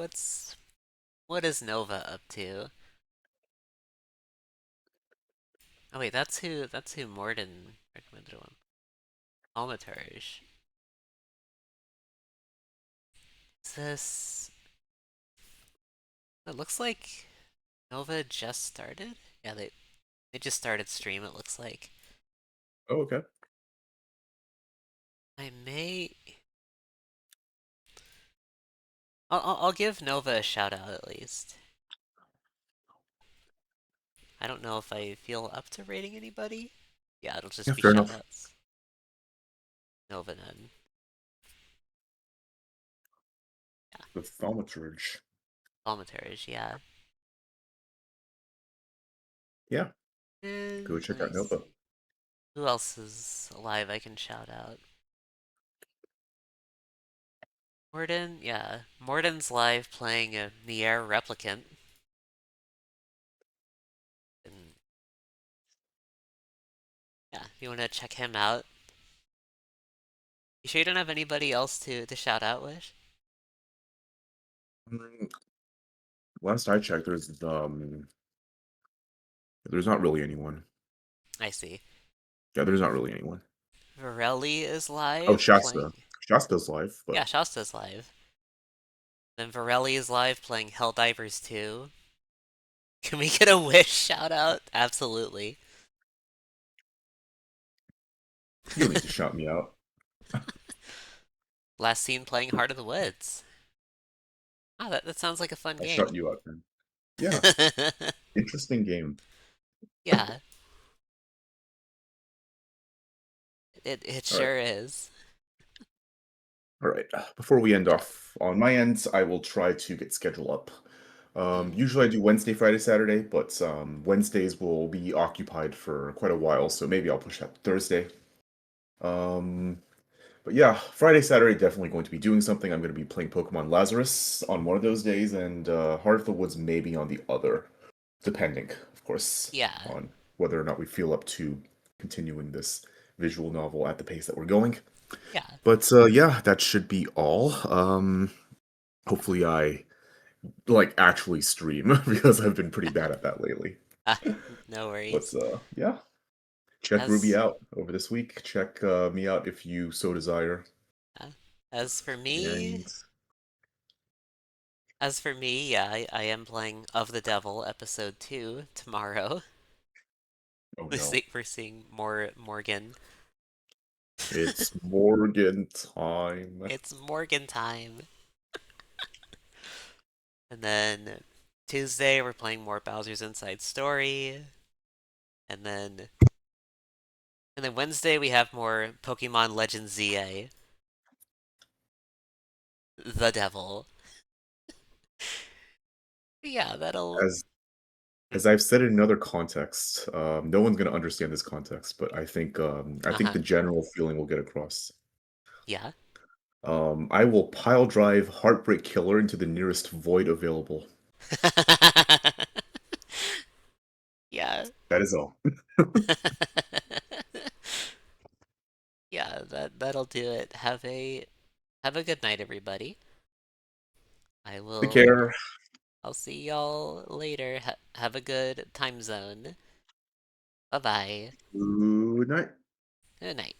What is Nova up to? Oh wait, that's who Morden recommended one. Almatage. Is this it looks like Nova just started? Yeah, they just started stream, it looks like. Oh, okay. I may I'll give Nova a shout out at least. I don't know if I feel up to rating anybody. Yeah, it'll just Yeah, be fair enough. shoutouts. Nova none. The thaumaturge. Commentaries, yeah. Yeah, go And check let me out Nova. see. Who else is alive I can shout out? Morden, yeah. Morden's live playing a Nier replicant. And yeah, you wanna check him out? You sure you don't have anybody else to shout out with? Mm, last I checked, there's not really anyone. I see. Yeah, there's not really anyone. Varelli is Oh, live Shasta. playing. Shasta's live, Yeah, but Shasta's live. Then Varelli is live playing Helldivers 2. Can we get a Wish shout out? Absolutely. you don't need to shout me out. Last seen playing Heart of the Woods. Ah, that sounds like a fun I'll game. shout you out then. Yeah, interesting game. Yeah, it All right. sure is. All right. Before we end off, on my end, I will try to get schedule up. Hmm. Usually I do Wednesday, Friday, Saturday, but Wednesdays will be occupied for quite a while, so maybe I'll push that to Thursday. Um, but yeah, Friday, Saturday, definitely going to be doing something. I'm going to be playing Pokemon Lazarus on one of those days, and Heart of the Woods maybe on the other, depending, of course, Yeah, on whether or not we feel up to continuing this visual novel at the pace that we're going. yeah. But yeah, that should be all. Hopefully I like actually stream because I've been pretty bad at that lately. Ah, no But worries. yeah, check Ruby As out over this week. Check me out if you so desire. uh, as for me, And as for me, yeah, I am playing Of the Devil episode 2 tomorrow. oh no, We're seeing more Morgan. it's Morgan time. It's Morgan time. And then Tuesday we're playing more Bowser's Inside Story. And then Wednesday we have more Pokemon Legends ZA. The Devil. Yeah, that'll. As as I've said in another context, no one's gonna understand this context, but I think Uh-huh. the general feeling will get across. Yeah. I will pile drive Heartbreak Killer into the nearest void available. Yeah. That is all. Yeah, that'll do it. Have a good night, everybody. I Take will. care. I'll see y'all later. Have a good time zone. Bye bye. Good night. Good night.